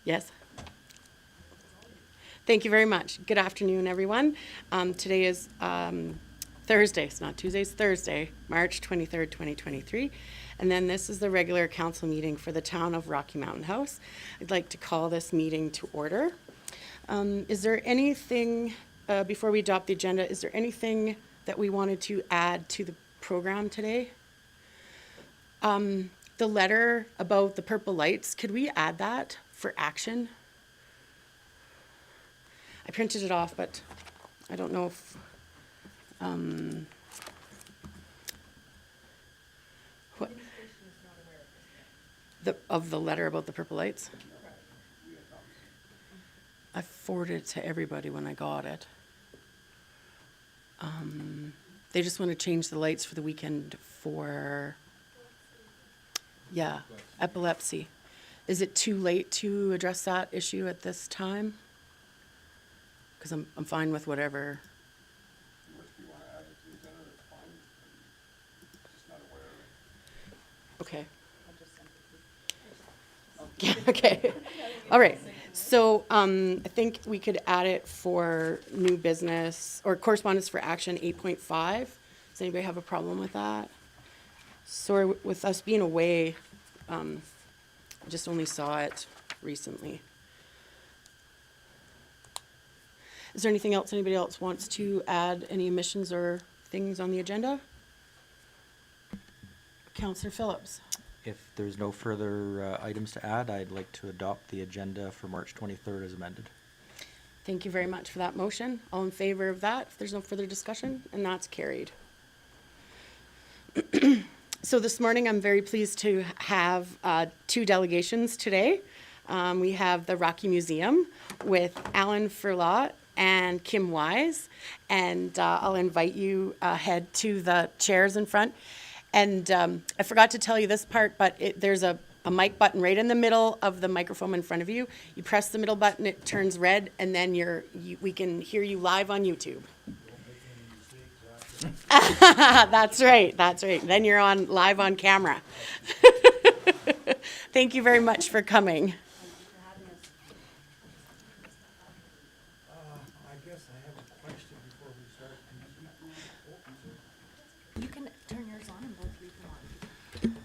Yes. Thank you very much. Good afternoon, everyone. Today is Thursday. It's not Tuesday, it's Thursday, March 23rd, 2023. And then this is the regular council meeting for the town of Rocky Mountain House. I'd like to call this meeting to order. Is there anything, before we adopt the agenda, is there anything that we wanted to add to the program today? The letter about the purple lights, could we add that for action? I printed it off, but I don't know if, what, of the letter about the purple lights? I forwarded it to everybody when I got it. They just want to change the lights for the weekend for, yeah, epilepsy. Is it too late to address that issue at this time? Because I'm fine with whatever. If you want to add it to the agenda, that's fine. Just not aware of it. Okay. Yeah, okay. All right. So I think we could add it for new business or correspondence for action 8.5. Does anybody have a problem with that? Sorry, with us being away, I just only saw it recently. Is there anything else anybody else wants to add, any omissions or things on the agenda? Councillor Phillips. If there's no further items to add, I'd like to adopt the agenda for March 23rd as amended. Thank you very much for that motion. All in favor of that, if there's no further discussion, and that's carried. So this morning, I'm very pleased to have two delegations today. We have the Rocky Museum with Alan Furlot and Kim Wise, and I'll invite you ahead to the chairs in front. And I forgot to tell you this part, but there's a mic button right in the middle of the microphone in front of you. You press the middle button, it turns red, and then we can hear you live on YouTube. That's right, that's right. Then you're live on camera. Thank you very much for coming. I guess I have a question before we start. You can turn yours on and both leave them on.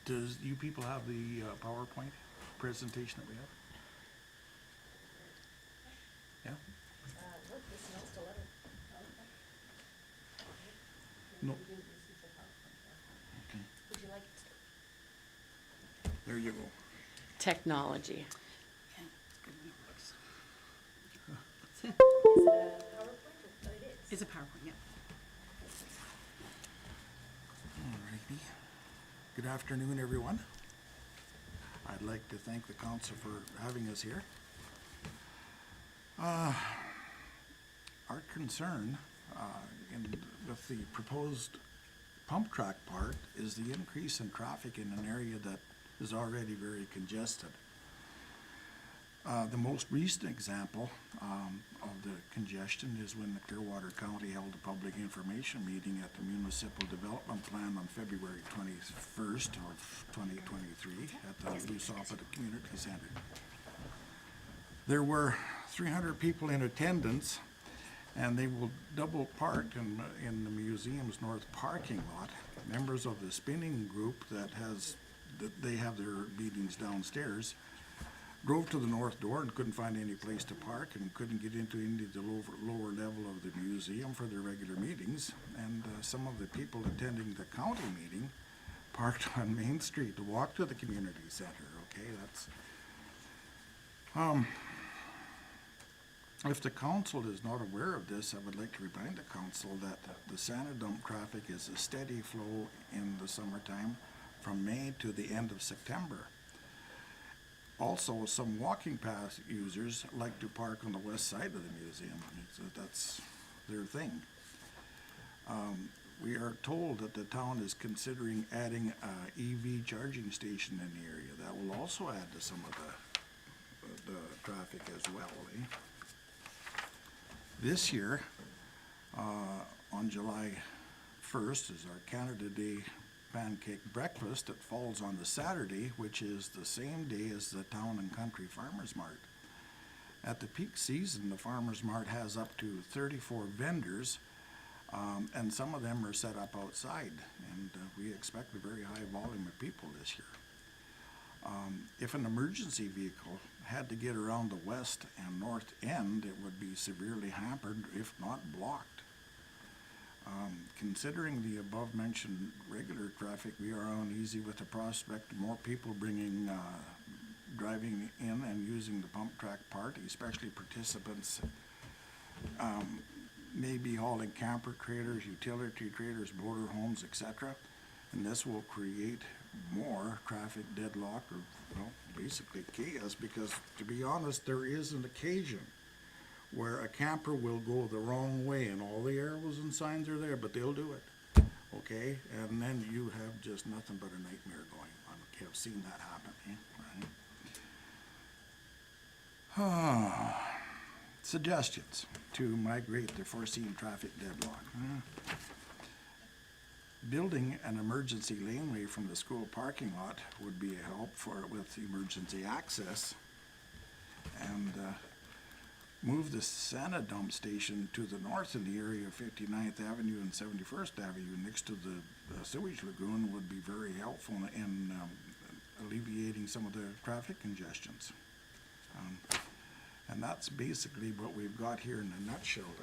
Does you people have the PowerPoint presentation that we have? Yeah? No. Okay. Would you like There you go. Technology. Is a PowerPoint, yeah. Alrighty. Good afternoon, everyone. I'd like to thank the council for having us here. Our concern with the proposed pump track part is the increase in traffic in an area that is already very congested. The most recent example of the congestion is when the Clearwater County held a public information meeting at the Municipal Development Plan on February 21st of 2023 at the Lusapa Community Center. There were 300 people in attendance, and they will double park in the museum's north parking lot. Members of the spinning group they have their meetings downstairs drove to the north door and couldn't find any place to park and couldn't get into any of the lower level of the museum for their regular meetings. And some of the people attending the county meeting parked on Main Street to walk to the community center. Okay, that's if the council is not aware of this, I would like to remind the council that the Santa dump traffic is a steady flow in the summertime from May to the end of September. Also, some walking path users like to park on the west side of the museum. That's their thing. We are told that the town is considering adding an EV charging station in the area. That will also add to some of the traffic as well. This year, on July 1st, is our Canada Day pancake breakfast that falls on the Saturday, which is the same day as the Town and Country Farmers Mart. At the peak season, the Farmers Mart has up to 34 vendors, and some of them are set up outside, and we expect a very high volume of people this year. If an emergency vehicle had to get around the west and north end, it would be severely hampered, if not blocked. Considering the above-mentioned regular traffic, we are uneasy with the prospect of more people driving in and using the pump track part, especially participants maybe hauling camper trailers, utility trailers, motor homes, etc. And this will create more traffic deadlock or, well, basically chaos, because to be honest, there is an occasion where a camper will go the wrong way and all the arrows and signs are there, but they'll do it, okay? And then you have just nothing but a nightmare going on. Okay, I've seen that happen, right? Suggestions to migrate the foreseen traffic deadlock. Building an emergency laneway from the school parking lot would be a help with emergency access. And move the Santa dump station to the north in the area of 59th Avenue and 71st Avenue next to the sewage lagoon would be very helpful in alleviating some of the traffic congestions. And that's basically what we've got here in a nutshell.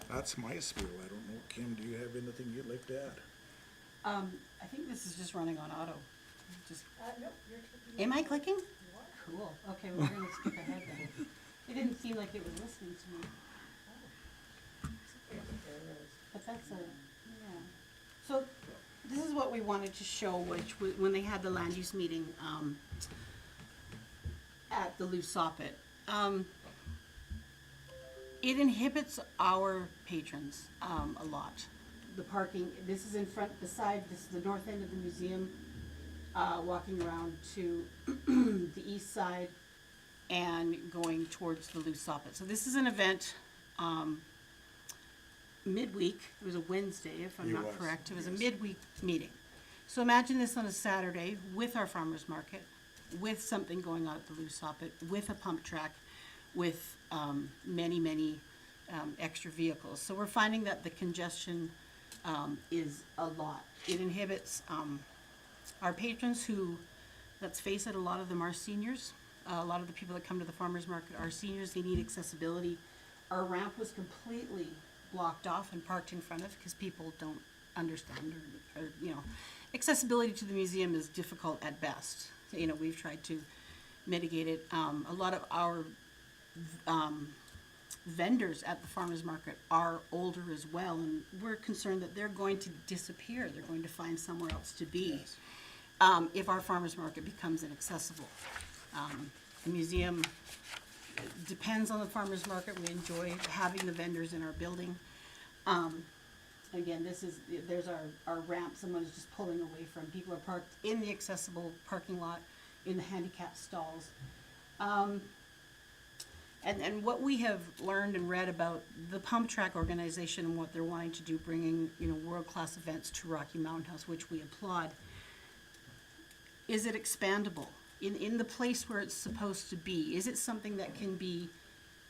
That's my spiel. I don't know, Kim, do you have anything you'd like to add? I think this is just running on auto. Just, Nope, you're clicking. am I clicking? You are. Cool, okay, well, we're gonna skip ahead then. It didn't seem like it was listening to me, but that's yeah. So, this is what we wanted to show, when they had the land use meeting, at the Lou Soppet. It inhibits our patrons, a lot. The parking, this is in front, this is the north end of the museum, walking around to the east side and going towards the Lou Soppet. So this is an event, midweek. It was a Wednesday, if I'm not correct. It was a midweek meeting. So imagine this on a Saturday with our farmers market, with something going on at the Lou Soppet, with a pump track, with many extra vehicles. So we're finding that the congestion is a lot. It inhibits our patrons who, let's face it, a lot of them are seniors. A lot of the people that come to the farmers market are seniors. They need accessibility. Our ramp was completely blocked off and parked in front of because people don't understand or accessibility to the museum is difficult at best. We've tried to mitigate it. A lot of our vendors at the farmers market are older as well, and we're concerned that they're going to disappear. They're going to find somewhere else to be if our farmers market becomes inaccessible. The museum depends on the farmers market. We enjoy having the vendors in our building. Again, there's our ramp. Someone is just pulling away from. People are parked in the accessible parking lot, in the handicap stalls. And what we have learned and read about the Pump Track organization and what they're wanting to do, bringing world-class events to Rocky Mountain House, which we applaud. Is it expandable in the place where it's supposed to be? Is it something that can be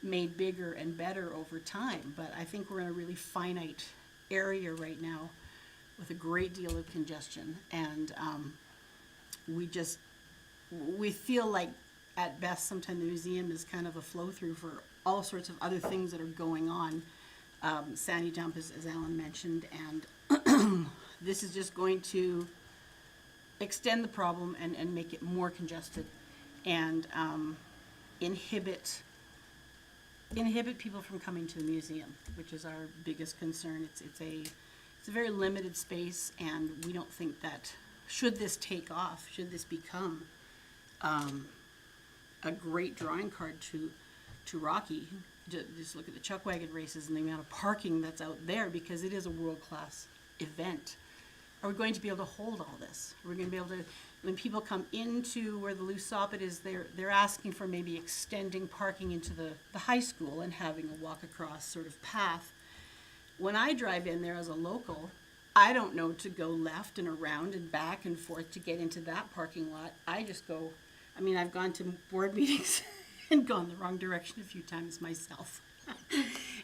made bigger and better over time? But I think we're in a really finite area right now with a great deal of congestion, and we feel like at best sometimes the museum is kind of a flow through for all sorts of other things that are going on. Sandy Dump, as Alan mentioned, and this is just going to extend the problem and make it more congested and inhibit people from coming to the museum, which is our biggest concern. It's a very limited space, and we don't think that should this take off, should this become a great drawing card to Rocky, just look at the chuck wagon races and the amount of parking that's out there, because it is a world-class event. Are we going to be able to hold all this? Are we going to be able to, when people come into where the Lou Soppet is, they're asking for maybe extending parking into the high school and having a walk across sort of path. When I drive in there as a local, I don't know to go left and around and back and forth to get into that parking lot. I just go, I mean, I've gone to board meetings and gone the wrong direction a few times myself.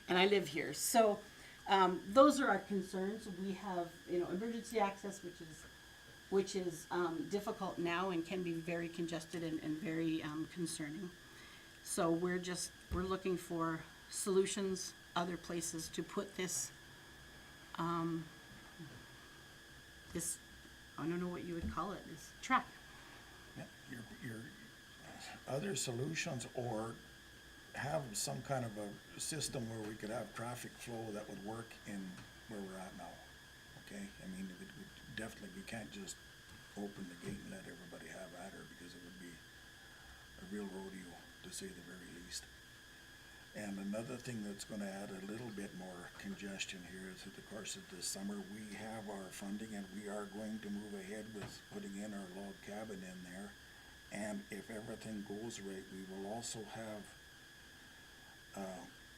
And I live here. So those are our concerns. We have, emergency access, which is difficult now and can be very congested and very concerning. So we're looking for solutions, other places to put this, I don't know what you would call it, this track. Yeah, your other solutions, or have some kind of a system where we could have traffic flow that would work in where we're at now, okay? I mean, definitely, we can't just open the gate and let everybody have at her, because it would be a real rodeo, to say the very least. And another thing that's gonna add a little bit more congestion here is, through the course of this summer, we have our funding and we are going to move ahead with putting in our log cabin in there. And if everything goes right, we will also have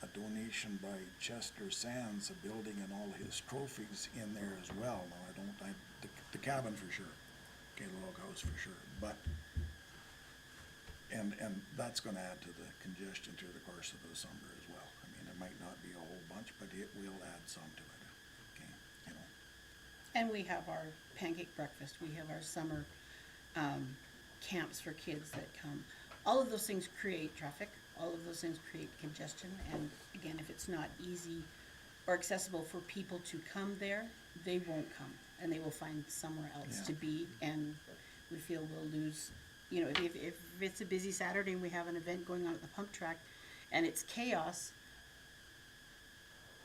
a donation by Chester Sands, a building and all his trophies in there as well. Now, the cabin for sure, okay, log house for sure, but And that's gonna add to the congestion through the course of the summer as well. I mean, it might not be a whole bunch, but it will add some to it, okay, And we have our pancake breakfast, we have our summer camps for kids that come. All of those things create traffic, all of those things create congestion, and again, if it's not easy or accessible for people to come there, they won't come, and they will find somewhere else Yeah. to be, and we feel we'll lose, if it's a busy Saturday and we have an event going on at the pump track and it's chaos,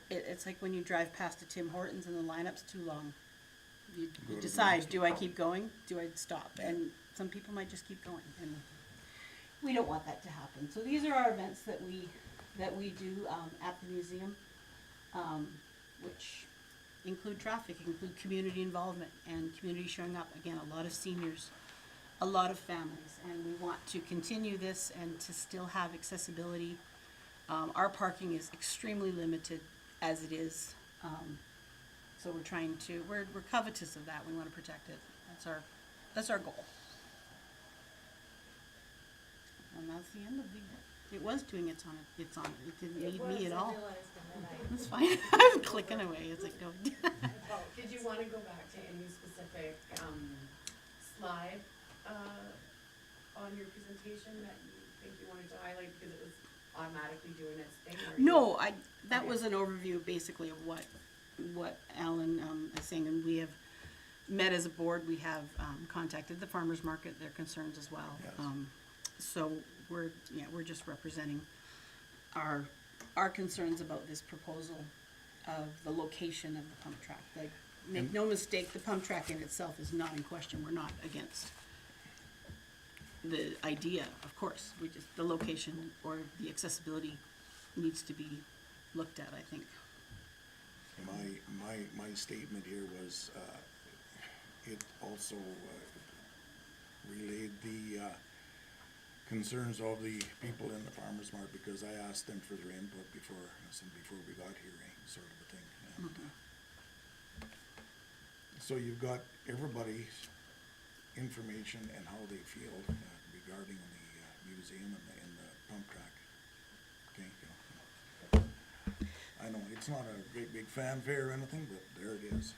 it's like when you drive past a Tim Hortons and the lineup's too long. You Go to the decide, next do one. I keep going? Do I stop? And some people might just keep going, and we don't want that to happen. So these are our events that we do at the museum, which include traffic, include community involvement and community showing up. Again, a lot of seniors, a lot of families, and we want to continue this and to still have accessibility. Our parking is extremely limited as it is, so we're covetous of that. We want to protect it. That's our goal. And that's the end of it was doing its on. It didn't need me at all. That's fine. I'm clicking away as it goes. Did you want to go back to any specific slide on your presentation that you think you wanted to highlight, because it was automatically doing its thing? Or No, that Okay. was an overview basically of what Alan is saying, and we have met as a board. We have contacted the farmers market, their concerns as well. Yes. So we're just representing our concerns about this proposal of the location of the pump track. Like, make no mistake, the pump track in itself is not in question. We're not against the idea, of course. The location or the accessibility needs to be looked at, I think. My statement here was, it also relayed the concerns of the people in the farmers market, because I asked them for their input before we got here, sort of a thing. And, so you've got everybody's information and how they feel regarding the museum and the pump track. Okay, I know it's not a great big fanfare or anything, but there it is.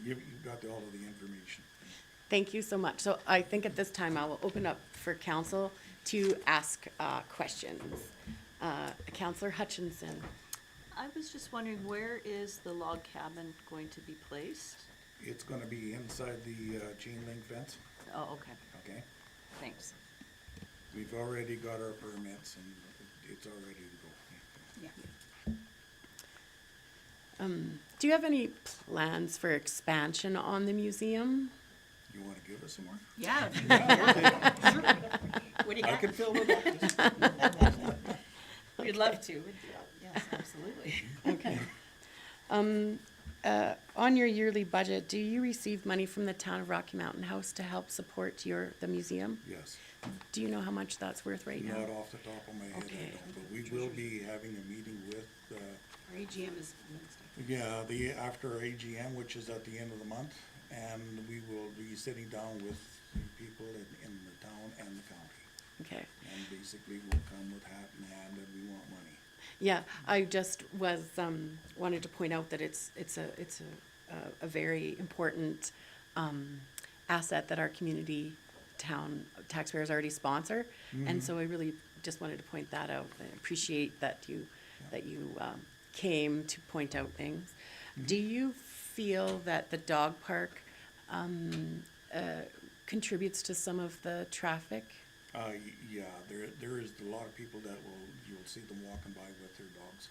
You've got all of the information. Thank you so much. So I think at this time I will open up for council to ask questions. Councillor Hutchinson. I was just wondering, where is the log cabin going to be placed? It's gonna be inside the chain link fence, Oh, okay, okay? thanks. We've already got our permits and it's all ready to go. Yeah. Do you have any plans for expansion on the museum? You wanna give us some more? Yeah. Sure. What do you I got? can fill the box. We'd love to. Yes, absolutely. Okay. On your yearly budget, do you receive money from the town of Rocky Mountain House to help support the museum? Yes, Do you know how much that's worth right now? not off the top of my head, I Okay. don't, but we will be having a meeting with, Our AGM is Wednesday. Yeah, after our AGM, which is at the end of the month, and we will be sitting down with people in the town and the county. Okay. And basically we'll come with hat in hand and we want money. Yeah, I just was, wanted to point out that it's a very important, asset that our community town taxpayers already sponsor. And so I really just wanted to point that out. I appreciate that you came to point out things. Do you feel that the dog park, contributes to some of the traffic? Yeah, there is a lot of people that you'll see them walking by with their dogs.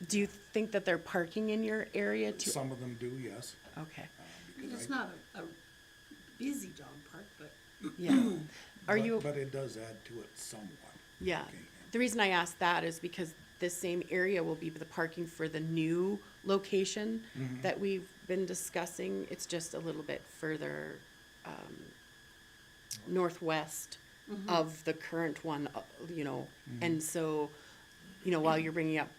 Do you think that they're parking in your area too? Some of them do, yes. Okay, because It's not a busy dog park, but yeah. Are you? But it does add to it somewhat. Yeah, Okay. the reason I asked that is because this same area will be the parking for the new location that we've been discussing. It's just a little bit further northwest of the current one, and so, while you're bringing up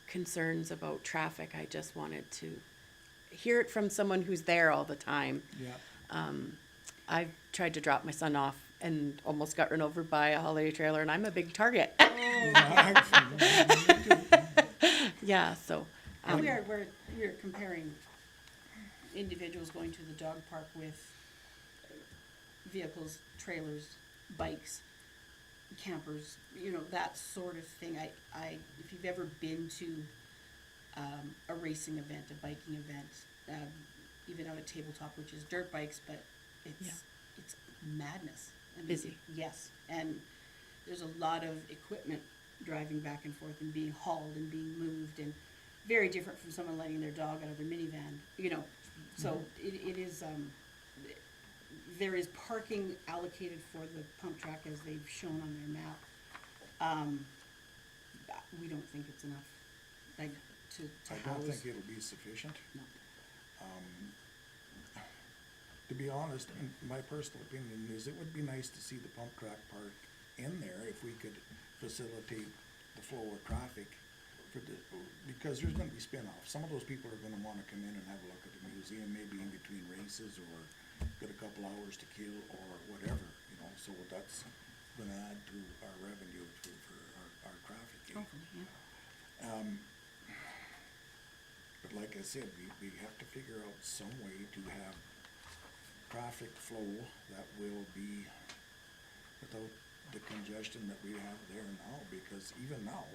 concerns about traffic, I just wanted to hear it from someone who's there all the time. Yeah. I've tried to drop my son off and almost got run over by a holiday trailer, and I'm a big target. Yeah, so, we are comparing individuals going to the dog park with vehicles, trailers, bikes, campers, that sort of thing. If you've ever been to a racing event, a biking event, even on a tabletop, which is dirt bikes, but it's madness. I mean, Busy. Yes, and there's a lot of equipment driving back and forth and being hauled and being moved, and very different from someone letting their dog out of their minivan, So it is, there is parking allocated for the pump track as they've shown on their map. We don't think it's enough, like, to I house. don't think it'll be sufficient. No. To be honest, in my personal opinion is it would be nice to see the pump track park in there if we could facilitate the flow of traffic because there's gonna be spin-offs. Some of those people are gonna wanna come in and have a look at the museum, maybe in between races or get a couple hours to kill or whatever, so that's gonna add to our revenue for our traffic. Hopefully, yeah. But like I said, we have to figure out some way to have traffic flow that will be without the congestion that we have there now, because even now,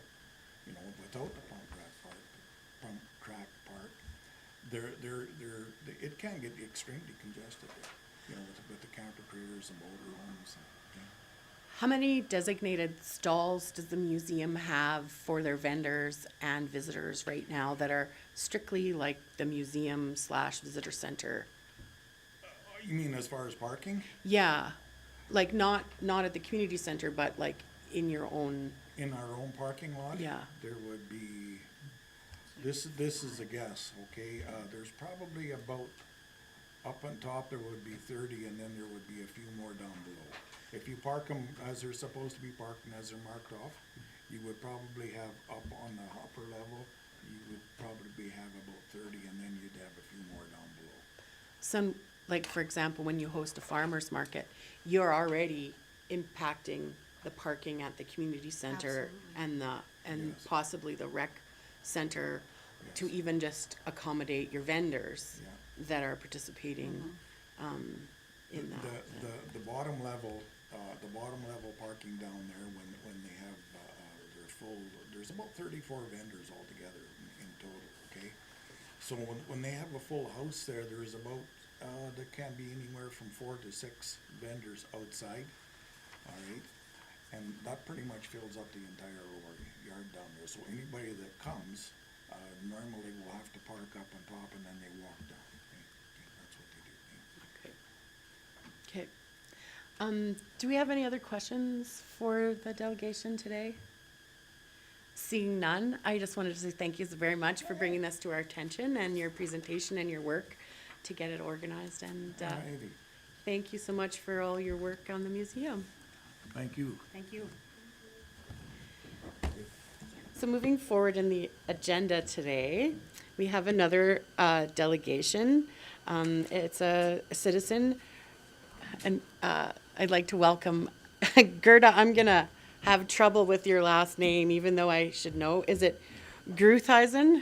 without the pump track park, it can get extremely congested there, with the camper trailers and motor homes and, how many designated stalls does the museum have for their vendors and visitors right now that are strictly like the museum/visitor center? You mean as far as parking? Yeah, like not at the community center, but like in your own, In our own parking lot? Yeah. There would be, this is a guess, okay? There's probably about, up on top, there would be 30, and then there would be a few more down below. If you park them as they're supposed to be parked and as they're marked off, you would probably have up on the upper level, you would probably have about 30, and then you'd have a few more down below. some, like, for example, when you host a farmer's market, you're already impacting the parking at the community center and Yes. possibly the rec center to Yes. even just accommodate your vendors Yeah. that are participating, in that. The bottom level parking down there, when they have, they're full, there's about 34 vendors altogether in total, okay? So when they have a full house there, there's about, there can be anywhere from 4 to 6 vendors outside, all right? And that pretty much fills up the entire lower yard down there, so anybody that comes, normally will have to park up on top and then they walk down, okay? That's what they do, okay? Okay. Do we have any other questions for the delegation today? Seeing none, I just wanted to say thank you very much for bringing this to our attention and your presentation and your work to get it organized. And Alrighty. thank you so much for all your work on the museum. Thank you. Thank you. So so moving forward in the agenda today, we have another delegation. It's a citizen, and I'd like to welcome Gerda. I'm gonna have trouble with your last name, even though I should know. Is it Gruthuysen?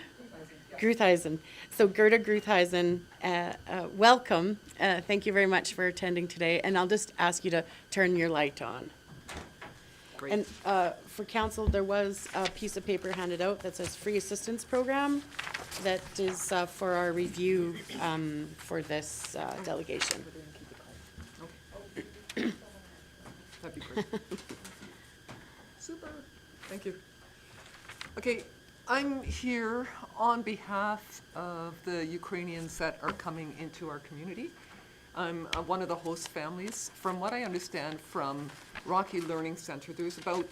Gruthuysen. So Gerda Gruthuysen, welcome. Thank you very much for attending today, and I'll just ask you to turn your light on. Great. And for council, there was a piece of paper handed out that says free assistance program that is for our review for this delegation. That'd be great. Super, thank you. Okay, I'm here on behalf of the Ukrainians that are coming into our community. I'm one of the host families. From what I understand from Rocky Learning Center, there's about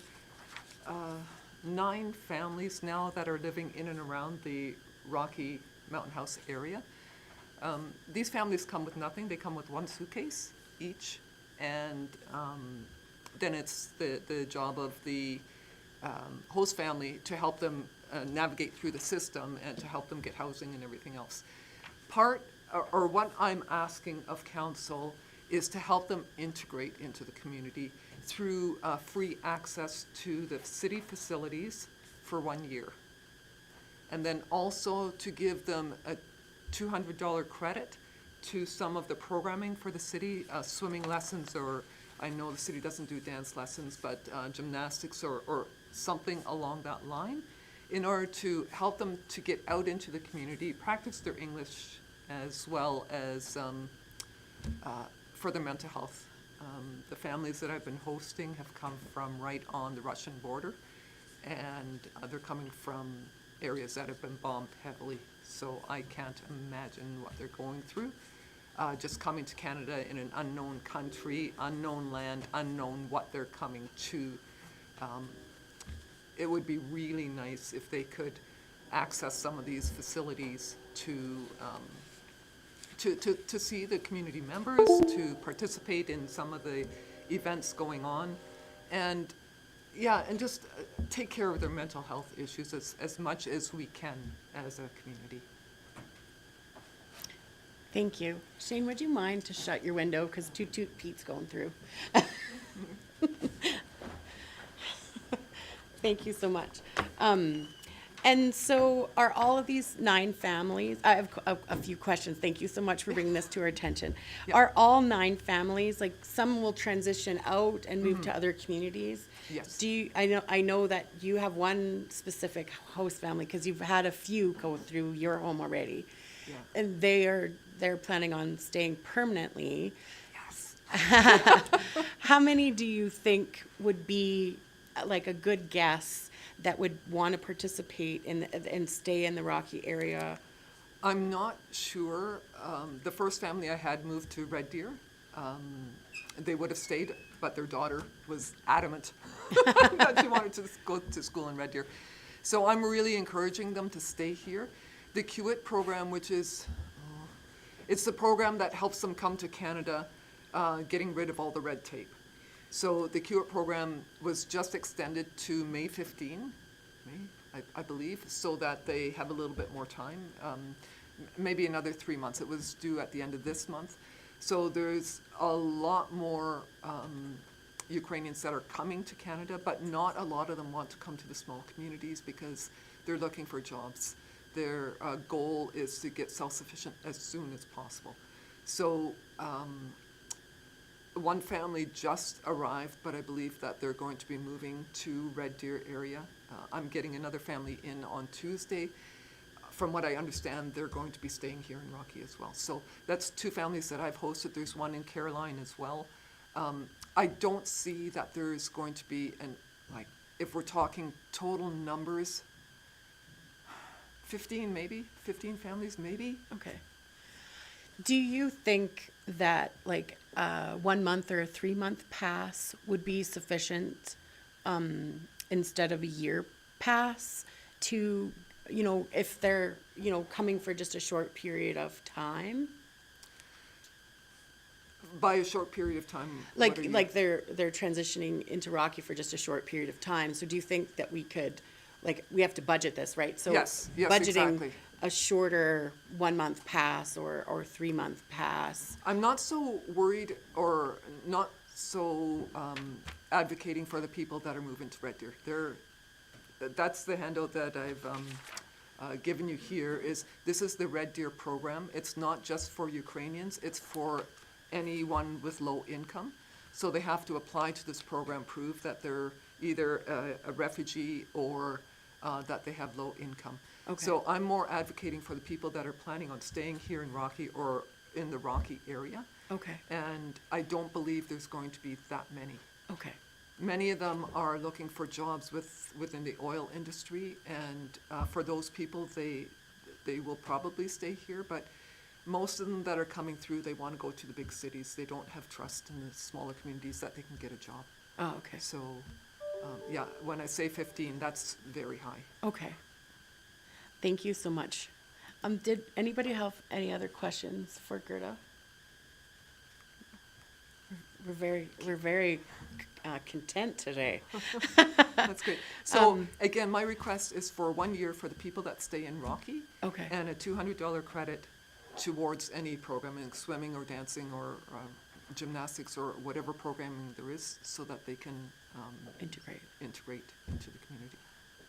9 families now that are living in and around the Rocky Mountain House area. These families come with nothing. They come with 1 suitcase each, and then it's the job of the host family to help them navigate through the system and to help them get housing and everything else. Or what I'm asking of council is to help them integrate into the community through free access to the city facilities for 1 year. And then also to give them a $200 credit to some of the programming for the city, swimming lessons, or I know the city doesn't do dance lessons, but gymnastics or something along that line, in order to help them to get out into the community, practice their English, as well as for their mental health. The families that I've been hosting have come from right on the Russian border, and they're coming from areas that have been bombed heavily. So I can't imagine what they're going through. Just coming to Canada in an unknown country, unknown land, unknown what they're coming to. It would be really nice if they could access some of these facilities to see the community members, to participate in some of the events going on, and just take care of their mental health issues as much as we can as a community. Thank you. Shane, would you mind to shut your window, because Toot Toot Pete's going through. Thank you so much. And so are all of these 9 families, I have a few questions. Thank you so much for bringing this to our attention. Yeah. Are all 9 families, like some will transition out and move to other communities? Yes. Do you, I know that you have one specific host family, because you've had a few go through your home already. Yeah. And they're planning on staying permanently. Yes. How many do you think would be like a good guess that would want to participate in and stay in the Rocky area? I'm not sure. The first family I had moved to Red Deer. They would have stayed, but their daughter was adamant that she wanted to go to school in Red Deer. So I'm really encouraging them to stay here. The QIT program, which is, it's the program that helps them come to Canada, getting rid of all the red tape. So the QIT program was just extended to May 15, I believe, so that they have a little bit more time, maybe another 3 months. It was due at the end of this month. So there's a lot more Ukrainians that are coming to Canada, but not a lot of them want to come to the small communities because they're looking for jobs. Their goal is to get self-sufficient as soon as possible. So one family just arrived, but I believe that they're going to be moving to Red Deer area. I'm getting another family in on Tuesday. From what I understand, they're going to be staying here in Rocky as well. So that's 2 families that I've hosted. There's one in Caroline as well. I don't see that there's going to be, if we're talking total numbers, 15 maybe, 15 families maybe. Okay. Do you think that like 1 month or a 3-month pass would be sufficient instead of a year pass to, if they're, coming for just a short period of time? By a short period of time. Like what are you- like they're transitioning into Rocky for just a short period of time. So do you think that we could like, we have to budget this, right? So Yes, yes, budgeting exactly. a shorter 1-month pass or 3-month pass. I'm not so worried or not so advocating for the people that are moving to Red Deer. That's the handout that I've given you here, is this is the Red Deer program. It's not just for Ukrainians, it's for anyone with low income. So they have to apply to this program, prove that they're either a refugee or that they have low income. Okay. So I'm more advocating for the people that are planning on staying here in Rocky or in the Rocky area. Okay, And I don't believe there's going to be that many. okay, Many of them are looking for jobs within the oil industry, and for those people, they will probably stay here, but most of them that are coming through, they want to go to the big cities. They don't have trust in the smaller communities that they can get a job. oh, okay, So, yeah, when I say 15, that's very high. okay. Thank you so much. Did anybody have any other questions for Gerda? We're very content today. That's great. So, again, my request is for 1 year for the people that stay in Rocky. Okay. And a $200 credit towards any programming, swimming or dancing or gymnastics or whatever programming there is, so that they can Integrate. integrate into the community.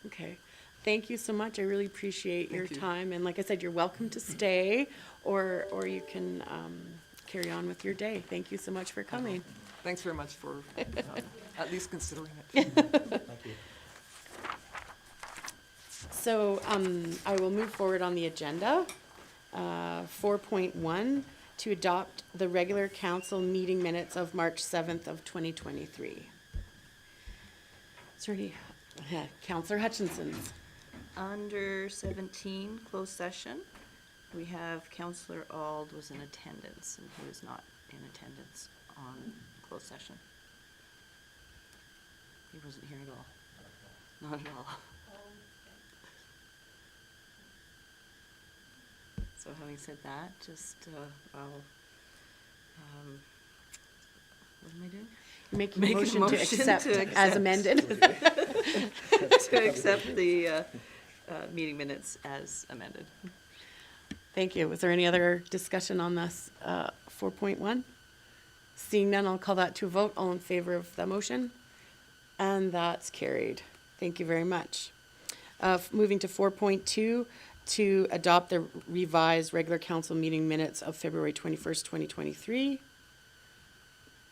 Okay. Thank you so much. I really appreciate your Thank you. time. And like I said, you're welcome to stay, or you can carry on with your day. Thank you so much for coming. Thanks very much for at least considering it. Thank you. So I will move forward on the agenda. 4.1, to adopt the regular council meeting minutes of March 7th of 2023. Is there any, Councillor Hutchinson's? Under 17, closed session, we have Counselor Ald was in attendance, and he was not in attendance on closed session. He wasn't here at all. Not at all. So having said that, just, what am I doing? Making Make a a motion to motion accept to as accept. amended. To accept the meeting minutes as amended. Thank you. Was there any other discussion on this 4.1? Seeing none, I'll call that to a vote. All in favor of the motion? And that's carried. Thank you very much. Moving to 4.2, to adopt the revised regular council meeting minutes of February 21st, 2023.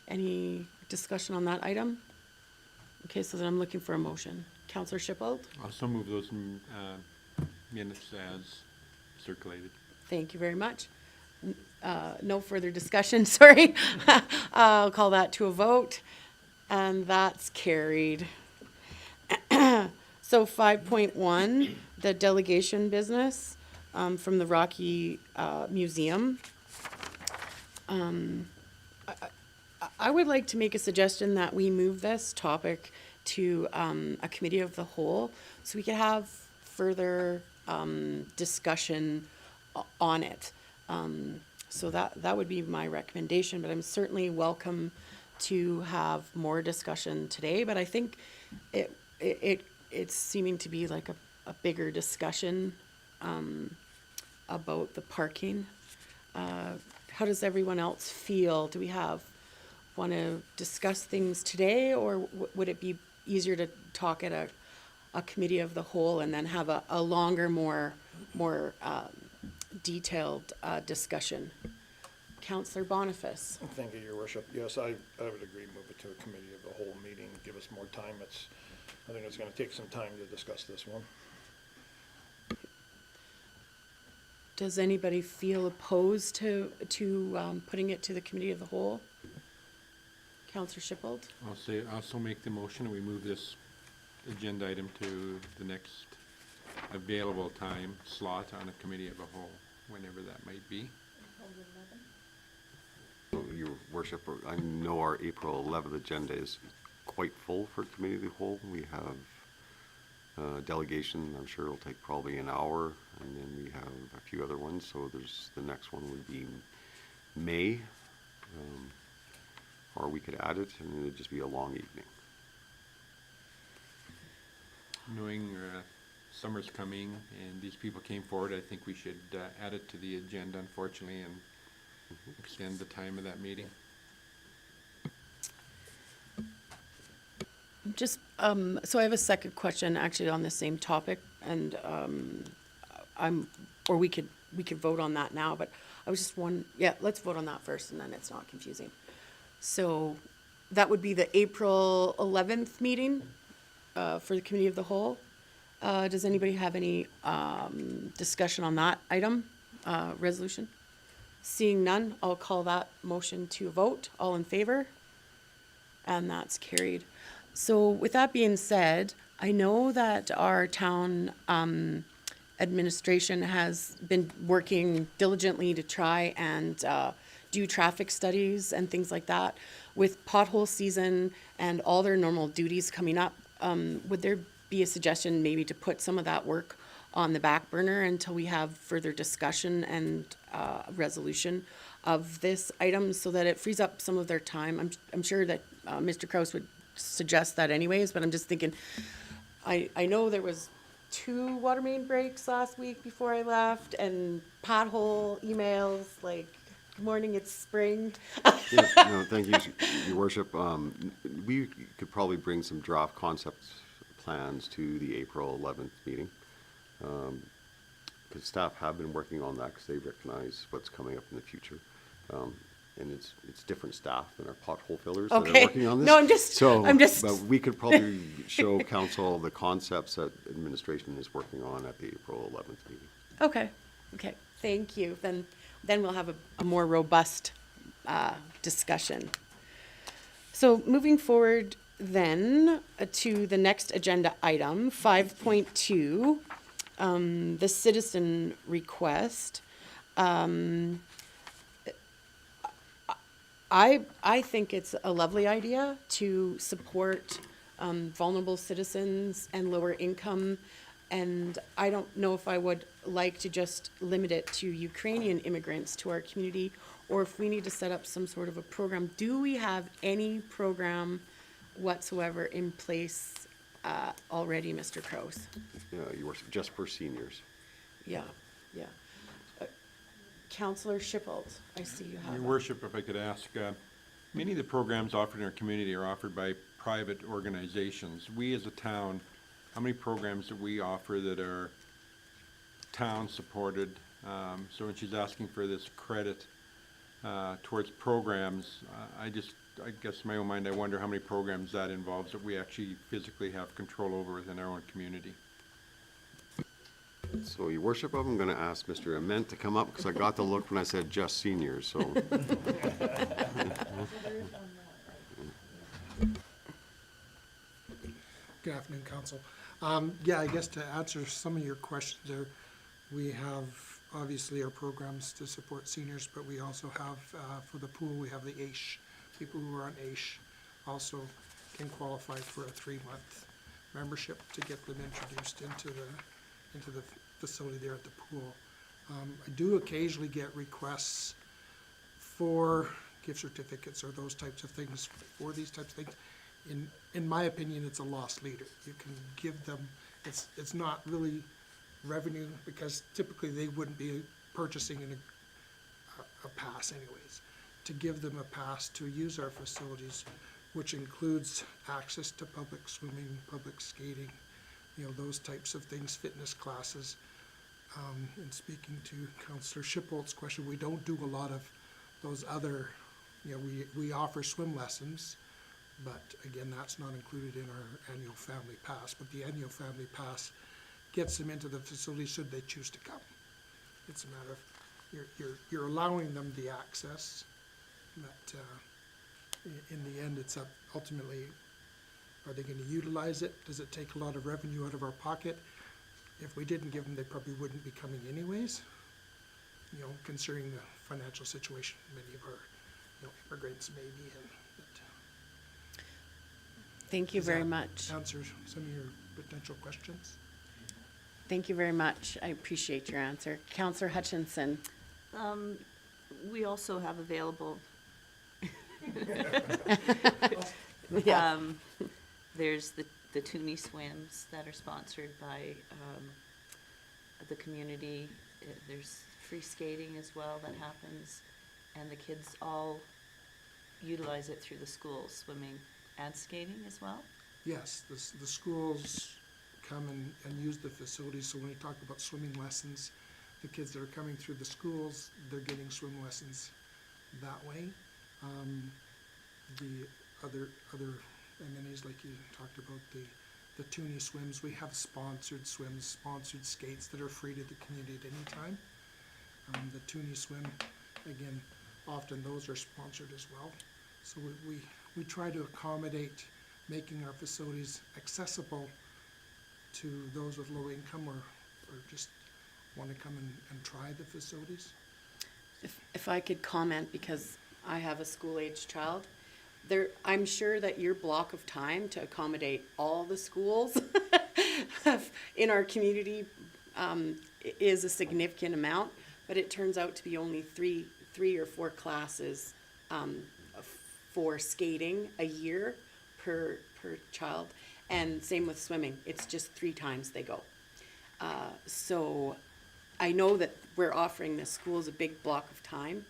Any discussion on that item? Okay, so then I'm looking for a motion. Councillor Shippold? Also move those minutes as circulated. Thank you very much. No further discussion, sorry. I'll call that to a vote, and that's carried. So 5.1, the delegation business from the Rocky Museum. I would like to make a suggestion that we move this topic to a committee of the whole, so we could have further discussion on it. So that would be my recommendation, but I'm certainly welcome to have more discussion today. But I think it's seeming to be like a bigger discussion about the parking. How does everyone else feel? Do we want to discuss things today, or would it be easier to talk at a committee of the whole and then have a longer, more detailed discussion? Councillor Boniface. Thank you, Your Worship. Yes, I would agree, move it to a committee of the whole meeting, give us more time. I think it's gonna take some time to discuss this one. Does anybody feel opposed to putting it to the committee of the whole? Councillor Shippold? I'll also make the motion, and we move this agenda item to the next available time slot on a committee of the whole, whenever that might be. Your Worship, I know our April 11th agenda is quite full for Committee of the Whole. We have delegation, I'm sure it'll take probably an hour, and then we have a few other ones, so the next one would be May, or we could add it, and it'd just be a long evening. knowing summer's coming and these people came forward, I think we should add it to the agenda, unfortunately, and extend the time of that meeting. Just, so I have a second question actually on the same topic, and or we could vote on that now, but I was just yeah, let's vote on that first, and then it's not confusing. So that would be the April 11th meeting for the Committee of the Whole. Does anybody have any discussion on that item, resolution? Seeing none, I'll call that motion to a vote. All in favor? And that's carried. So with that being said, I know that our town administration has been working diligently to try and do traffic studies and things like that. With pothole season and all their normal duties coming up, would there be a suggestion maybe to put some of that work on the back burner until we have further discussion and resolution of this item so that it frees up some of their time? I'm sure that Mr. Kraus would suggest that anyways, but I'm just thinking, I know there was 2 water main breaks last week before I left, and pothole emails like, good morning, it's spring. Yeah, no, thank you, Your Worship. We could probably bring some draft concept plans to the April 11th meeting. Because staff have been working on that because they recognize what's coming up in the future. And it's different staff than our pothole fillers that Okay. are working on this. No, I'm just- But we could probably show council the concepts that administration is working on at the April 11th meeting. Okay, thank you. Then we'll have a more robust discussion. So moving forward then to the next agenda item, 5.2, the citizen request. I think it's a lovely idea to support vulnerable citizens and lower income. And I don't know if I would like to just limit it to Ukrainian immigrants to our community, or if we need to set up some sort of a program. Do we have any program whatsoever in place already, Mr. Kraus? Your Worship, just for seniors. Yeah. Councillor Shippold, I see you have. Your Worship, if I could ask, many of the programs offered in our community are offered by private organizations. We as a town, how many programs do we offer that are town-supported? So when she's asking for this credit towards programs, I guess in my own mind, I wonder how many programs that involves that we actually physically have control over within our own community. So, Your Worship, I'm going to ask Mr. Ament to come up because I got the look when I said just seniors, so. Good afternoon, Council. Yeah, I guess to answer some of your questions there, we have obviously our programs to support seniors, but we also have, for the pool, we have the AISH. People who are on AISH also can qualify for a 3-month membership to get them introduced into the facility there at the pool. I do occasionally get requests for gift certificates or those types of things for these types of things. In my opinion, it's a lost leader. You can give them, it's not really revenue because typically they wouldn't be purchasing a pass anyways. To give them a pass to use our facilities, which includes access to public swimming, public skating, those types of things, fitness classes. And speaking to Councillor Shippold's question, we don't do a lot of those other, we offer swim lessons, but again, that's not included in our annual family pass. But the annual family pass gets them into the facility should they choose to come. It's a matter of, you're allowing them the access, but in the end, it's up ultimately, are they going to utilize it? Does it take a lot of revenue out of our pocket? If we didn't give them, they probably wouldn't be coming anyways, considering the financial situation many of our immigrants may be in. Thank you very much. Answer some of your potential questions. Thank you very much. I appreciate your answer. Councillor Hutchinson. We also have available, Yeah. there's the the Toonie Swims that are sponsored by the community. There's free skating as well that happens, and the kids all utilize it through the schools, swimming and skating as well. Yes, the schools come and use the facilities, so when we talk about swimming lessons, the kids that are coming through the schools, they're getting swim lessons that way. The other amenities, like you talked about, the Toonie Swims, we have sponsored swims, sponsored skates that are free to the community at any time. The Toonie Swim, again, often those are sponsored as well. So we try to accommodate making our facilities accessible to those with low income or just want to come and try the facilities. If I could comment, because I have a school-aged child, I'm sure that your block of time to accommodate all the schools in our community is a significant amount, but it turns out to be only three or four classes for skating a year per child, and same with swimming. It's just 3 times they go. So I know that we're offering the schools a big block of time.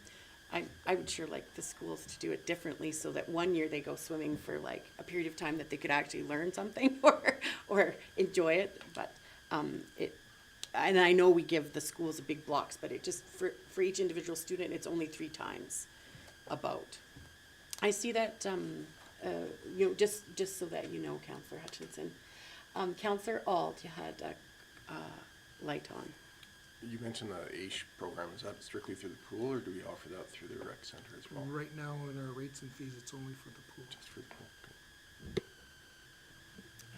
I would sure like the schools to do it differently, so that one year they go swimming for like a period of time that they could actually learn something or enjoy it. But and I know we give the schools a big blocks, but it just for each individual student, it's only 3 times about. I see that just so that you know, Councillor Hutchinson. Councillor Auld, you had a light on. You mentioned the AISH program. Is that strictly through the pool, or do we offer that through the rec center as well? Right now, in our rates and fees, it's only for the pool. Just for the pool, okay.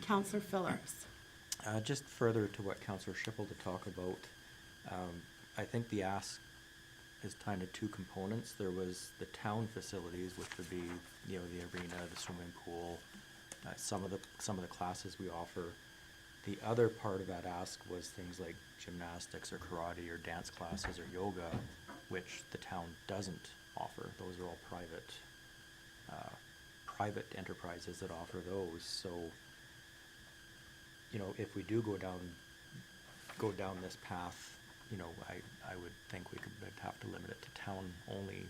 Councillor Phillips. Just further to what Councillor Schiffel to talk about, I think the ask is kind of 2 components. There was the town facilities, which would be, the arena, the swimming pool, some of the classes we offer. The other part of that ask was things like gymnastics or karate or dance classes or yoga, which the town doesn't offer. Those are all private enterprises that offer those. So, if we do go down this path, I would think we'd have to limit it to town-only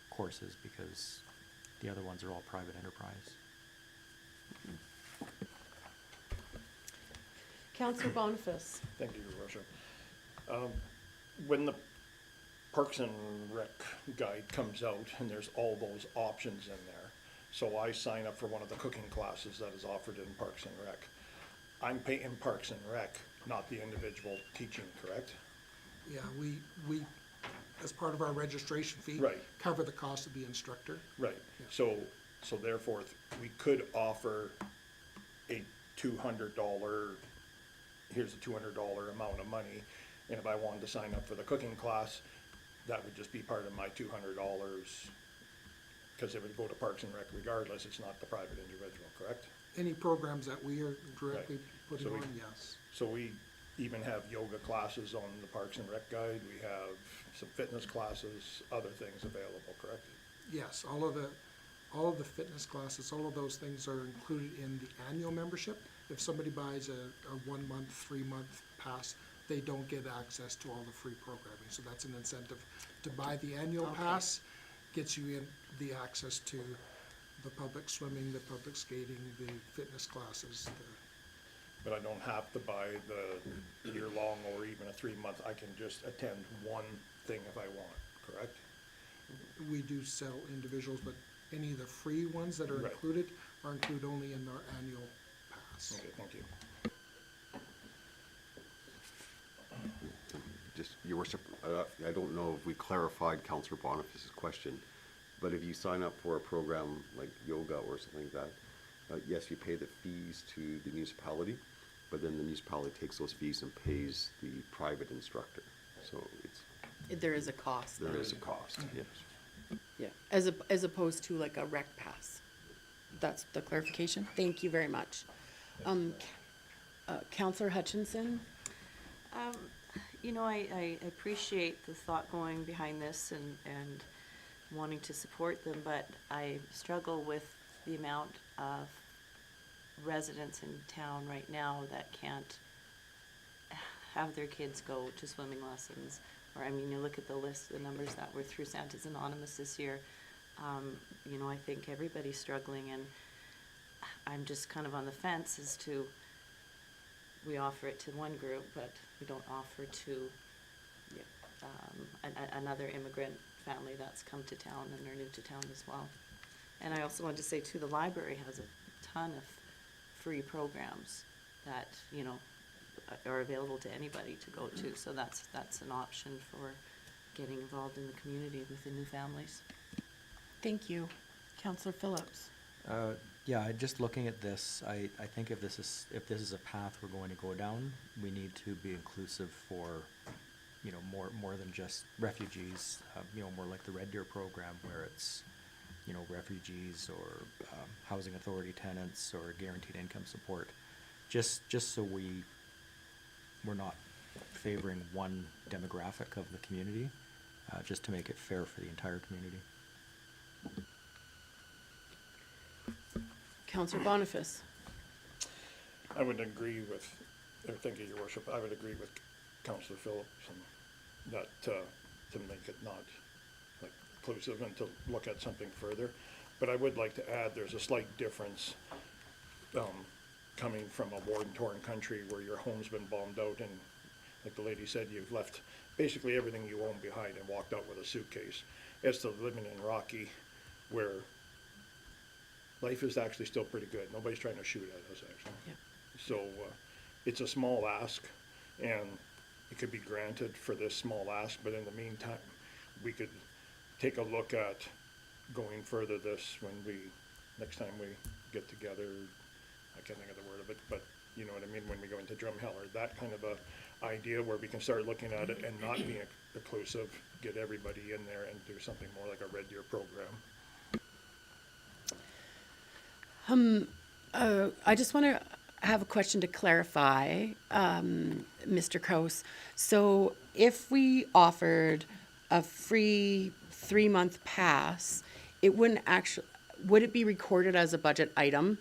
courses, because the other ones are all private enterprise. Councillor Boniface. Thank you, Your Worship. When the Parks and Rec guide comes out and there's all those options in there, so I sign up for one of the cooking classes that is offered in Parks and Rec. I'm paying Parks and Rec, not the individual teaching, correct? Yeah, we as part of our registration fee, Right. cover the cost of the instructor. Right. Yeah. So therefore, we could offer a $200, here's a $200 amount of money, and if I wanted to sign up for the cooking class, that would just be part of my $200, because it would go to Parks and Rec regardless, it's not the private individual, correct? Any programs that we are directly Right. putting So we- on, yes. So we even have yoga classes on the Parks and Rec guide, we have some fitness classes, other things available, correct? Yes, all of the fitness classes, all of those things are included in the annual membership. If somebody buys a 1 month, 3 month pass, they don't get access to all the free programming. So that's an incentive to buy the annual pass, gets you in the access to the public swimming, the public skating, the fitness classes. But I don't have to buy the year-long or even a 3-month, I can just attend one thing if I want, correct? We do sell individuals, but any of the free ones that are Right. included are included only in our annual pass. Okay, thank you. Just, Your Worship, I don't know if we clarified Councillor Boniface's question, but if you sign up for a program like yoga or something like that, yes, you pay the fees to the municipality, but then the municipality takes those fees and pays the private instructor. So There is a cost. there is a cost, yes. Yeah, as opposed to like a rec pass. That's the clarification. Thank you very much. Councillor Hutchinson? I appreciate the thought going behind this and wanting to support them, but I struggle with the amount of residents in town right now that can't have their kids go to swimming lessons. Or, I mean, you look at the list, the numbers that were through Santa's Anonymous this year. You know, I think everybody's struggling, and I'm just kind of on the fence as to, we offer it to one group, but we don't offer to another immigrant family that's come to town and they're new to town as well. And I also wanted to say too, the library has a ton of free programs that, you know, are available to anybody to go to. So that's an option for getting involved in the community with the new families. Thank you. Counselor Phillips. Yeah, just looking at this, I think if this is a path we're going to go down, we need to be inclusive for, you know, more than just refugees, you know, more like the Red Deer program where it's, you know, refugees or housing authority tenants or guaranteed income support, just so we're not favoring one demographic of the community, just to make it fair for the entire community. Counselor Boniface. I would agree with, thank you, Your Worship, I would agree with Councillor Phillips and that, to make it not like inclusive and to look at something further. But I would like to add, there's a slight difference, coming from a war-torn country where your home's been bombed out and, like the lady said, you've left basically everything you own behind and walked out with a suitcase. It's the living in Rocky where life is actually still pretty good. Nobody's trying to shoot at us, actually. Yeah. So it's a small ask, and it could be granted for this small ask, but in the meantime, we could take a look at going further this when next time we get together. I can't think of the word of it, but you know what I mean, when we go into Drumheller, that kind of a idea where we can start looking at it and not being inclusive, get everybody in there and do something more like a Red Deer program. I just want to have a question to clarify, Mr. Kraus. So if we offered a free 3-month pass, it wouldn't actually, would it be recorded as a budget item?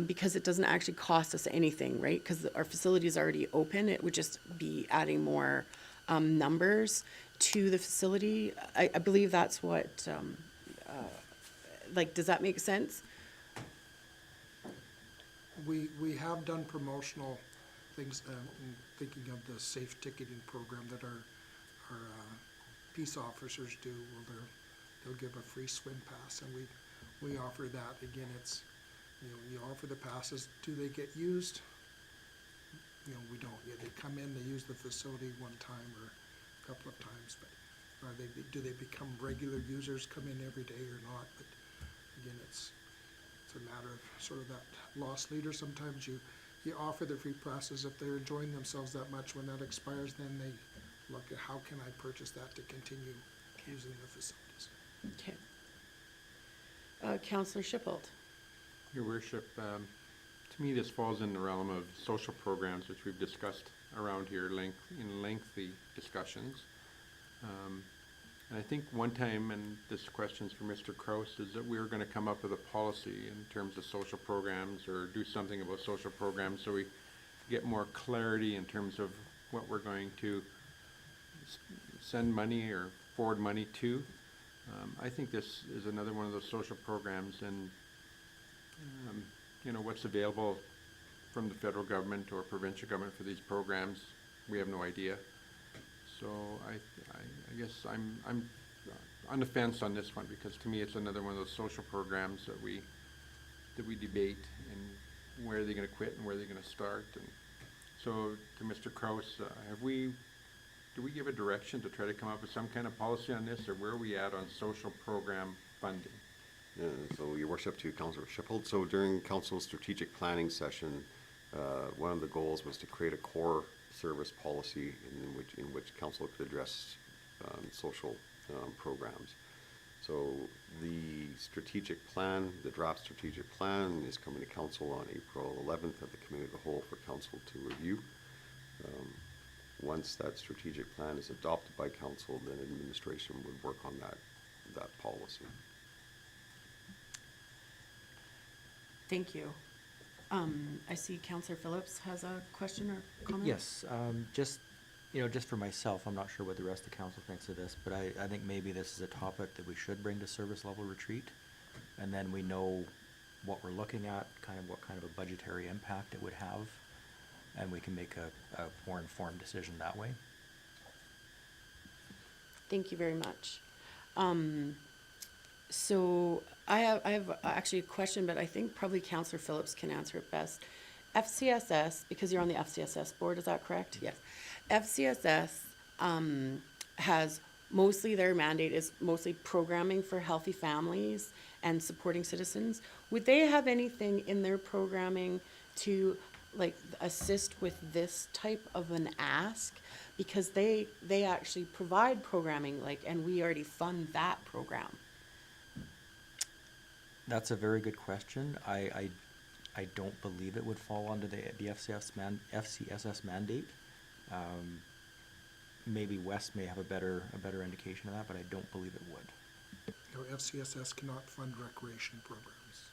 Because it doesn't actually cost us anything, right? Because our facility is already open. It would just be adding more numbers to the facility. I believe that's what, like, does that make sense? We have done promotional things, thinking of the safe ticketing program that our peace officers do, where they'll give a free swim pass, and we offer that. Again, it's, you know, you offer the passes. Do they get used? You know, we don't. Yeah, they come in, they use the facility one time or a couple of times, but do they become regular users, come in every day or not? But again, it's a matter of sort of that lost leader. Sometimes you offer the free passes. If they're enjoying themselves that much, when that expires, then they look at how can I purchase that to continue using the facilities. Okay. Counselor Shippold. Your Worship, to me, this falls in the realm of social programs, which we've discussed around here in lengthy discussions. And I think one time, and this question's for Mr. Kraus, is that we were going to come up with a policy in terms of social programs or do something about social programs so we get more clarity in terms of what we're going to send money or forward money to. I think this is another one of those social programs, and you know, what's available from the federal government or provincial government for these programs, we have no idea. So I guess I'm on the fence on this one, because to me it's another one of those social programs that we debate, and where are they going to quit and where are they going to start. And so to Mr. Kraus, do we give a direction to try to come up with some kind of policy on this, or where are we at on social program funding? So, Your Worship, to Councillor Shippold. So during Council's strategic planning session, one of the goals was to create a core service policy in which Council could address social programs. So the strategic plan, the draft strategic plan, is coming to Council on April 11th at the Committee of the Whole for Council to review. Once that strategic plan is adopted by Council, then administration would work on that policy. Thank you. I see Counselor Phillips has a question or comment? Yes, just, just for myself, I'm not sure what the rest of the council thinks of this, but I think maybe this is a topic that we should bring to service level retreat. And then we know what we're looking at, what kind of a budgetary impact it would have, and we can make a more informed decision that way. Thank you very much. So I have actually a question, but I think probably Counselor Phillips can answer it best. FCSS, because you're on the FCSS board, is that correct? Yes. FCSS has mostly, their mandate is mostly programming for healthy families and supporting citizens. Would they have anything in their programming to like assist with this type of an ask? Because they actually provide programming, like, and we already fund that program. That's a very good question. I don't believe it would fall under the FCSS mandate. Maybe Wes may have a better indication of that, but I don't believe it would. No, FCSS cannot fund recreation programs.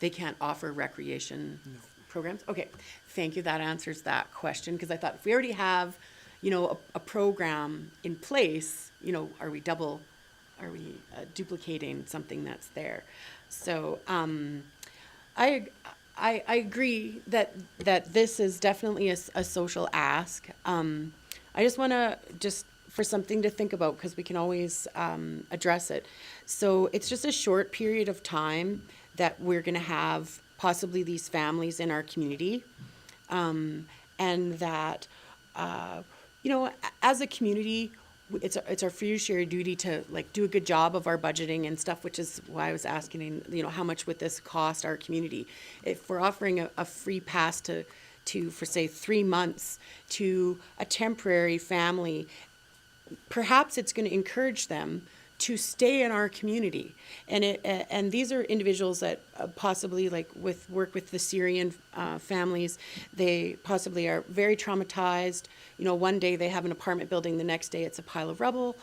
They can't offer recreation No. programs? Okay, thank you, that answers that question, because I thought if we already have, a program in place, are we duplicating something that's there? So, I agree that this is definitely a social ask. I just want to for something to think about, because we can always address it. So it's just a short period of time that we're going to have possibly these families in our community, and that as a community, it's our fiduciary duty to do a good job of our budgeting and stuff, which is why I was asking, how much would this cost our community? If we're offering a free pass to for say 3 months to a temporary family, perhaps it's going to encourage them to stay in our community. And these are individuals that possibly work with the Syrian families. They possibly are very traumatized. One day they have an apartment building, the next day it's a pile of rubble.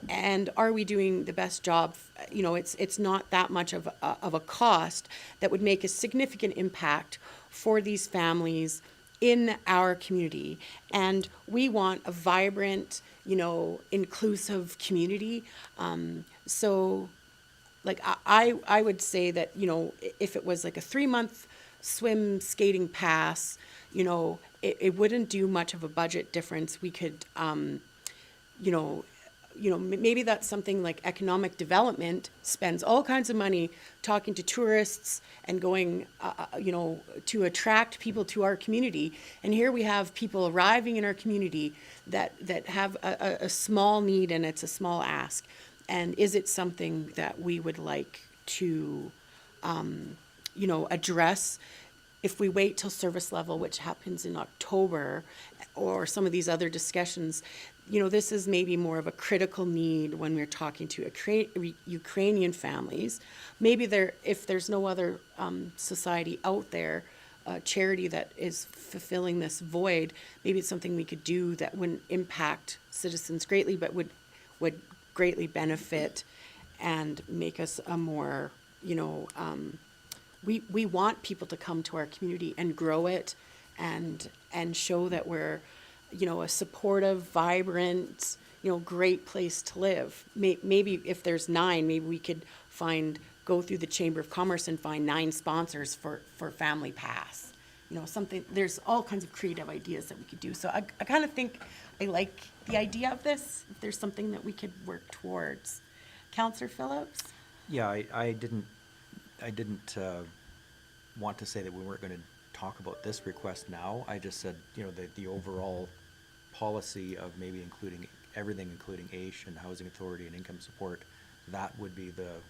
And are we doing the best job? It's not that much of a cost that would make a significant impact for these families in our community. And we want a vibrant, inclusive community. So I would say that, if it was like a 3-month swim skating pass, it wouldn't do much of a budget difference. We could, maybe that's something like economic development spends all kinds of money talking to tourists and going, to attract people to our community. And here we have people arriving in our community that have a small need, and it's a small ask. And is it something that we would like to, address? If we wait till service level, which happens in October, or some of these other discussions, this is maybe more of a critical need when we're talking to Ukrainian families. Maybe if there's no other society out there, charity that is fulfilling this void, maybe it's something we could do that wouldn't impact citizens greatly, but would greatly benefit and make us a more, we want people to come to our community and grow it and show that we're, a supportive, vibrant, great place to live. Maybe if there's 9, maybe we could go through the Chamber of Commerce and find 9 sponsors for Family Pass. Something, there's all kinds of creative ideas that we could do. So I kind of think I like the idea of this, if there's something that we could work towards. Councillor Phillips? Yeah, I didn't want to say that we weren't going to talk about this request now. I just said, the overall policy of maybe including everything, including AISH and Housing Authority and income support, that would be the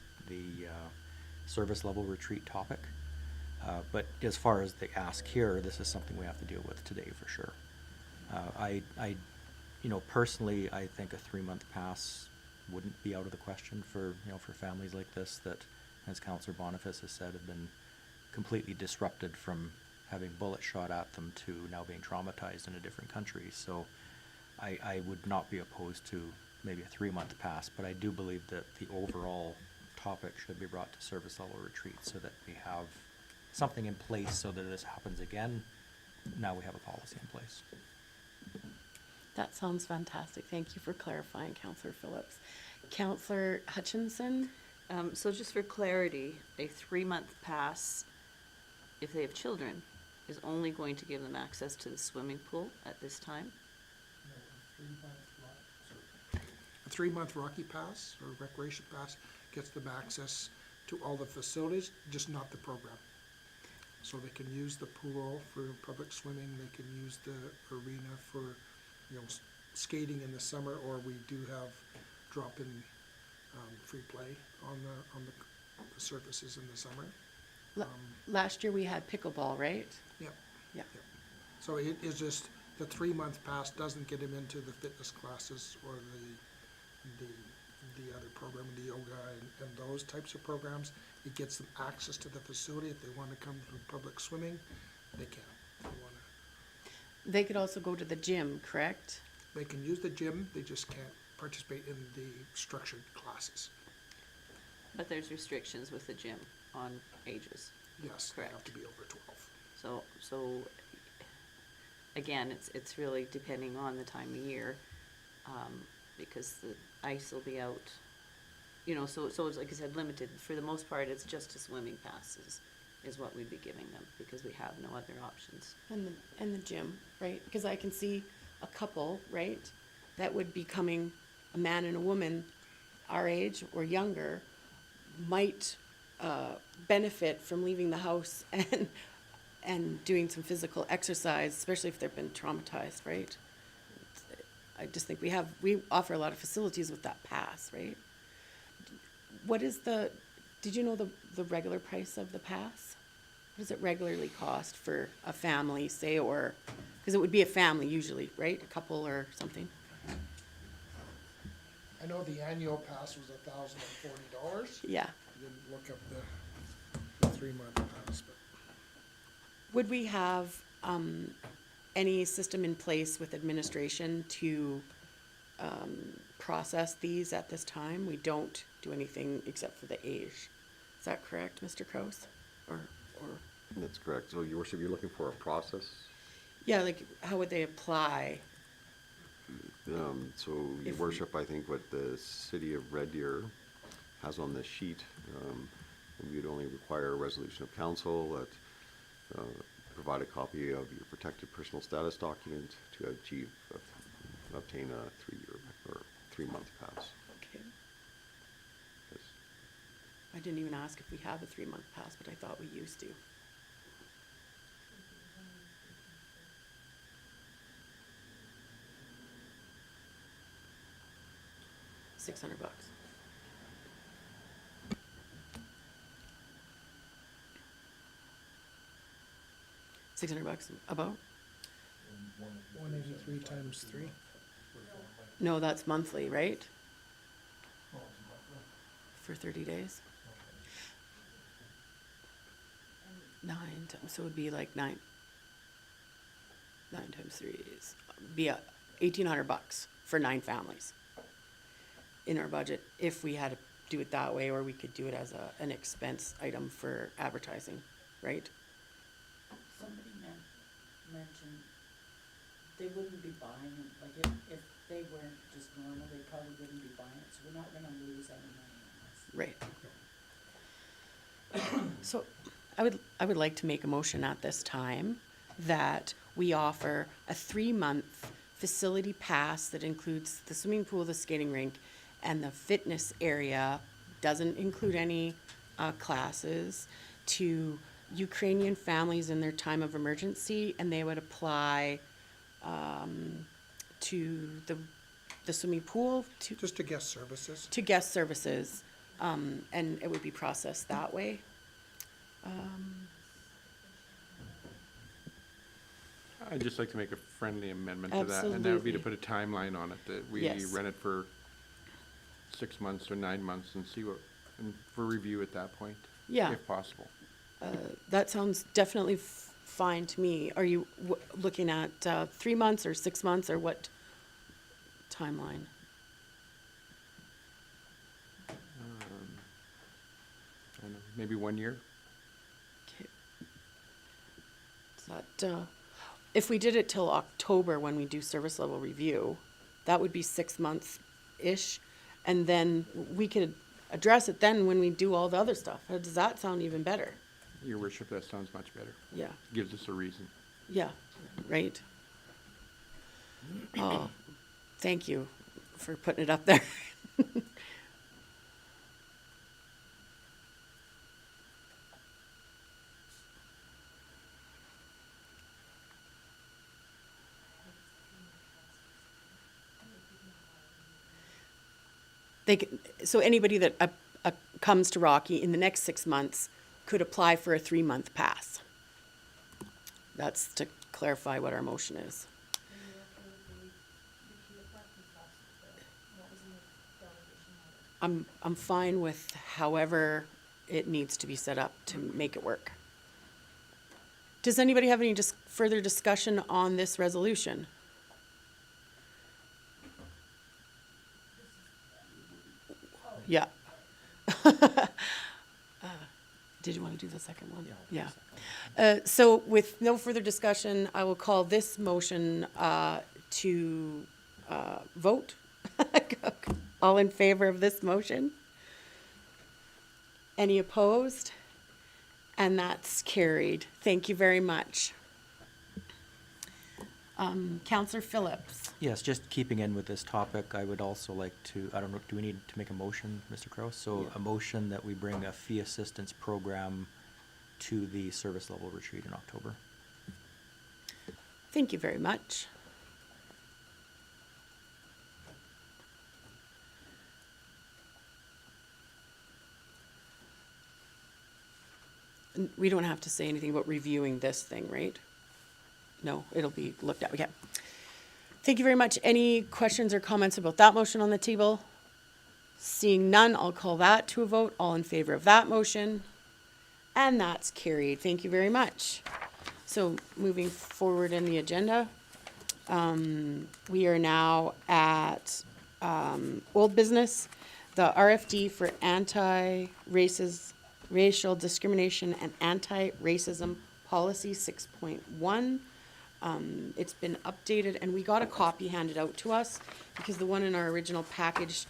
service level retreat topic. But as far as the ask here, this is something we have to deal with today for sure. Personally, I think a 3-month pass wouldn't be out of the question for families like this that, as Councillor Boniface has said, have been completely disrupted from having bullets shot at them to now being traumatized in a different country. So I would not be opposed to maybe a 3-month pass, but I do believe that the overall topic should be brought to service level retreat so that we have something in place so that this happens again, now we have a policy in place. That sounds fantastic. Thank you for clarifying, Counselor Phillips. Counselor Hutchinson? So just for clarity, a 3-month pass, if they have children, is only going to give them access to the swimming pool at this time? A 3-month Rocky Pass or Recreation Pass gets them access to all the facilities, just not the program. So they can use the pool for public swimming, they can use the arena for, skating in the summer, or we do have drop-in, free play on the surfaces in the summer. Last year we had pickleball, right? Yep. Yeah. Yep. So it is just, the 3-month pass doesn't get him into the fitness classes or the other program, the yoga and those types of programs. It gets them access to the facility. If they want to come to public swimming, they can. If they wanna- They could also go to the gym, correct? They can use the gym, they just can't participate in the structured classes. But there's restrictions with the gym on ages. Yes, they have Correct. to be over 12. So again, it's really depending on the time of year, because the ice will be out. So it's, like I said, limited. For the most part, it's just a swimming passes is what we'd be giving them, because we have no other options. And the gym, right? Because I can see a couple, right, that would be coming, a man and a woman our age or younger, might benefit from leaving the house and doing some physical exercise, especially if they've been traumatized, right? I just think we offer a lot of facilities with that pass, right? What is did you know the regular price of the pass? What does it regularly cost for a family, say, or, because it would be a family usually, right? A couple or something? I know the annual pass was $1,040. Yeah. I didn't look up the 3-month pass, but. Would we have any system in place with administration to process these at this time? We don't do anything except for the age. Is that correct, Mr. Kraus? Or That's correct. So, Your Worship, you're looking for a process? yeah, like how would they apply? So, Your If we- Worship, I think what the city of Red Deer has on this sheet, you'd only require a resolution of council that provide a copy of your protected personal status document to obtain a 3-year or 3-month pass. Okay. Yes. I didn't even ask if we have a 3-month pass, but I thought we used to. $600. $600 about? 183 times 3. No, that's monthly, right? For 30 days? 9 times, so it would be like 9 times 3 is, be $1,800 for 9 families in our budget, if we had to do it that way, or we could do it as an expense item for advertising, right? Somebody mentioned they wouldn't be buying it, like if they weren't just normal, they probably wouldn't be buying it, so we're not gonna lose any money on this. Right. So I would like to make a motion at this time that we offer a 3-month facility pass that includes the swimming pool, the skating rink, and the fitness area, doesn't include any classes, to Ukrainian families in their time of emergency, and they would apply to the swimming pool, Just to guest services. to guest services, and it would be processed that way. I'd just like to make a friendly amendment to that, and that would be to put Absolutely. a timeline on it, that we Yes. rent it for 6 months or 9 months and and for review at that point. Yeah. If possible. That sounds definitely fine to me. Are you looking at 3 months or 6 months, or what timeline? I don't know, maybe 1 year? Okay. That, if we did it till October when we do service level review, that would be 6 months-ish. And then we could address it then when we do all the other stuff. Does that sound even better? Your worship, that sounds much better. Yeah, Gives us a reason. yeah, right. Oh, thank you for putting it up there. So anybody that comes to Rocky in the next 6 months could apply for a 3-month pass. That's to clarify what our motion is. I'm fine with however it needs to be set up to make it work. Does anybody have any further discussion on this resolution? Yeah. Did you want to do the second one? Yeah. So with no further discussion, I will call this motion to vote. All in favor of this motion? Any opposed? And that's carried. Thank you very much. Counselor Phillips. Yes, just keeping in with this topic, I would also like to, I don't know, do we need to make a motion, Mr. Kraus? So a motion that we bring a fee assistance program to the service level retreat in October. Thank you very much. We don't have to say anything about reviewing this thing, right? No, it'll be looked at. Okay. Thank you very much. Any questions or comments about that motion on the table? Seeing none, I'll call that to a vote. All in favor of that motion? And that's carried. Thank you very much. So moving forward in the agenda, we are now at old business, the RFD for racial discrimination and anti-racism policy 6.1. It's been updated and we got a copy handed out to us because the one in our original package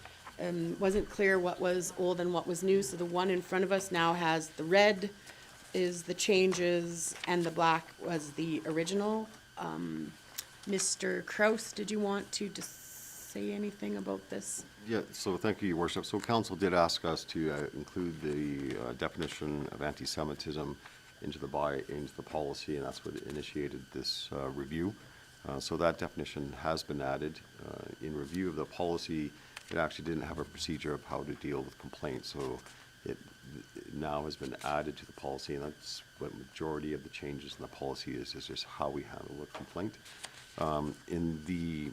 wasn't clear what was old and what was new. So the one in front of us now has the red is the changes and the black was the original. Mr. Kraus, did you want to just say anything about this? Yeah, so thank you, Your Worship. So council did ask us to include the definition of anti-Semitism into the policy, and that's what initiated this review. So that definition has been added. In review of the policy, it actually didn't have a procedure of how to deal with complaints, so it now has been added to the policy, and that's what majority of the changes in the policy is just how we handle a complaint. In the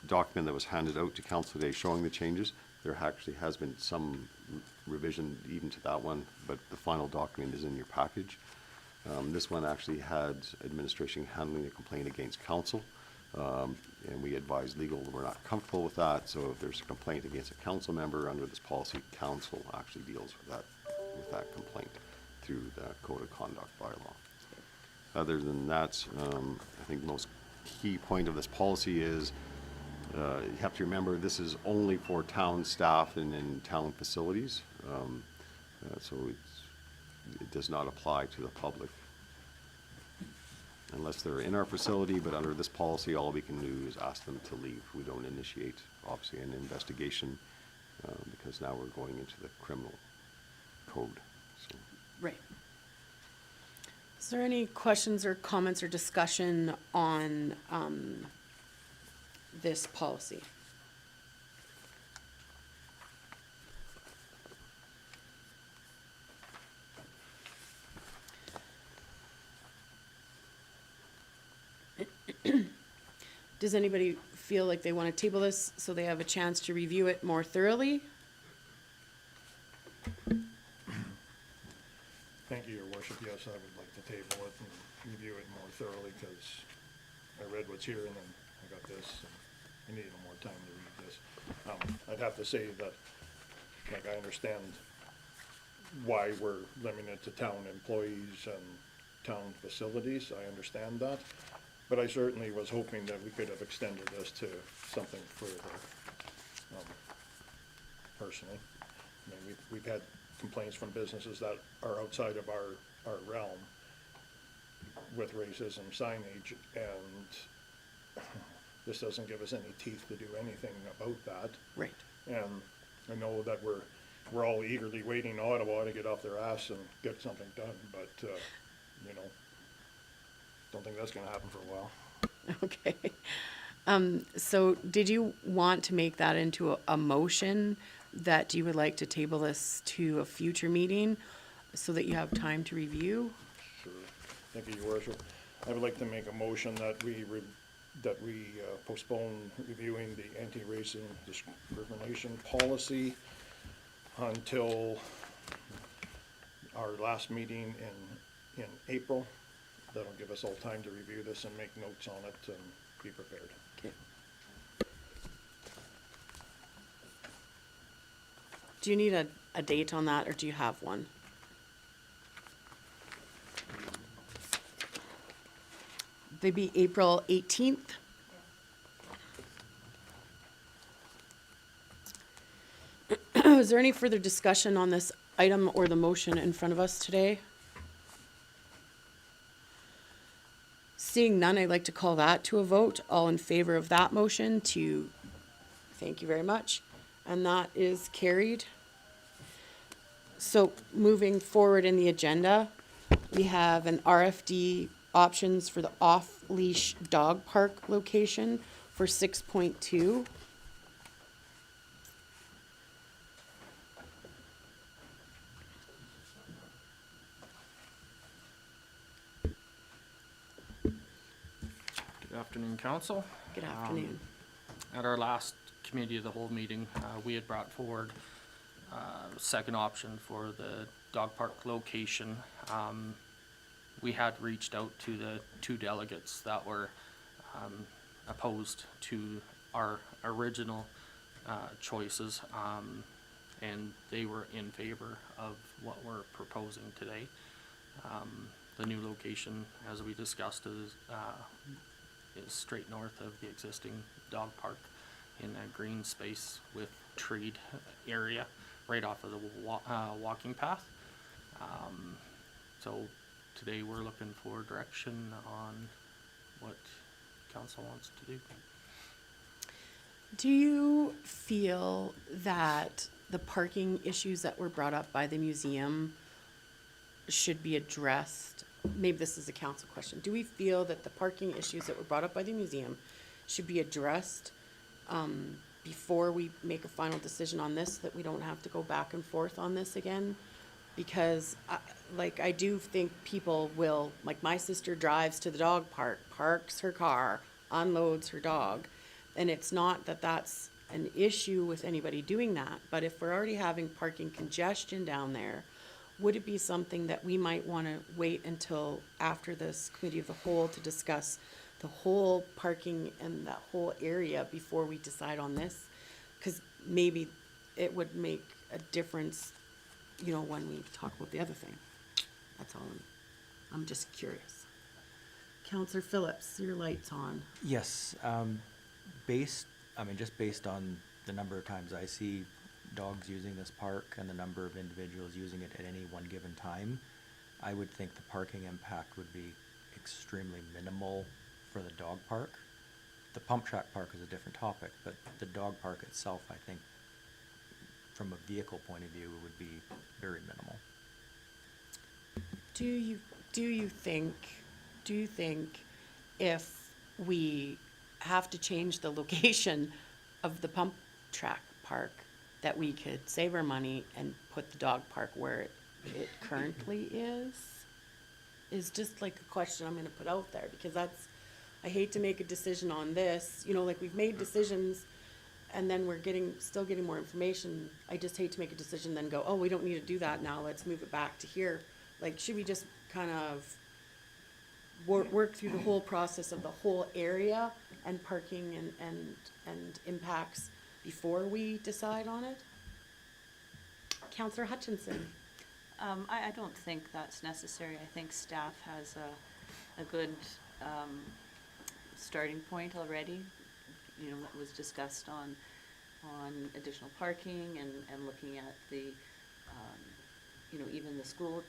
document that was handed out to council today showing the changes, there actually has been some revision even to that one, but the final document is in your package. This one actually had administration handling a complaint against council, and we advised legal that we're not comfortable with that, so if there's a complaint against a council member under this policy, council actually deals with that complaint through the code of conduct bylaw. Other than that, I think the most key point of this policy is you have to remember this is only for town staff and in town facilities, so it does not apply to the public unless they're in our facility, but under this policy all we can do is ask them to leave. We don't initiate obviously an investigation because now we're going into the criminal code. So. Right. Is there any questions or comments or discussion on this policy? Does anybody feel like they want to table this so they have a chance to review it more thoroughly? Thank you, Your Worship. Yes, I would like to table it and review it more thoroughly because I read what's here and then I got this and I need a little more time to read this. I'd have to say that, like, I understand why we're limiting it to town employees and town facilities, I understand that. But I certainly was hoping that we could have extended this to something further, personally. I mean, we've had complaints from businesses that are outside of our realm with racism signage, and this doesn't give us any teeth to do anything about that. Right. And I know that we're all eagerly waiting Ottawa to get off their ass and get something done, but, you know, don't think that's gonna happen for a while. Okay. So did you want to make that into a motion that you would like to table this to a future meeting so that you have time to review? Sure. Thank you, Your Worship. I would like to make a motion that we postpone reviewing the anti-racism discrimination policy until our last meeting in April. That'll give us all time to review this and make notes on it and be prepared. Okay. Do you need a date on that, or do you have one? They'd be April 18th. Is there any further discussion on this item or the motion in front of us today? Seeing none, I'd like to call that to a vote. All in favor of that motion to, thank you very much. And that is carried. So moving forward in the agenda, we have an RFD options for the off-leash dog park location for 6.2. Good afternoon, Council. Good afternoon. At our last Committee of the Whole meeting, we had brought forward second option for the dog park location. We had reached out to the two delegates that were opposed to our original choices, and they were in favor of what we're proposing today. The new location, as we discussed, is straight north of the existing dog park in a green space with treed area right off of the walking path. So today we're looking for direction on what council wants to do. Do you feel that the parking issues that were brought up by the museum should be addressed? Maybe this is a council question. Do we feel that the parking issues that were brought up by the museum should be addressed before we make a final decision on this, that we don't have to go back and forth on this again? Because I do think people will, like my sister drives to the dog park, parks her car, unloads her dog, and it's not that that's an issue with anybody doing that, but if we're already having parking congestion down there, would it be something that we might want to wait until after this Committee of the Whole to discuss the whole parking and that whole area before we decide on this? Because maybe it would make a difference, you know, when we talk about the other thing. That's all. I'm just curious. Councillor Phillips, your light's on. Yes, just based on the number of times I see dogs using this park and the number of individuals using it at any one given time, I would think the parking impact would be extremely minimal for the dog park. The pump track park is a different topic, but the dog park itself, I think, from a vehicle point of view, would be very minimal. Do you think if we have to change the location of the pump track park, that we could save our money and put the dog park where it currently is just like a question I'm gonna put out there, because I hate to make a decision on this, you know, like we've made decisions and then we're still getting more information. I just hate to make a decision then go, oh, we don't need to do that now, let's move it back to here. Like, should we just kind of work through the whole process of the whole area and parking and impacts before we decide on it? Councillor Hutchinson. I don't think that's necessary. I think staff has a good, starting point already. You know, what was discussed on additional parking and looking at the, you know, even the school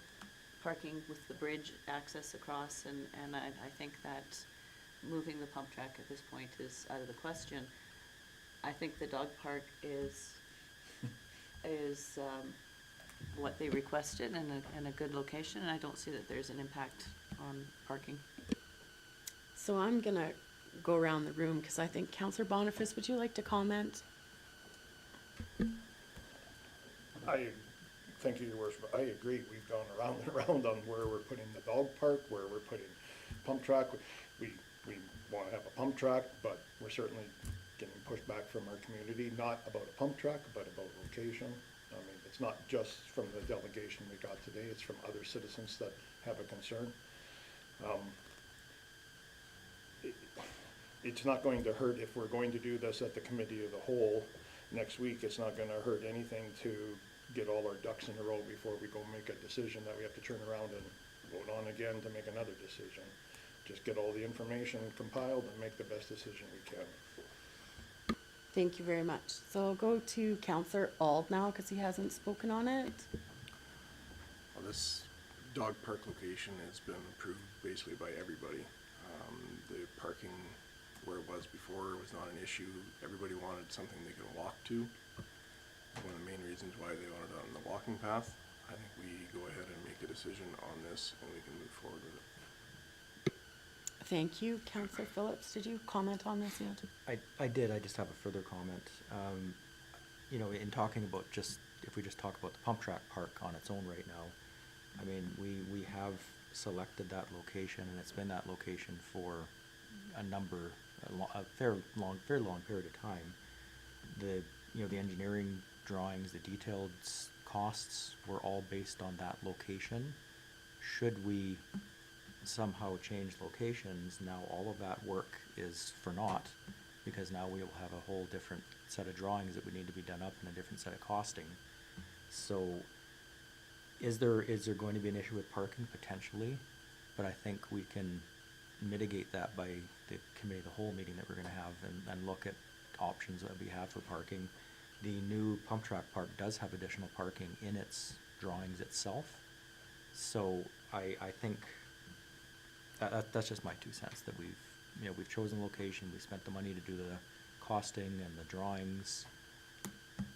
parking with the bridge access across, and I think that moving the pump track at this point is out of the question. I think the dog park is what they requested and a good location, and I don't see that there's an impact on parking. So I'm gonna go around the room, because I think Councillor Boniface, would you like to comment? Thank you, Your Worship. I agree. We've gone around and around on where we're putting the dog park, where we're putting pump track. We want to have a pump track, but we're certainly getting pushback from our community, not about a pump track, but about location. I mean, it's not just from the delegation we got today, it's from other citizens that have a concern. It's not going to hurt if we're going to do this at the committee of the whole next week. It's not going to hurt anything to get all our ducks in a row before we go make a decision that we have to turn around and vote on again to make another decision. Just get all the information compiled and make the best decision we can. Thank you very much. So I'll go to Councillor Ald now, because he hasn't spoken on it. Well, this dog park location has been approved basically by everybody. The parking where it was before was not an issue. Everybody wanted something they could walk to. One of the main reasons why they wanted it on the walking path. I think we go ahead and make a decision on this and we can move forward with it. Thank you. Councillor Phillips, did you comment on this yet? I did, I just have a further comment. You know, in talking about if we just talk about the pump track park on its own right now, I mean, we have selected that location, and it's been that location for a very long period of time. The engineering drawings, the detailed costs were all based on that location. Should we somehow change locations, now all of that work is for naught, because now we will have a whole different set of drawings that would need to be done up and a different set of costing. So is there going to be an issue with parking? Potentially, but I think we can mitigate that by the committee of the whole meeting that we're gonna have and look at options that we have for parking. The new pump track park does have additional parking in its drawings itself. So I think that's just my 2 cents, that we've chosen location, we spent the money to do the costing and the drawings.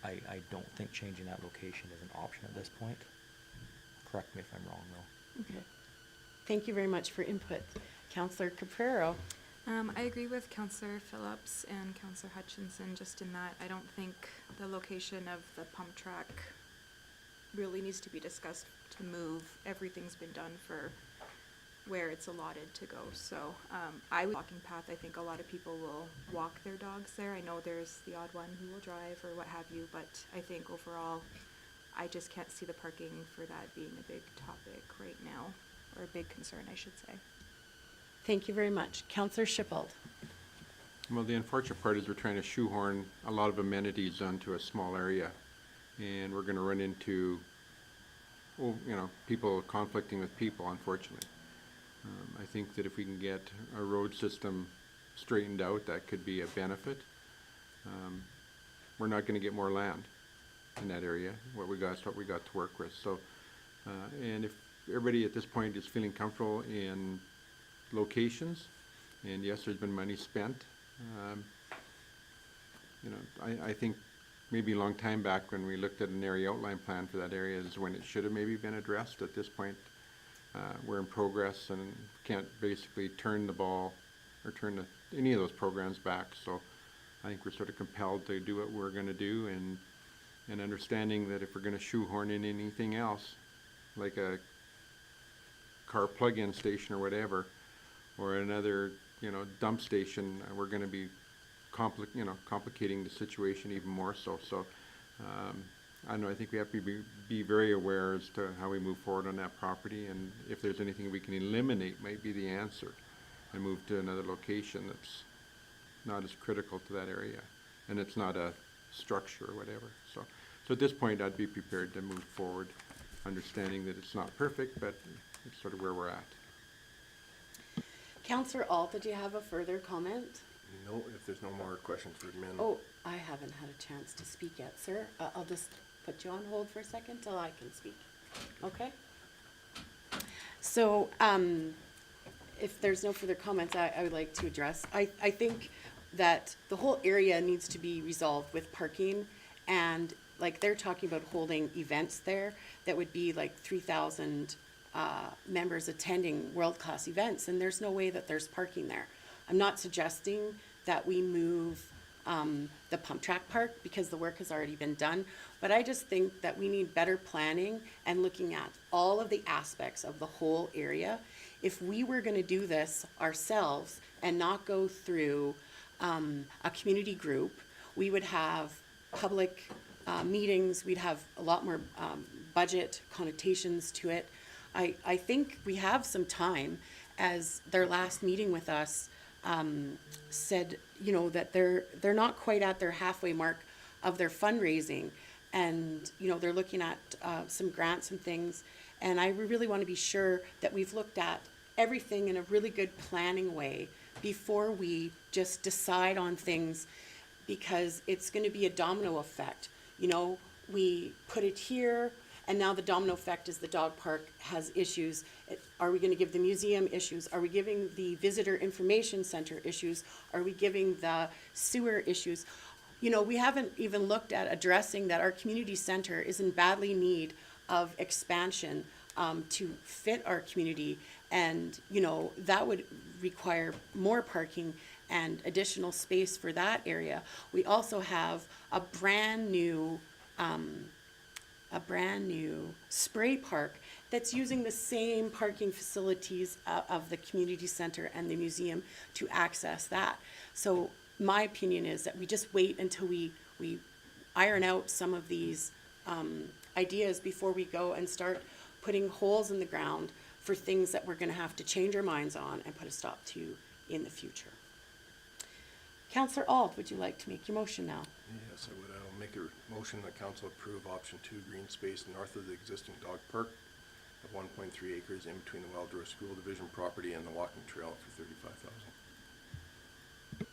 I don't think changing that location is an option at this point. Correct me if I'm wrong though. Okay. Thank you very much for input. Councillor Caprero. I agree with Councillor Phillips and Councillor Hutchinson, just in that I don't think the location of the pump track really needs to be discussed to move. Everything's been done for where it's allotted to go. So walking path, I think a lot of people will walk their dogs there. I know there's the odd one who will drive or what have you, but I think overall, I just can't see the parking for that being a big topic right now, or a big concern, I should say. Thank you very much. Councillor Shippold. Well, the unfortunate part is we're trying to shoehorn a lot of amenities onto a small area, and we're gonna run into, people conflicting with people, unfortunately. I think that if we can get a road system straightened out, that could be a benefit. We're not gonna get more land in that area. What we got is what we got to work with. So, and if everybody at this point is feeling comfortable in locations, and yes, there's been money spent. I think maybe a long time back when we looked at an area outline plan for that area is when it should have maybe been addressed. At this point, we're in progress and can't basically turn the ball or turn any of those programs back. So I think we're sort of compelled to do what we're gonna do, and understanding that if we're gonna shoehorn in anything else, like a car plug-in station or whatever, or another, dump station, we're gonna be complicating the situation even more so. So, I don't know, I think we have to be very aware as to how we move forward on that property, and if there's anything we can eliminate might be the answer, and move to another location that's not as critical to that area, and it's not a structure or whatever. So at this point, I'd be prepared to move forward understanding that it's not perfect, but it's sort of where we're at. Counselor Alt, did you have a further comment? No, if there's no more questions for admin. Oh, I haven't had a chance to speak yet, sir. I'll just put you on hold for a second till I can speak. Okay? So, if there's no further comments, I would like to address. I think that the whole area needs to be resolved with parking, and like they're talking about holding events there that would be like 3,000 members attending world-class events, and there's no way that there's parking there. I'm not suggesting that we move the pump track park because the work has already been done, but I just think that we need better planning and looking at all of the aspects of the whole area. If we were going to do this ourselves and not go through a community group, we would have public meetings, we'd have a lot more budget connotations to it. I think we have some time, as their last meeting with us said, you know, that they're not quite at their halfway mark of their fundraising, and you know, they're looking at some grants and things, and I really want to be sure that we've looked at everything in a really good planning way before we just decide on things, because it's going to be a domino effect. You know, we put it here, and now the domino effect is the dog park has issues. Are we going to give the museum issues? Are we giving the visitor information center issues? Are we giving the sewer issues? You know, we haven't even looked at addressing that our community center is in badly need of expansion to fit our community. And, you know, that would require more parking and additional space for that area. We also have a brand new spray park that's using the same parking facilities of the community center and the museum to access that. So my opinion is that we just wait until we iron out some of these ideas before we go and start putting holes in the ground for things that we're going to have to change our minds on and put a stop to in the future. Councillor Auld, would you like to make your motion now? Yes, I would. I'll make a motion that council approve option 2 green space north of the existing dog park of 1.3 acres in between the Wildrose School Division property and the walking trail for $35,000.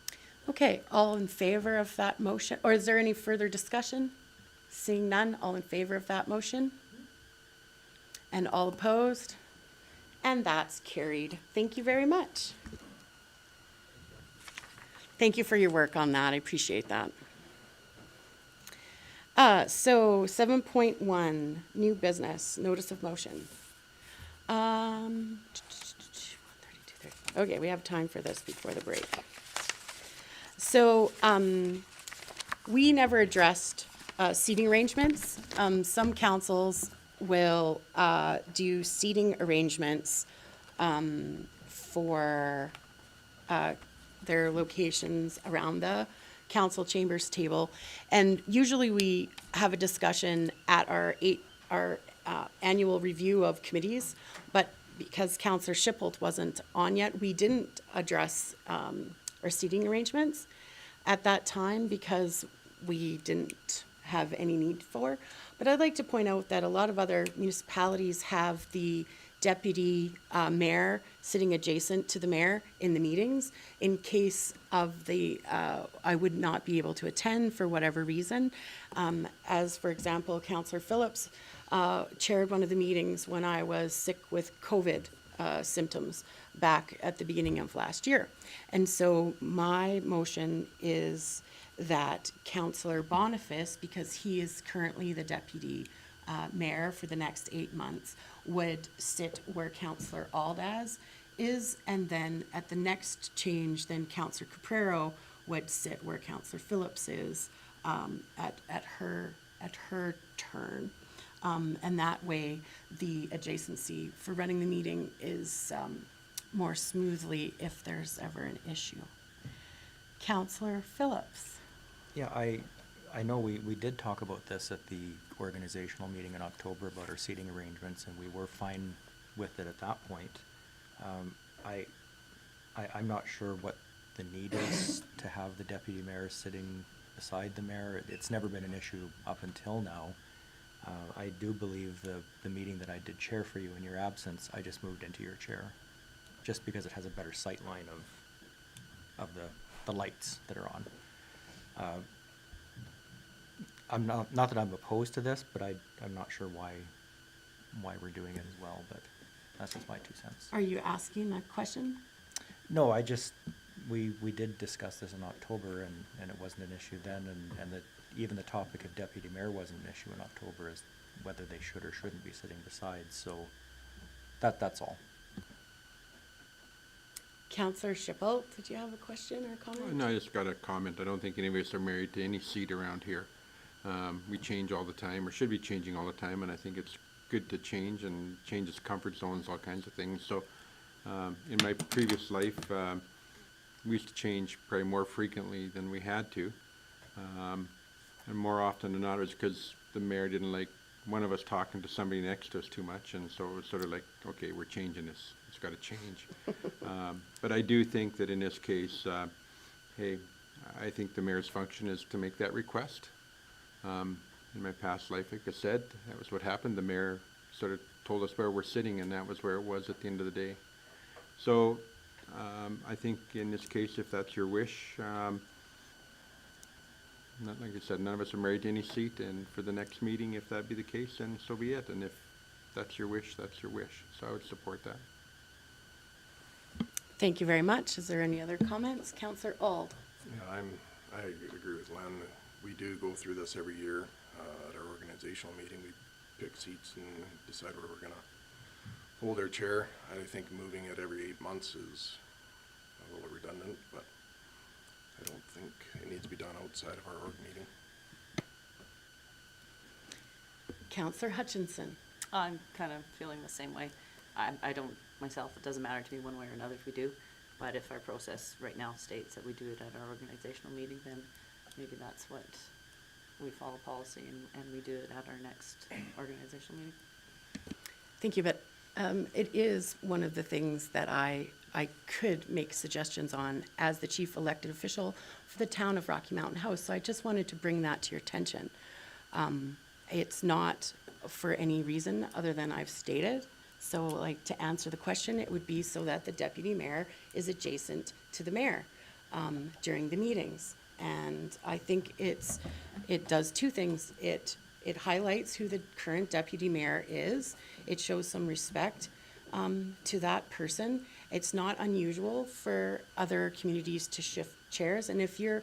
Okay, all in favor of that motion, or is there any further discussion? Seeing none, all in favor of that motion? And all opposed? And that's carried. Thank you very much. Thank you for your work on that. I appreciate that. So 7.1, new business, notice of motion. 1:32. Okay, we have time for this before the break. So we never addressed seating arrangements. Some councils will do seating arrangements for their locations around the council chambers table. And usually we have a discussion at our annual review of committees, but because Councillor Shippold wasn't on yet, we didn't address our seating arrangements at that time because we didn't have any need for. But I'd like to point out that a lot of other municipalities have the deputy mayor sitting adjacent to the mayor in the meetings in case of the, I would not be able to attend for whatever reason. As for example, Councillor Phillips chaired one of the meetings when I was sick with COVID symptoms back at the beginning of last year. And so my motion is that Councillor Boniface, because he is currently the deputy mayor for the next 8 months, would sit where Councillor Aldaz is, and then at the next change, then Councillor Caprero would sit where Councillor Phillips is at her turn. And that way, the adjacency for running the meeting is more smoothly if there's ever an issue. Councillor Phillips. Yeah, I know we did talk about this at the organizational meeting in October about our seating arrangements, and we were fine with it at that point. I'm not sure what the need is to have the deputy mayor sitting beside the mayor. It's never been an issue up until now. I do believe the meeting that I did chair for you in your absence, I just moved into your chair, just because it has a better sight line of the lights that are on. I'm not that I'm opposed to this, but I'm not sure why we're doing it as well, but that's just my 2 cents. Are you asking a question? No, we did discuss this in October, and it wasn't an issue then, and even the topic of deputy mayor wasn't an issue in October, as whether they should or shouldn't be sitting beside, so that's all. Councillor Schippel, did you have a question or comment? No, I just got a comment. I don't think any of us are married to any seat around here. We change all the time, or should be changing all the time, and I think it's good to change, and changes comfort zones, all kinds of things. So in my previous life, we used to change probably more frequently than we had to. And more often than not, it was because the mayor didn't like one of us talking to somebody next to us too much, and so it was sort of like, okay, we're changing this. It's got to change. But I do think that in this case, hey, I think the mayor's function is to make that request. In my past life, like I said, that was what happened. The mayor sort of told us where we're sitting, and that was where it was at the end of the day. So I think in this case, if that's your wish, not, like I said, none of us are married to any seat, and for the next meeting, if that be the case, then so be it. And if that's your wish, that's your wish. So I would support that. Thank you very much. Is there any other comments? Councillor Auld. Yeah, I agree with Len. We do go through this every year. At our organizational meeting, we pick seats and decide where we're gonna hold our chair. I think moving it every 8 months is a little redundant, but I don't think it needs to be done outside of our org meeting. Councillor Hutchinson. I'm kind of feeling the same way. I don't, myself, it doesn't matter to me one way or another if we do, but if our process right now states that we do it at our organizational meeting, then maybe that's what we follow policy and we do it at our next organizational meeting. Thank you, but it is one of the things that I could make suggestions on as the chief elected official for the town of Rocky Mountain House. So I just wanted to bring that to your attention. It's not for any reason other than I've stated. So like to answer the question, it would be so that the deputy mayor is adjacent to the mayor during the meetings. And I think it does two things. It highlights who the current deputy mayor is. It shows some respect to that person. It's not unusual for other communities to shift chairs. And if you're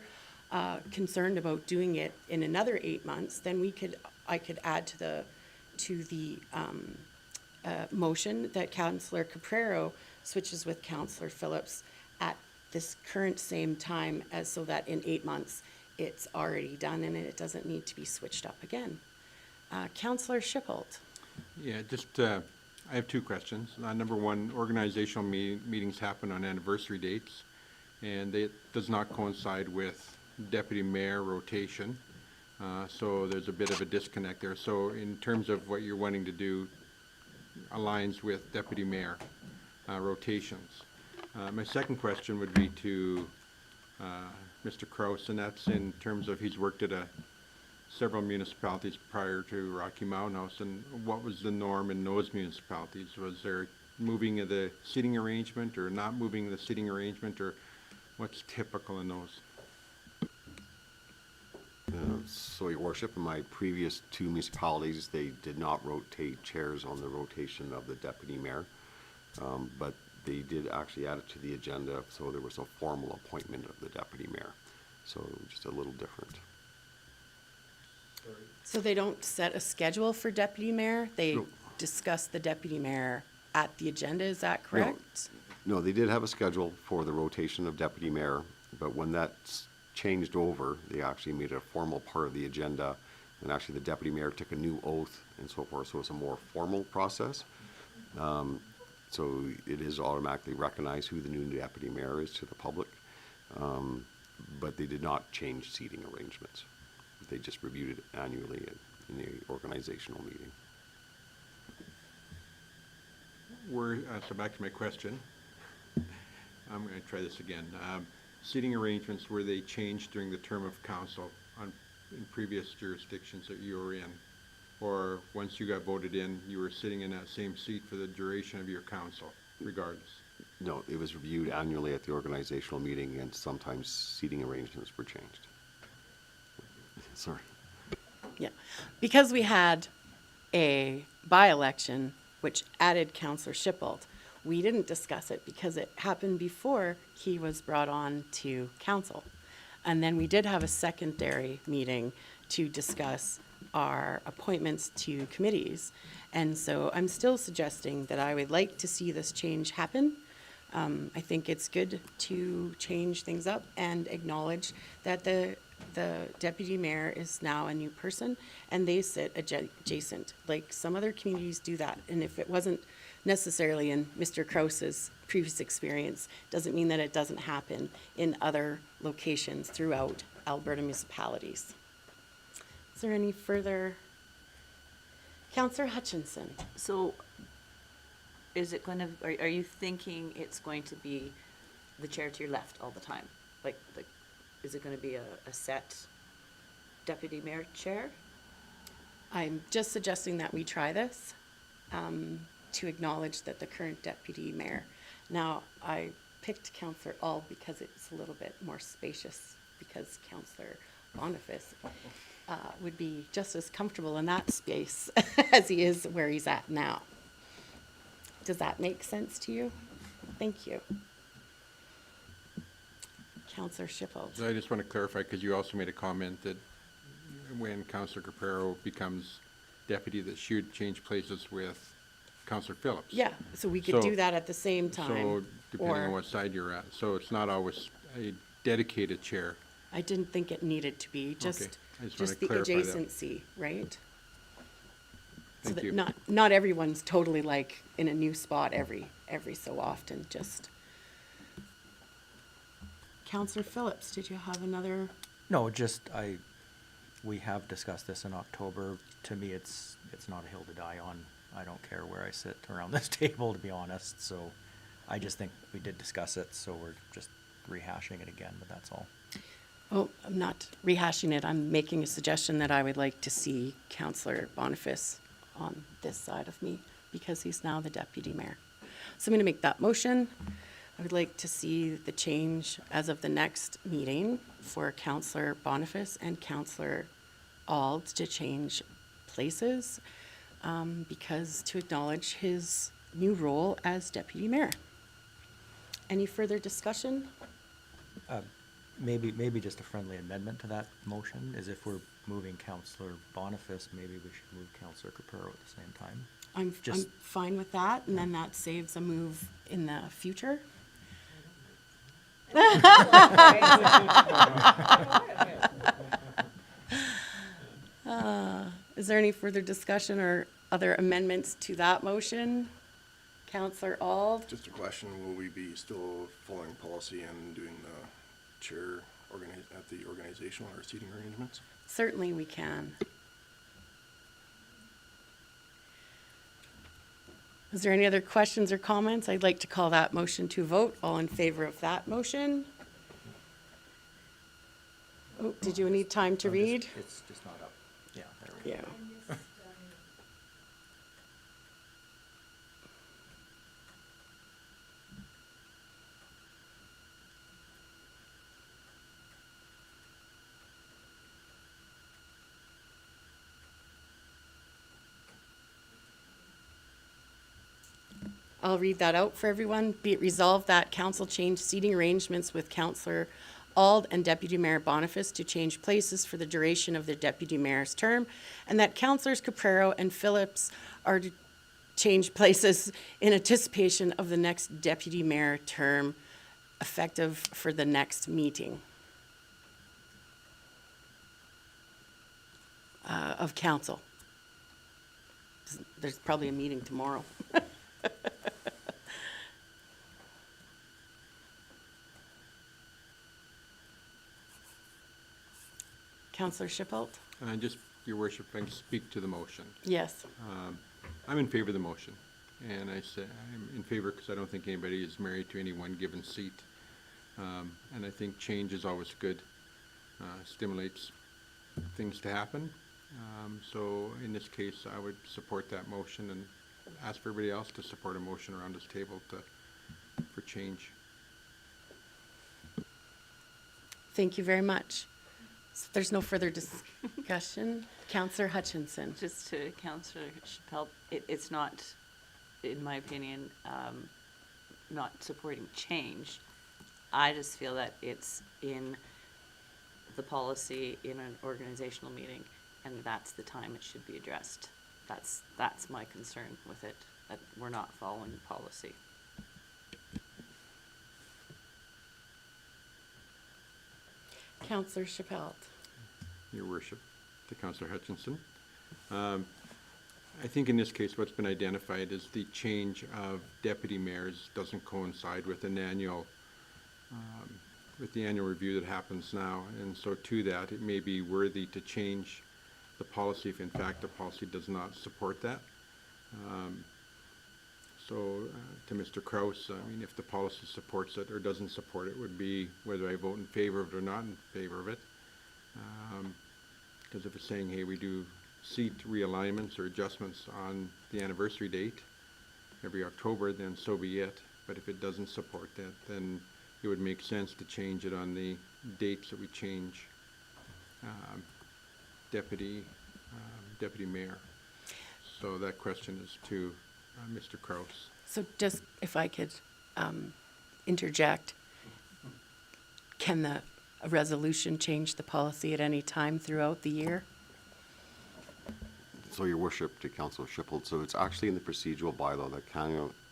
concerned about doing it in another 8 months, then I could add to the motion that Councillor Caprero switches with Councillor Phillips at this current same time, as so that in 8 months it's already done and it doesn't need to be switched up again. Councillor Schippel. Yeah, just, I have two questions. Number one, organizational meetings happen on anniversary dates, and it does not coincide with deputy mayor rotation. So there's a bit of a disconnect there. So in terms of what you're wanting to do aligns with deputy mayor rotations. My second question would be to Mr. Kraus, and that's in terms of he's worked at several municipalities prior to Rocky Mountain House, and what was the norm in those municipalities? Was there moving of the seating arrangement or not moving the seating arrangement, or what's typical in those? So, Your Worship, in my previous two municipalities, they did not rotate chairs on the rotation of the deputy mayor, but they did actually add it to the agenda, so there was a formal appointment of the deputy mayor. So just a little different. So they don't set a schedule for deputy mayor? They No. discuss the deputy mayor at the agenda, is that correct? No, they did have a schedule for the rotation of deputy mayor, but when that's changed over, they actually made it a formal part of the agenda, and actually the deputy mayor took a new oath and so forth, so it's a more formal process. So it is automatically recognized who the new deputy mayor is to the public, but they did not change seating arrangements. They just reviewed it annually in the organizational meeting. So back to my question. I'm going to try this again. Seating arrangements, were they changed during the term of council in previous jurisdictions that you were in? or once you got voted in, you were sitting in that same seat for the duration of your council, regardless? No, it was reviewed annually at the organizational meeting, and sometimes seating arrangements were changed. Sorry. Yeah, because we had a by-election which added Counselor Shippold, we didn't discuss it because it happened before he was brought on to council. And then we did have a secondary meeting to discuss our appointments to committees. And so I'm still suggesting that I would like to see this change happen. I think it's good to change things up and acknowledge that the deputy mayor is now a new person and they sit adjacent, like some other communities do that. And if it wasn't necessarily in Mr. Krause's previous experience, doesn't mean that it doesn't happen in other locations throughout Alberta municipalities. Is there any further? Councillor Hutchinson. So is it going to, are you thinking it's going to be the chair to your left all the time? Like, is it going to be a set deputy mayor chair? I'm just suggesting that we try this to acknowledge that the current deputy mayor. Now, I picked Councillor Auld because it's a little bit more spacious, because Councillor Boniface would be just as comfortable in that space as he is where he's at now. Does that make sense to you? Thank you. Councillor Shippold. So I just want to clarify, because you also made a comment that when Councillor Capero becomes deputy, that she would change places with Councillor Phillips. Yeah, so we could do that at the same time. So depending or- on what side you're at. So it's not always a dedicated chair. I didn't think it needed to be, I just just wanna the clarify that. adjacency, right? So Thank that you. not everyone's totally like in a new spot every so often, just. Councillor Phillips, did you have another? No, just, we have discussed this in October. To me, it's not a hill to die on. I don't care where I sit around this table, to be honest, so I just think we did discuss it, so we're just rehashing it again, but that's all. Oh, I'm not rehashing it. I'm making a suggestion that I would like to see Councillor Boniface on this side of me because he's now the deputy mayor. So I'm going to make that motion. I would like to see the change as of the next meeting for Councillor Boniface and Councillor Auld to change places because to acknowledge his new role as deputy mayor. Any further discussion? Maybe just a friendly amendment to that motion is if we're moving Councillor Boniface, maybe we should move Councillor Capero at the same time. I'm Just- fine with that, and then that saves a move in the future. Is there any further discussion or other amendments to that motion? Councillor Auld? Just a question, will we be still following policy and doing the chair at the organizational or seating arrangements? Certainly we can. Is there any other questions or comments? I'd like to call that motion to vote. All in favor of that motion? Oh, did you need time to read? It's just not up. Yeah, there we go. Yeah. I'll read that out for everyone. Be it resolved that council change seating arrangements with Councillor Auld and Deputy Mayor Boniface to change places for the duration of the Deputy Mayor's term, and that Councillors Caprero and Phillips are to change places in anticipation of the next Deputy Mayor term effective for the next meeting of council. There's probably a meeting tomorrow. Councillor Shippold? Just, your worship, if I can speak to the motion. Yes. I'm in favor of the motion, and I say I'm in favor because I don't think anybody is married to any one given seat. And I think change is always good, stimulates things to happen, So in this case, I would support that motion and ask for everybody else to support a motion around this table for change. Thank you very much. So if there's no further discussion, Councillor Hutchinson. Just to Councillor Chappelle, it's not, in my opinion, not supporting change. I just feel that it's in the policy in an organizational meeting, and that's the time it should be addressed. That's my concern with it, that we're not following the policy. Councillor Chappelle. Your worship, to Councillor Hutchinson. I think in this case, what's been identified is the change of deputy mayors doesn't coincide with an annual, with the annual review that happens now. And so to that, it may be worthy to change the policy if in fact the policy does not support that. To Mr. Kraus, I mean, if the policy supports it or doesn't support it, would be whether I vote in favor of it or not in favor of it. Because if it's saying, hey, we do seat realignments or adjustments on the anniversary date every October, then so be it. But if it doesn't support that, then it would make sense to change it on the dates that we change deputy mayor. So that question is to Mr. Kraus. So just, if I could interject, can the resolution change the policy at any time throughout the year? So your worship, to Councillor Shipple, so it's actually in the procedural bylaw that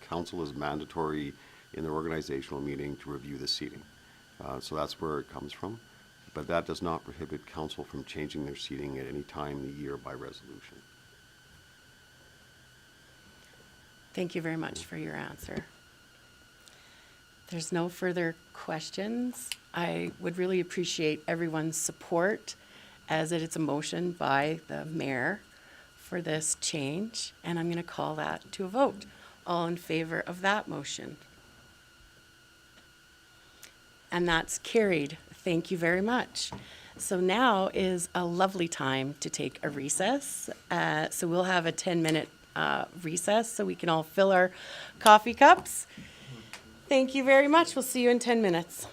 council is mandatory in the organizational meeting to review the seating. So that's where it comes from. But that does not prohibit council from changing their seating at any time in the year by resolution. Thank you very much for your answer. There's no further questions. I would really appreciate everyone's support as it is a motion by the mayor for this change, and I'm going to call that to a vote. All in favor of that motion? And that's carried. Thank you very much. So now is a lovely time to take a recess. So we'll have a 10-minute recess so we can all fill our coffee cups. Thank you very much. We'll see you in 10 minutes.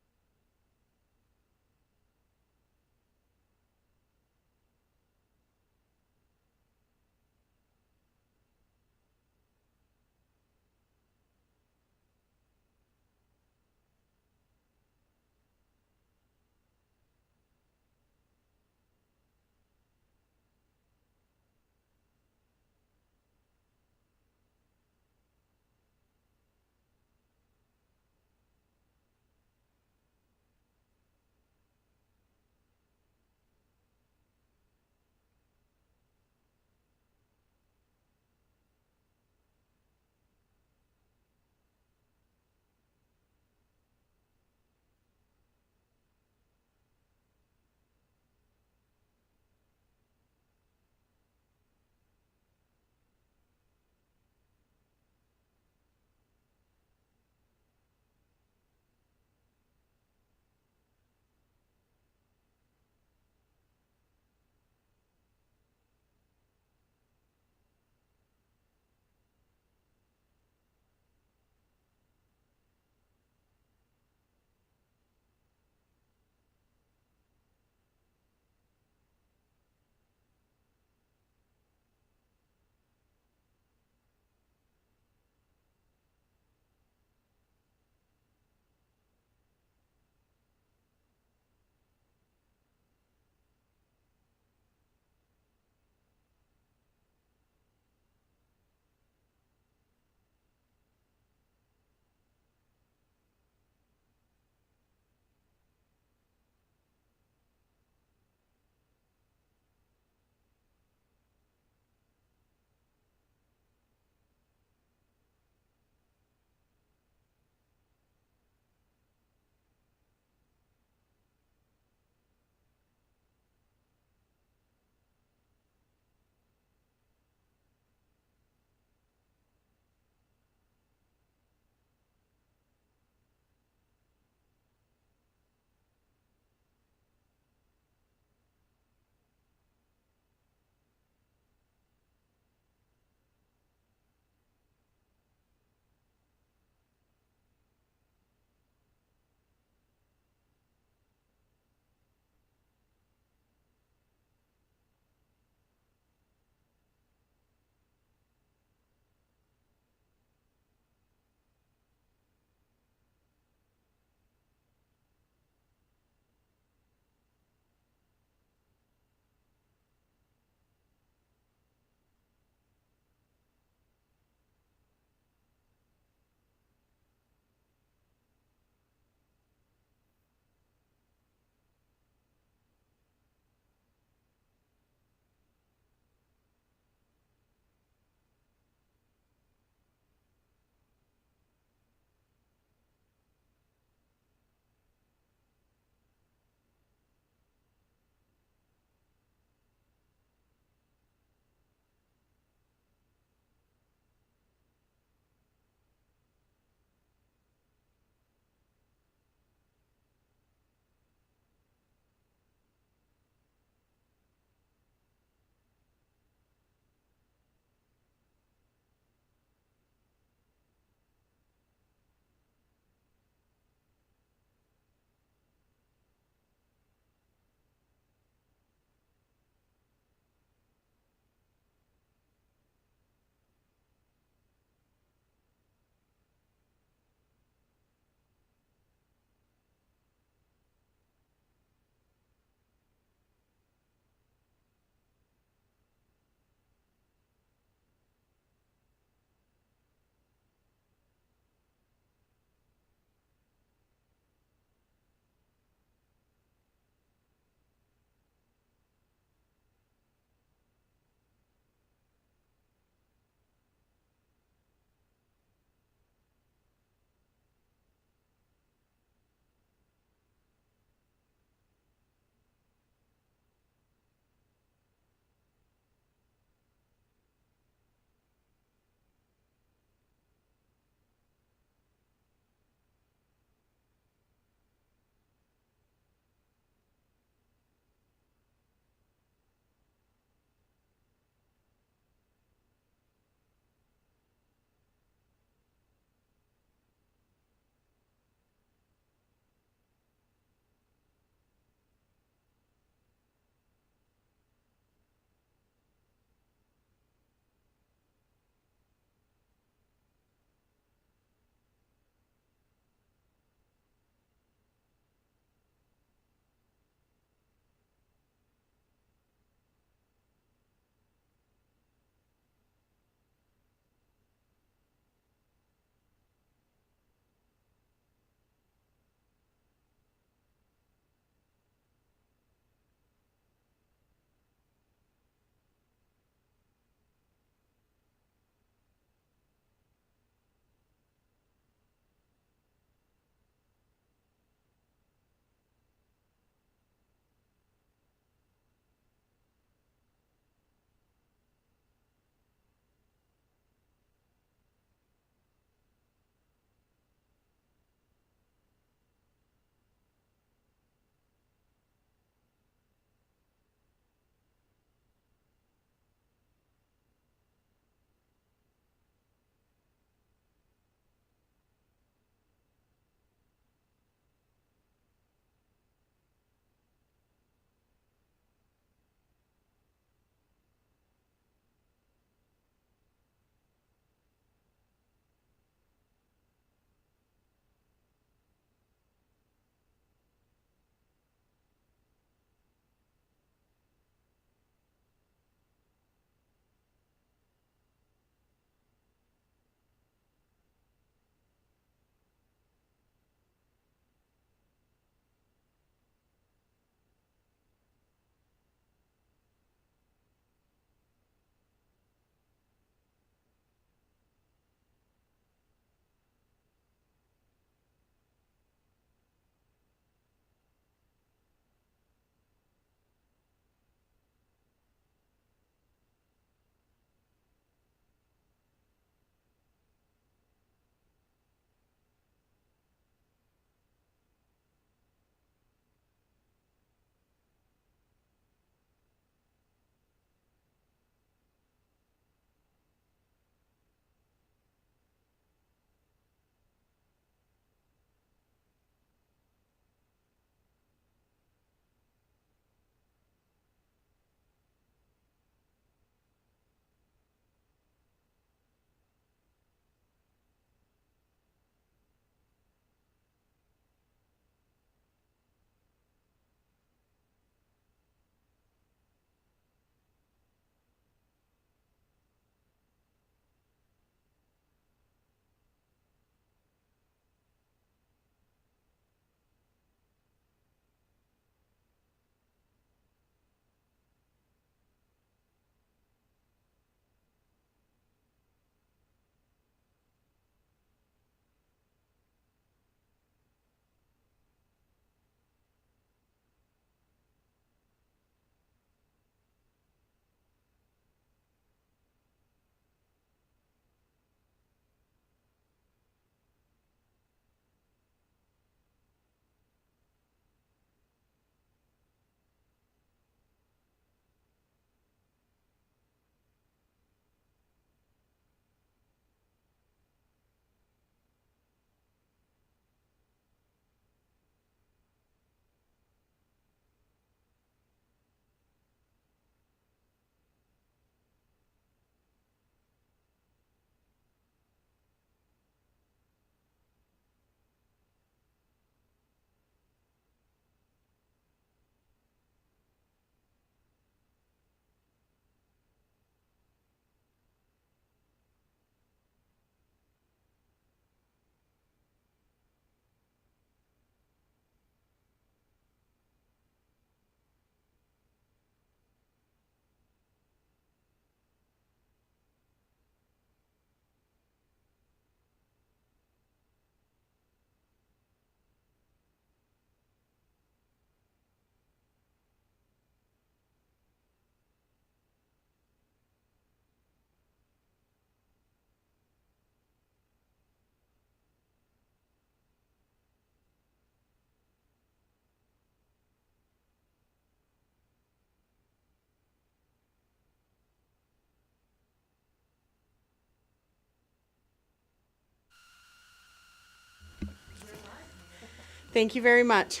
Thank you very much.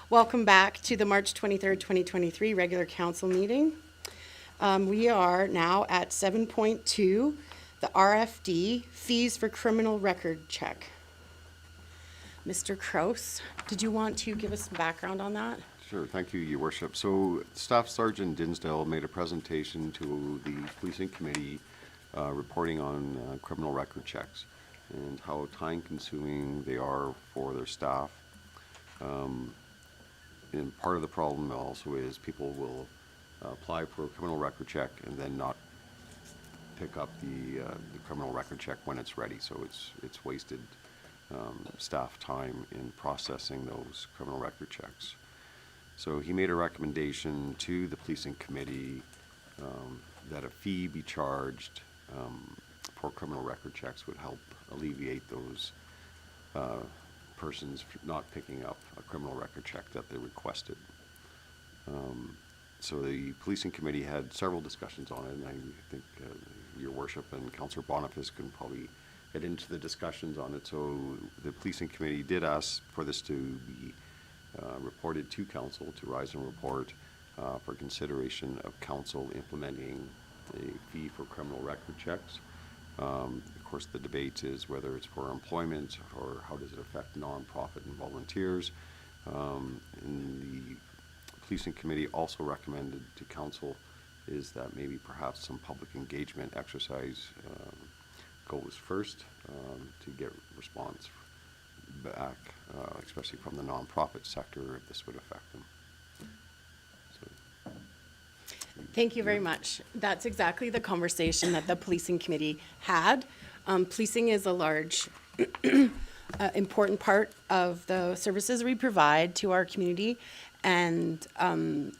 Welcome back to the March 23rd, 2023 regular council meeting. We are now at 7.2, the RFD, fees for criminal record check. Mr. Kraus, did you want to give us some background on that? Sure, thank you, Your Worship. So Staff Sergeant Dinsdale made a presentation to the policing committee reporting on criminal record checks and how time-consuming they are for their staff. And part of the problem also is people will apply for a criminal record check and then not pick up the criminal record check when it's ready. So it's wasted staff time in processing those criminal record checks. So he made a recommendation to the policing committee that a fee be charged for criminal record checks would help alleviate those persons not picking up a criminal record check that they requested. So the policing committee had several discussions on it, and I think Your Worship and Councillor Boniface can probably get into the discussions on it. So the policing committee did ask for this to be reported to council, to rise and report for consideration of council implementing a fee for criminal record checks. Of course, the debate is whether it's for employment or how does it affect nonprofit and volunteers. And the policing committee also recommended to council is that maybe perhaps some public engagement exercise goes first to get response back, especially from the nonprofit sector, if this would affect them. So, Thank you very much. That's exactly the conversation that the policing committee had. Policing is a large, important part of the services we provide to our community. And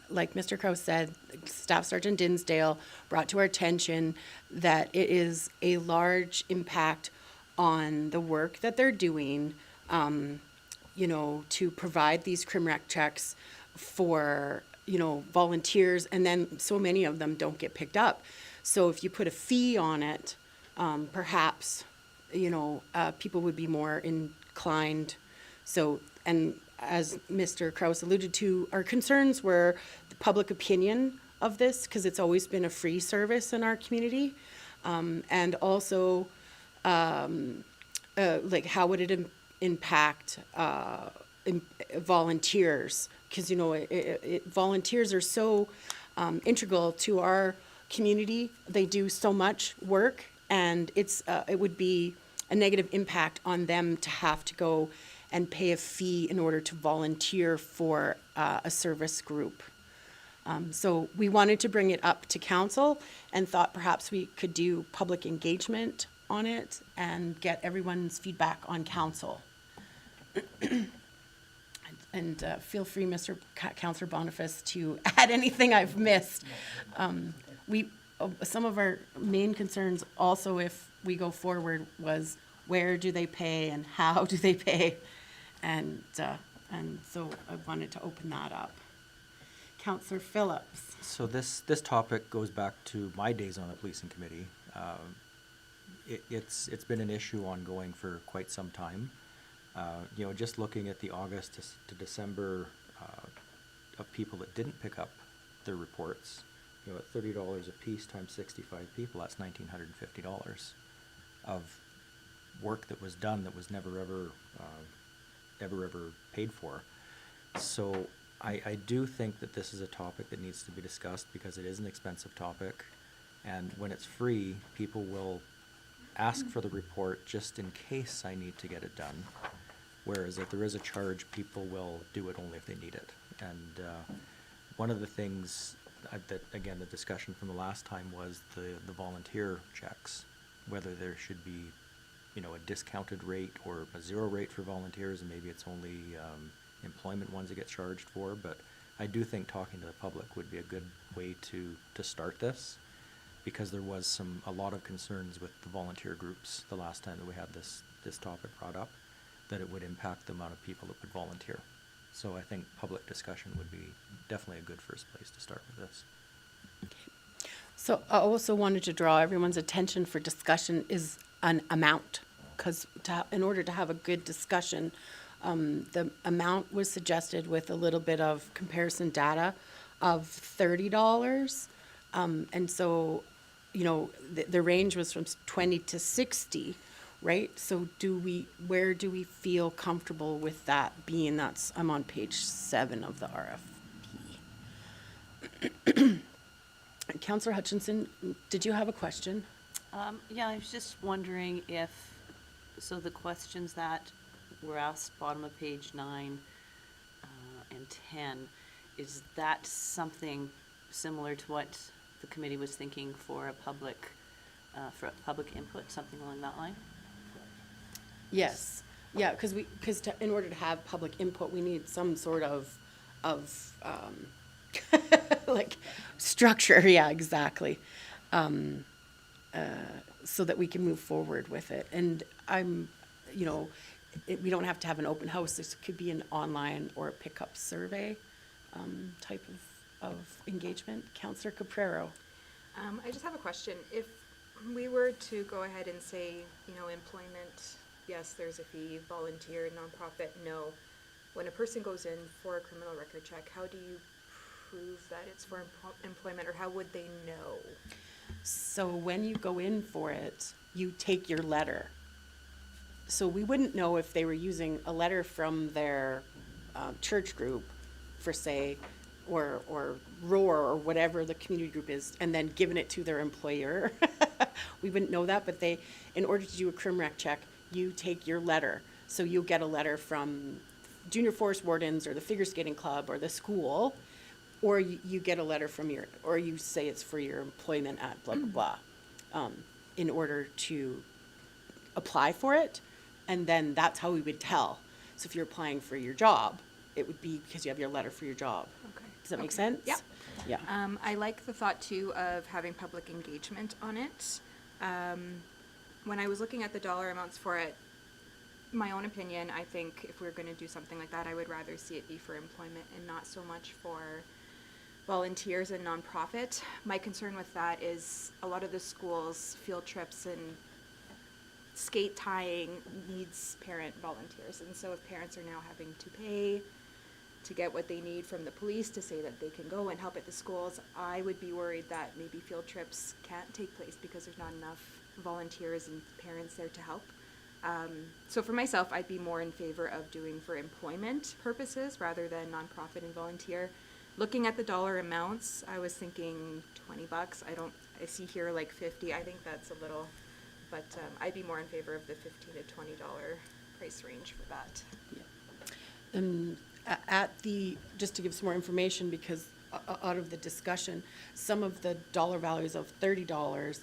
like Mr. Crow said, Staff Sergeant Dinsdale brought to our attention that it is a large impact on the work that they're doing, you know, to provide these crim rec checks for, you know, volunteers, and then so many of them don't get picked up. So if you put a fee on it, perhaps, you know, people would be more inclined. So, and as Mr. Kraus alluded to, our concerns were the public opinion of this, because it's always been a free service in our community. And also, like, how would it impact volunteers? Because, you know, volunteers are so integral to our community. They do so much work, and it would be a negative impact on them to have to go and pay a fee in order to volunteer for a service group. So we wanted to bring it up to council and thought perhaps we could do public engagement on it and get everyone's feedback on council. And feel free, Mr. Councillor Boniface, to add anything I've missed. Some of our main concerns also, if we go forward, was where do they pay and how do they pay? And so I wanted to open that up. Councillor Phillips. So this topic goes back to my days on the policing committee. It's been an issue ongoing for quite some time. You know, just looking at the August to December of people that didn't pick up their reports, you know, at $30 a piece times 65 people, that's $1,950 of work that was done that was never ever paid for. So I do think that this is a topic that needs to be discussed because it is an expensive topic, and when it's free, people will ask for the report just in case I need to get it done. Whereas if there is a charge, people will do it only if they need it. And one of the things that, again, the discussion from the last time was the volunteer checks, whether there should be, you know, a discounted rate or a zero rate for volunteers, and maybe it's only employment ones that get charged for. But I do think talking to the public would be a good way to start this, because there was a lot of concerns with the volunteer groups the last time that we had this topic brought up, that it would impact the amount of people that would volunteer. So I think public discussion would be definitely a good first place to start with this. So I also wanted to draw everyone's attention for discussion is an amount, because in order to have a good discussion, The amount was suggested with a little bit of comparison data of $30. And so, you know, the range was from 20 to 60, right? So where do we feel comfortable with that being? I'm on page 7 of the RFP. Councillor Hutchinson, did you have a question? Yeah, I was just wondering if, so the questions that were asked, bottom of page 9 and 10, is that something similar to what the committee was thinking for public input, something along that line? Yes, yeah, because in order to have public input, we need some sort of like structure. Yeah, exactly. So that we can move forward with it. And we don't have to have an open house. This could be an online or a pickup survey type of engagement. Councillor Caprero. I just have a question. If we were to go ahead and say, employment, yes, there's a fee, volunteer, nonprofit, no. When a person goes in for a criminal record check, how do you prove that it's for employment, or how would they know? So when you go in for it, you take your letter. So we wouldn't know if they were using a letter from their church group, for say, or ROAR or whatever the community group is, and then giving it to their employer. We wouldn't know that, but in order to do a crim rec check, you take your letter. So you'll get a letter from Junior Forest Wardens or the Figure Skating Club or the school, or you get a letter from or you say it's for your employment at blah, blah, blah, in order to apply for it. And then that's how we would tell. So if you're applying for your job, it would be because you have your letter for your job. Okay. Does that make sense? Yeah. Yeah. I like the thought too of having public engagement on it. When I was looking at the dollar amounts for it, my own opinion, I think if we're going to do something like that, I would rather see it be for employment and not so much for volunteers and nonprofit. My concern with that is a lot of the schools' field trips and skate tying needs parent volunteers. And so if parents are now having to pay to get what they need from the police to say that they can go and help at the schools, I would be worried that maybe field trips can't take place because there's not enough volunteers and parents there to help. So for myself, I'd be more in favor of doing for employment purposes rather than nonprofit and volunteer. Looking at the dollar amounts, I was thinking $20. I see here like 50. I think that's a little, but I'd be more in favor of the $15 to $20 price range for that. Just to give some more information, because out of the discussion, some of the dollar values of $30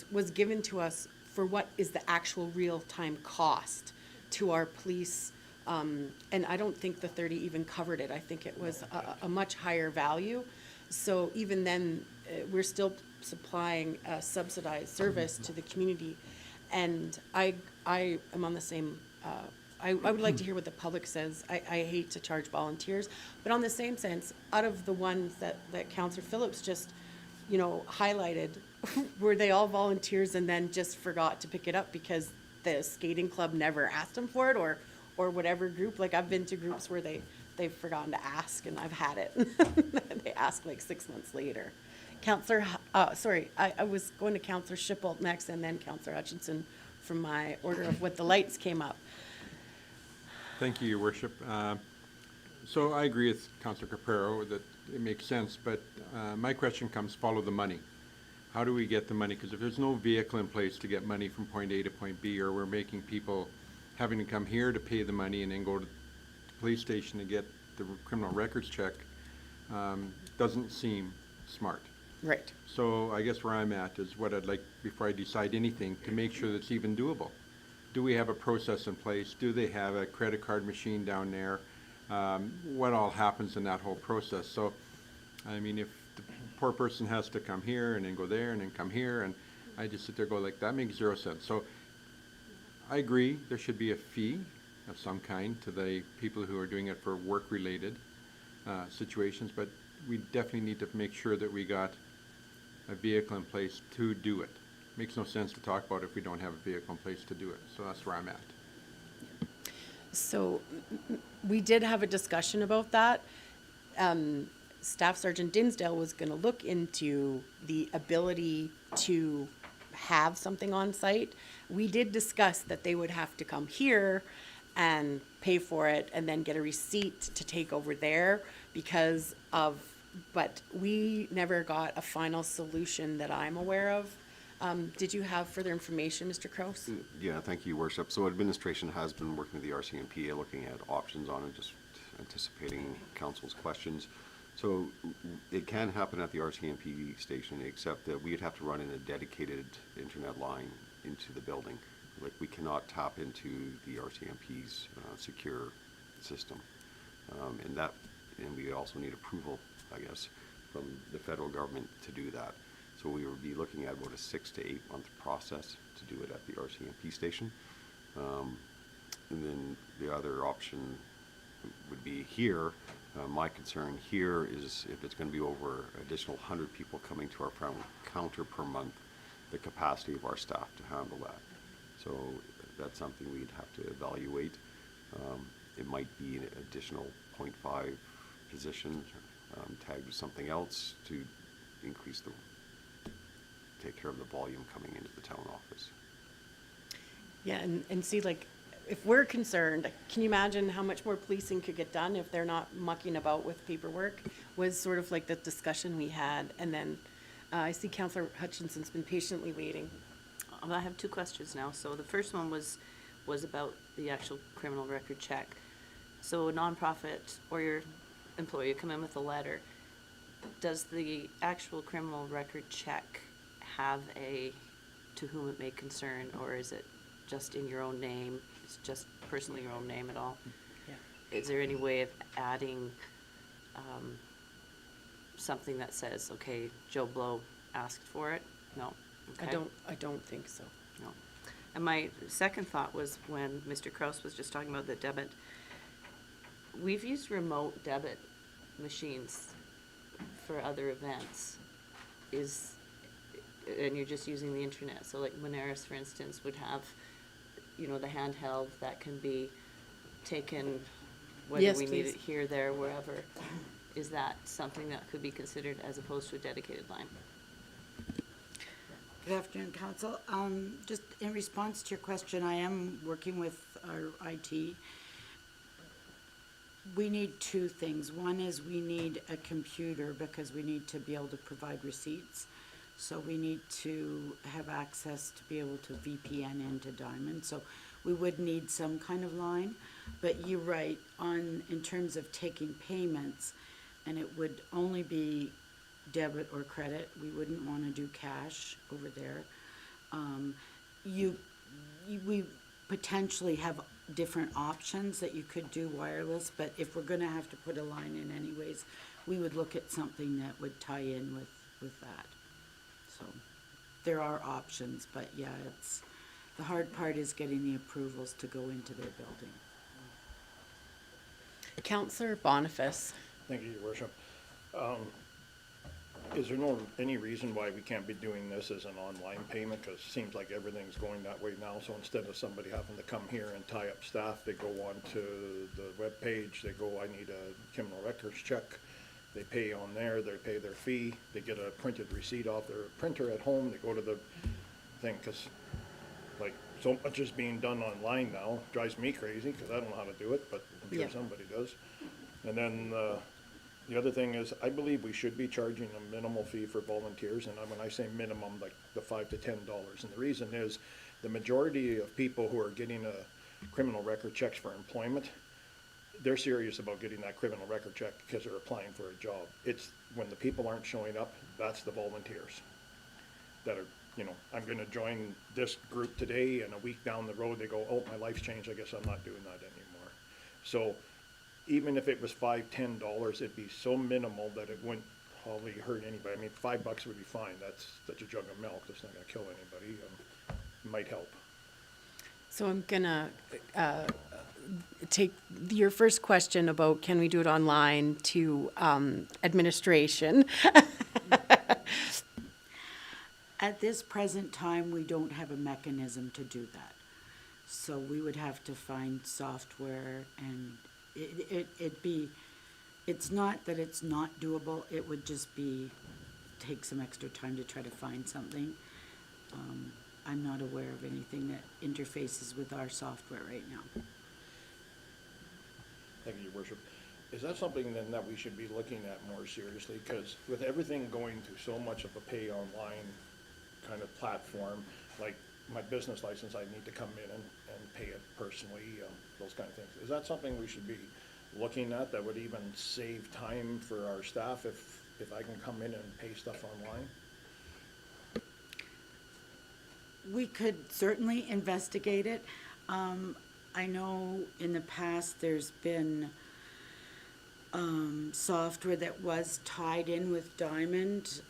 was given to us for what is the actual real-time cost to our police. And I don't think the 30 even covered it. I think it was a much higher value. So even then, we're still supplying a subsidized service to the community. And I am on the same, I would like to hear what the public says. I hate to charge volunteers, but on the same sense, out of the ones that Councillor Phillips just, highlighted, were they all volunteers and then just forgot to pick it up because the skating club never asked them for it, or whatever group? Like, I've been to groups where they've forgotten to ask, and I've had it. They ask like 6 months later. Councillor, I was going to Councillor Schippold next, and then Councillor Hutchinson from my order of what the lights came up. Thank you, Your Worship. So I agree with Councillor Caprero that it makes sense, but my question comes, follow the money. How do we get the money? Because if there's no vehicle in place to get money from point A to point B, or we're making people having to come here to pay the money and then go to the police station to get the criminal records check, doesn't seem smart. Right. So I guess where I'm at is what I'd like, before I decide anything, to make sure that's even doable. Do we have a process in place? Do they have a credit card machine down there? What all happens in that whole process? So, I mean, if the poor person has to come here and then go there and then come here, and I just sit there and go like, that makes 0 sense. So I agree there should be a fee of some kind to the people who are doing it for work-related situations, but we definitely need to make sure that we got a vehicle in place to do it. Makes no sense to talk about if we don't have a vehicle in place to do it. So that's where I'm at. So we did have a discussion about that. Staff Sergeant Dinsdale was gonna look into the ability to have something on site. We did discuss that they would have to come here and pay for it and then get a receipt to take over there because of, but we never got a final solution that I'm aware of. Did you have further information, Mr. Kraus? Yeah, thank you, Worship. So administration has been working with the RCMP, looking at options on it, just anticipating council's questions. So it can happen at the RCMP station, except that we'd have to run in a dedicated internet line into the building. Like, we cannot tap into the RCMP's secure system. And we also need approval, I guess, from the federal government to do that. So we would be looking at about a 6 to 8 month process to do it at the RCMP station. And then the other option would be here. My concern here is if it's going to be over additional 100 people coming to our front counter per month, the capacity of our staff to handle that. So that's something we'd have to evaluate. It might be an additional 0.5 position tagged with something else to increase take care of the volume coming into the town office. Yeah, and see, like, if we're concerned, can you imagine how much more policing could get done if they're not mucking about with paperwork? Was sort of like the discussion we had, and then I see Councillor Hutchinson's been patiently waiting. I have 2 questions now. So the first one was about the actual criminal record check. So a nonprofit or your employee, you come in with a letter. Does the actual criminal record check have a to whom it may concern, or is it just in your own name? It's just personally your own name at all? Yeah. Is there any way of adding something that says, okay, Joe Blow asked for it? No? Okay. I don't think so. No. And my second thought was when Mr. Kraus was just talking about the debit, we've used remote debit machines for other events. And you're just using the internet. So like Moneris, for instance, would have, the handheld that can be taken, whether Yes, we need please. it here, there, wherever. Is that something that could be considered as opposed to a dedicated line? Good afternoon, Council. Just in response to your question, I am working with our IT. We need 2 things. One is we need a computer because we need to be able to provide receipts. So we need to have access to be able to VPN into Diamond. So we would need some kind of line. But you're right, in terms of taking payments, and it would only be debit or credit. We wouldn't want to do cash over there. We potentially have different options that you could do wireless, but if we're going to have to put a line in anyways, we would look at something that would tie in with that. So there are options, but yeah, the hard part is getting the approvals to go into their building. Councillor Boniface. Thank you, Your Worship. Is there any reason why we can't be doing this as an online payment? Because it seems like everything's going that way now. So instead of somebody having to come here and tie up staff, they go on to the webpage. They go, I need a criminal records check. They pay on there. They pay their fee. They get a printed receipt off their printer at home. They go to the thing because, like, so much is being done online now. Drives me crazy because I don't know how to do it, but I'm sure Yeah. somebody does. And then the other thing is, I believe we should be charging a minimal fee for volunteers, and when I say minimum, like the $5 to $10. And the reason is, the majority of people who are getting a criminal record checks for employment, they're serious about getting that criminal record check because they're applying for a job. It's when the people aren't showing up, that's the volunteers that are, I'm gonna join this group today, and a week down the road, they go, oh, my life's changed, I guess I'm not doing that anymore. So even if it was $5, $10, it'd be so minimal that it wouldn't probably hurt anybody. I mean, $5 would be fine. That's such a jug of milk. That's not gonna kill anybody. It might help. So I'm gonna take your first question about can we do it online to administration. At this present time, we don't have a mechanism to do that. So we would have to find software and it's not that it's not doable, it would just take some extra time to try to find something. I'm not aware of anything that interfaces with our software right now. Thank you, Your Worship. Is that something then that we should be looking at more seriously? Because with everything going to so much of a pay online kind of platform, like my business license, I need to come in and pay it personally, those kind of things. Is that something we should be looking at that would even save time for our staff if I can come in and pay stuff online? We could certainly investigate it. I know in the past there's been software that was tied in with Diamond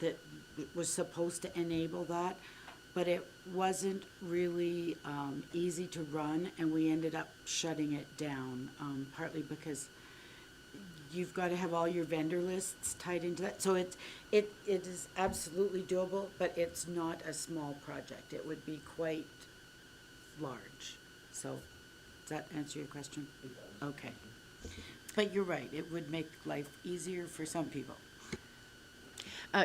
that was supposed to enable that, but it wasn't really easy to run, and we ended up shutting it down, partly because you've got to have all your vendor lists tied into that. So it is absolutely doable, but it's not a small project. It would be quite large. So, does that answer your question? It does. Okay. But you're right, it would make life easier for some people.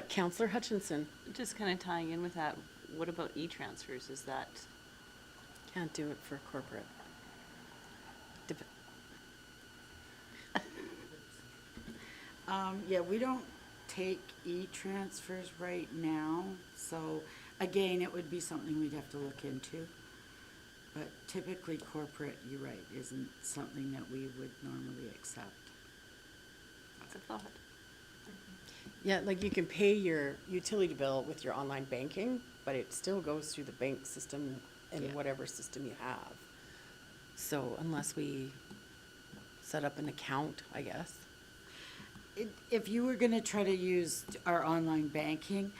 Counselor Hutchinson, Just kind of tying in with that, what about e-transfers? Is that, can't do it for corporate. Yeah, we don't take e-transfers right now, so again, it would be something we'd have to look into. But typically corporate, you're right, isn't something that we would normally accept. that's a thought. Yeah, like you can pay your utility bill with your online banking, but it still goes through the bank system and Yeah. whatever system you have. So unless we set up an account, I guess. If you were gonna try to use our online banking,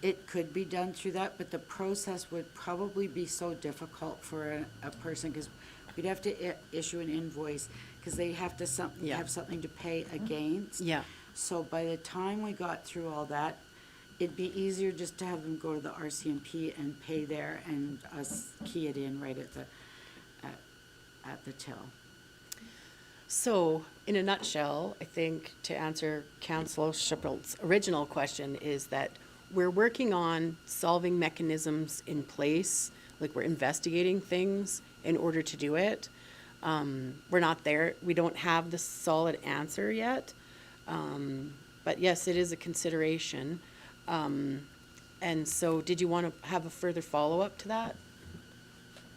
it could be done through that, but the process would probably be so difficult for a person, because we'd have to issue an invoice, because they have to Yeah. have something to pay against. Yeah. So by the time we got through all that, it'd be easier just to have them go to the RCMP and pay there and us key it in right at the till. So, in a nutshell, I think to answer Councillor Schipperl's original question is that we're working on solving mechanisms in place, like we're investigating things in order to do it. We're not there. We don't have the solid answer yet. But yes, it is a consideration. And so did you want to have a further follow-up to that?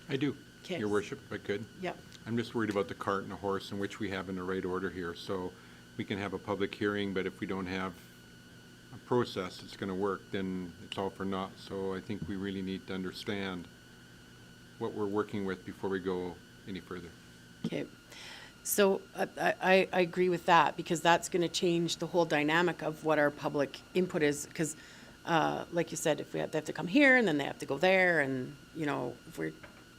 I do, Okay. Your Worship, if I could. Yep. I'm just worried about the cart and the horse, in which we have in the right order here. So we can have a public hearing, but if we don't have a process that's gonna work, then it's all for naught. So I think we really need to understand what we're working with before we go any further. Okay. So I agree with that, because that's going to change the whole dynamic of what our public input is. Because, like you said, if they have to come here and then they have to go there, and if we're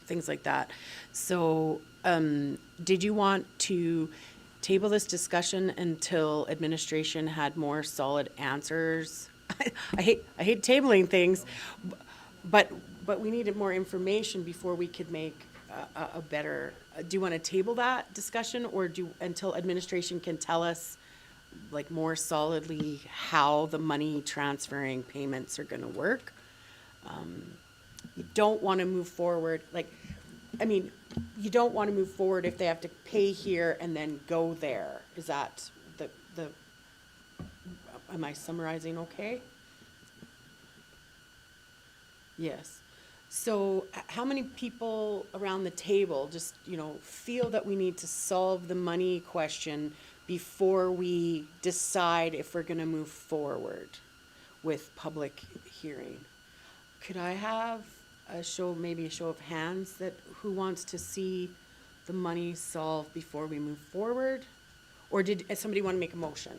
things like that. So, did you want to table this discussion until administration had more solid answers? I hate tabling things, but we needed more information before we could make a better. Do you want to table that discussion, or until administration can tell us, like, more solidly how the money transferring payments are going to work? You don't want to move forward, you don't want to move forward if they have to pay here and then go there. Is that am I summarizing okay? Yes. So how many people around the table just, feel that we need to solve the money question before we decide if we're going to move forward with public hearing? Could I have maybe a show of hands who wants to see the money solved before we move forward? Or did somebody want to make a motion?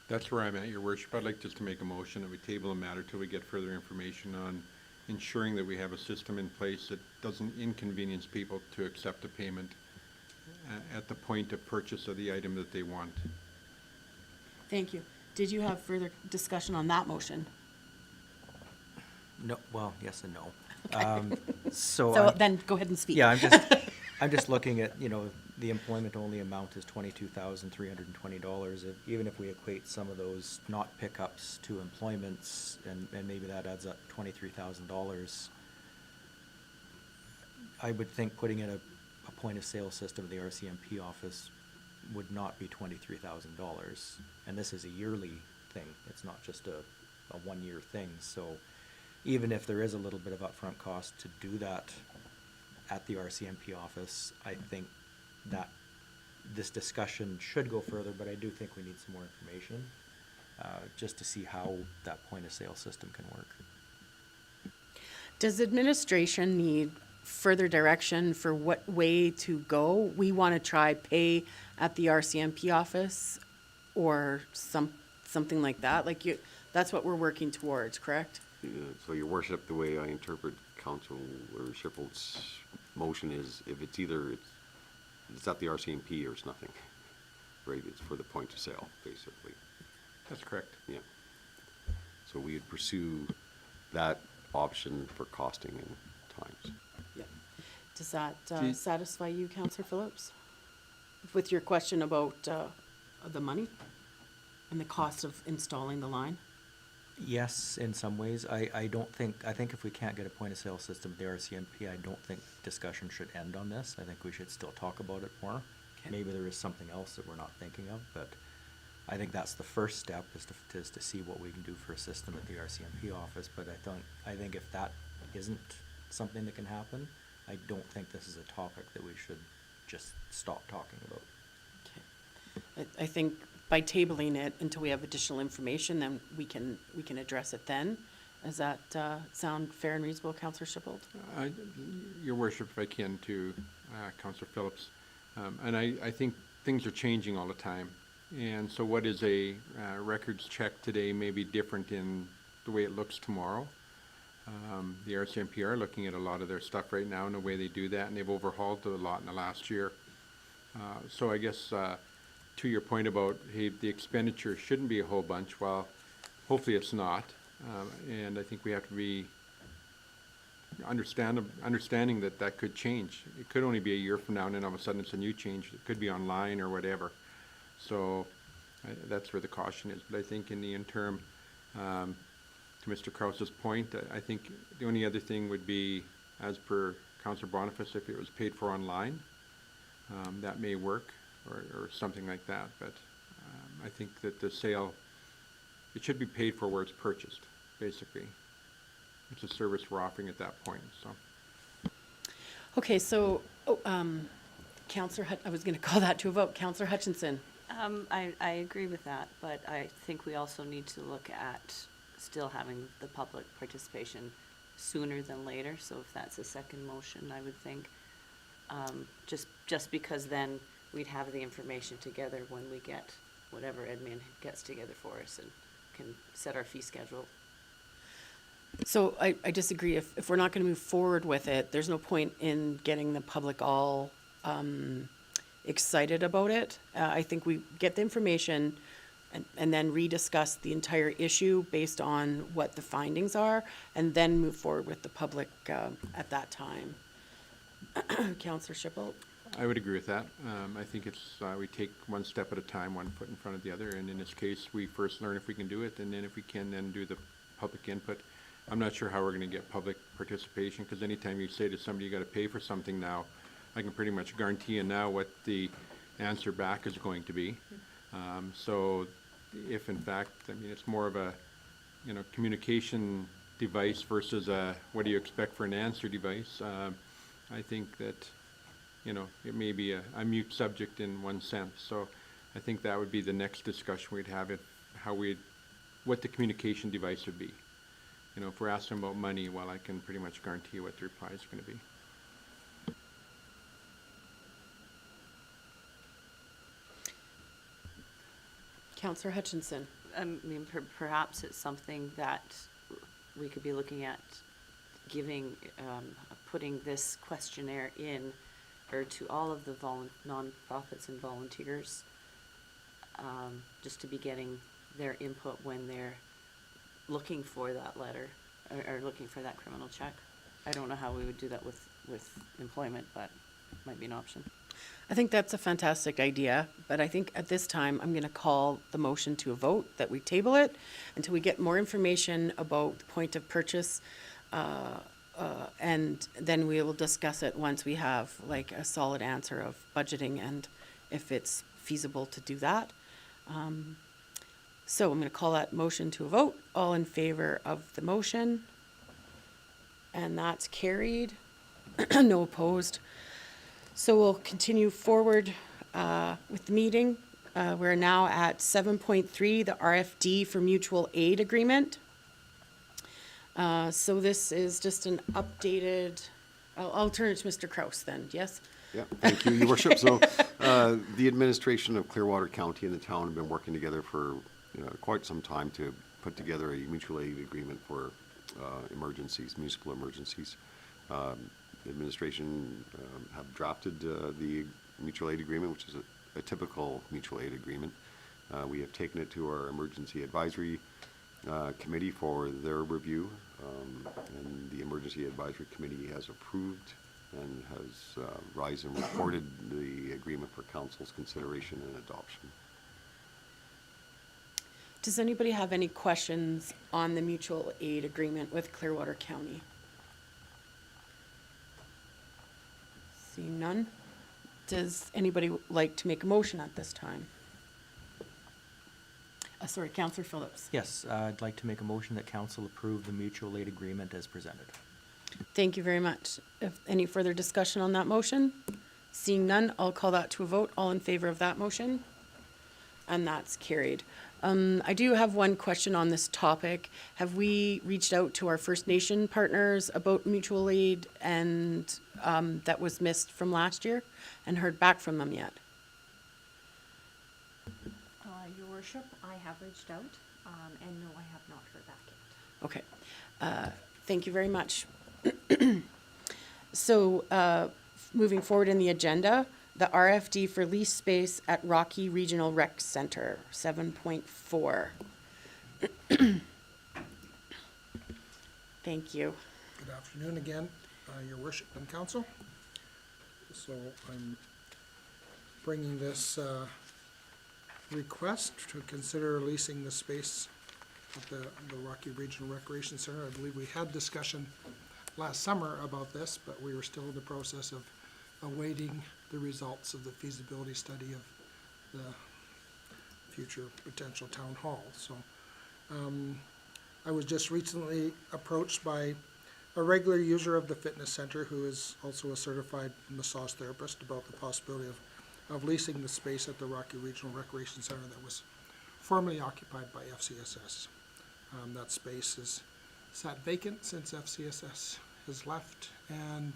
That's where I'm at, Your Worship. I'd like just to make a motion that we table a matter till we get further information on ensuring that we have a system in place that doesn't inconvenience people to accept a payment at the point of purchase of the item that they want. Thank you. Did you have further discussion on that motion? No, well, yes and no. So So I'm- then go ahead and speak. Yeah, I'm just looking at, the employment only amount is $22,320. Even if we equate some of those not pickups to employments, and maybe that adds up $23,000. I would think putting in a point of sale system in the RCMP office would not be $23,000. And this is a yearly thing. It's not just a one-year thing. So even if there is a little bit of upfront cost to do that at the RCMP office, I think that this discussion should go further, but I do think we need some more information, just to see how that point of sale system can work. Does administration need further direction for what way to go? We want to try pay at the RCMP office or something like that? That's what we're working towards, correct? So, Your Worship, the way I interpret Councilor Schiphol's motion is if it's either it's at the RCMP or it's nothing, right? It's for the point of sale, basically. That's correct. Yeah. So we would pursue that option for costing and times. Yeah. Does that Do- satisfy you, Councillor Phillips? With your question about the money and the cost of installing the line? Yes, in some ways. I think if we can't get a point of sale system at the RCMP, I don't think discussion should end on this. I think we should still talk about it more. Okay. Maybe there is something else that we're not thinking of, but I think that's the first step is to see what we can do for a system at the RCMP office. But I think if that isn't something that can happen, I don't think this is a topic that we should just stop talking about. Okay. I think by tabling it until we have additional information, then we can address it then. Does that sound fair and reasonable, Councillor Schipholt? Your Worship, if I can, to Councillor Phillips. And I think things are changing all the time. And so what is a records check today may be different in the way it looks tomorrow. The RCMP are looking at a lot of their stuff right now and the way they do that, and they've overhauled a lot in the last year. So I guess to your point about, hey, the expenditure shouldn't be a whole bunch, well, hopefully it's not. And I think we have to be understanding that could change. It could only be a year from now, and then all of a sudden it's a new change. It could be online or whatever. So that's where the caution is. But I think in the interim, to Mr. Krause's point, I think the only other thing would be, as per Councillor Boniface, if it was paid for online, that may work, or something like that. But I think that the sale, it should be paid for where it's purchased, basically. It's a service we're offering at that point, so. Okay, so, Councillor, I was going to call that to a vote. Councillor Hutchinson? I agree with that, but I think we also need to look at still having the public participation sooner than later. So if that's a second motion, I would think, just because then we'd have the information together when we get whatever admin gets together for us and can set our fee schedule. So I disagree. If we're not going to move forward with it, there's no point in getting the public all excited about it. I think we get the information and then rediscuss the entire issue based on what the findings are, and then move forward with the public at that time. Councillor Schipholt? I would agree with that. I think it's, we take one step at a time, one foot in front of the other, and in this case, we first learn if we can do it, and then if we can, then do the public input. I'm not sure how we're gonna get public participation, because anytime you say to somebody you gotta pay for something now, I can pretty much guarantee you now what the answer back is going to be. So if in fact, I mean, it's more of a, communication device versus a, what do you expect for an answer device, I think that, it may be a mute subject in one sense. So I think that would be the next discussion we'd have, what the communication device would be. If we're asking about money, well, I can pretty much guarantee you what the reply is going to be. Councillor Hutchinson? I mean, perhaps it's something that we could be looking at giving, putting this questionnaire in, or to all of the nonprofits and volunteers, just to be getting their input when they're looking for that letter, or looking for that criminal check. I don't know how we would do that with employment, but might be an option. I think that's a fantastic idea, but I think at this time, I'm gonna call the motion to a vote that we table it until we get more information about the point of purchase. And then we will discuss it once we have like a solid answer of budgeting and if it's feasible to do that. So I'm gonna call that motion to a vote. All in favor of the motion? And that's carried. No opposed. So we'll continue forward with the meeting. We're now at 7.3, the RFD for mutual aid agreement. So this is just an updated, I'll turn it to Mr. Kraus then, yes? Yeah, thank you, Your Worship. So, the administration of Clearwater County and the town have been working together for quite some time to put together a mutual aid agreement for emergencies, municipal emergencies. The administration have drafted the mutual aid agreement, which is a typical mutual aid agreement. We have taken it to our emergency advisory committee for their review, and the emergency advisory committee has approved and has rise and reported the agreement for council's consideration and adoption. Does anybody have any questions on the mutual aid agreement with Clearwater County? Seeing none. Does anybody like to make a motion at this time? Sorry, Councillor Phillips. Yes, I'd like to make a motion that council approve the mutual aid agreement as presented. Thank you very much. If any further discussion on that motion? Seeing none, I'll call that to a vote. All in favor of that motion? And that's carried. I do have one question on this topic. Have we reached out to our First Nation partners about mutual aid and that was missed from last year and heard back from them yet? Your Worship, I have reached out, and no, I have not heard back yet. Okay. Thank you very much. So, moving forward in the agenda, the RFD for lease space at Rocky Regional Rec Center, 7.4. Thank you. Good afternoon again, Your Worship and Council. So I'm bringing this request to consider leasing the space at the Rocky Regional Recreation Center. I believe we had discussion last summer about this, but we were still in the process of awaiting the results of the feasibility study of the future potential town hall. So I was just recently approached by a regular user of the fitness center who is also a certified massage therapist about the possibility of leasing the space at the Rocky Regional Recreation Center that was formerly occupied by FCSS. That space has sat vacant since FCSS has left, and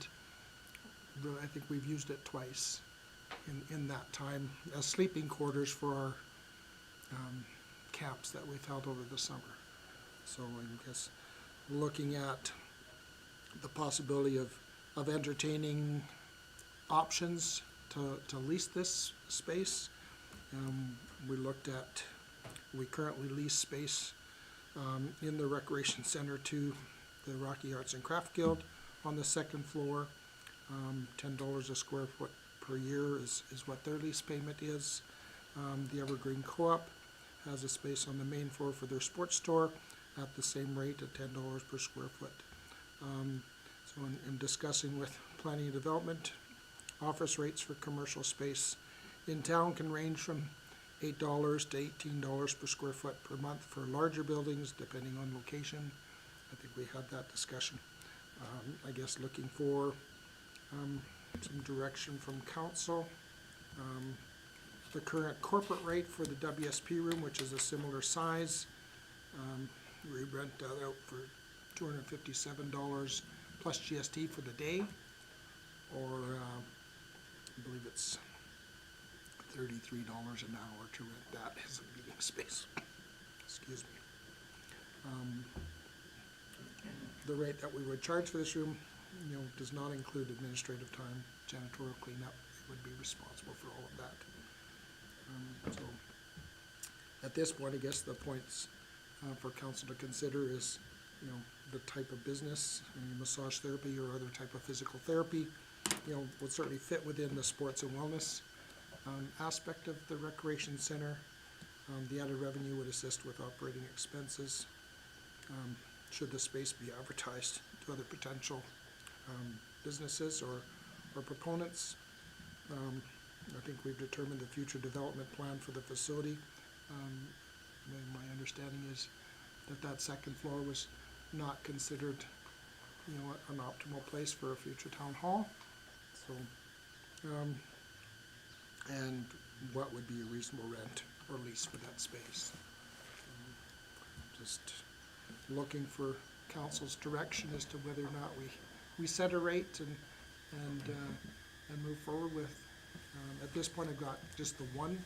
I think we've used it twice in that time as sleeping quarters for our camps that we've held over the summer. So I guess looking at the possibility of entertaining options to lease this space. We currently lease space in the Recreation Center to the Rocky Arts and Craft Guild on the second floor. $10 a square foot per year is what their lease payment is. The Evergreen Co-op has a space on the main floor for their sports store at the same rate at $10 per square foot. So in discussing with Planning and Development, office rates for commercial space in town can range from $8 to $18 per square foot per month for larger buildings, depending on location. I think we had that discussion. I guess looking for some direction from council. The current corporate rate for the WSP room, which is a similar size, we rent that out for $257 plus GST for the day, or I believe it's $33 an hour to rent that as a meeting space. Excuse me. The rate that we would charge for this room, does not include administrative time, janitorial cleanup. It would be responsible for all of that. So at this point, I guess the points for council to consider is you know, the type of business, massage therapy or other type of physical therapy, you know, would certainly fit within the sports and wellness aspect of the recreation center. The added revenue would assist with operating expenses. Should the space be advertised to other potential businesses or proponents. I think we've determined the future development plan for the facility. My understanding is that second floor was not considered, you know, an optimal place for a future town hall. So, and what would be a reasonable rent or lease for that space? Just looking for council's direction as to whether or not we set a rate and move forward with. At this point, I've got just the one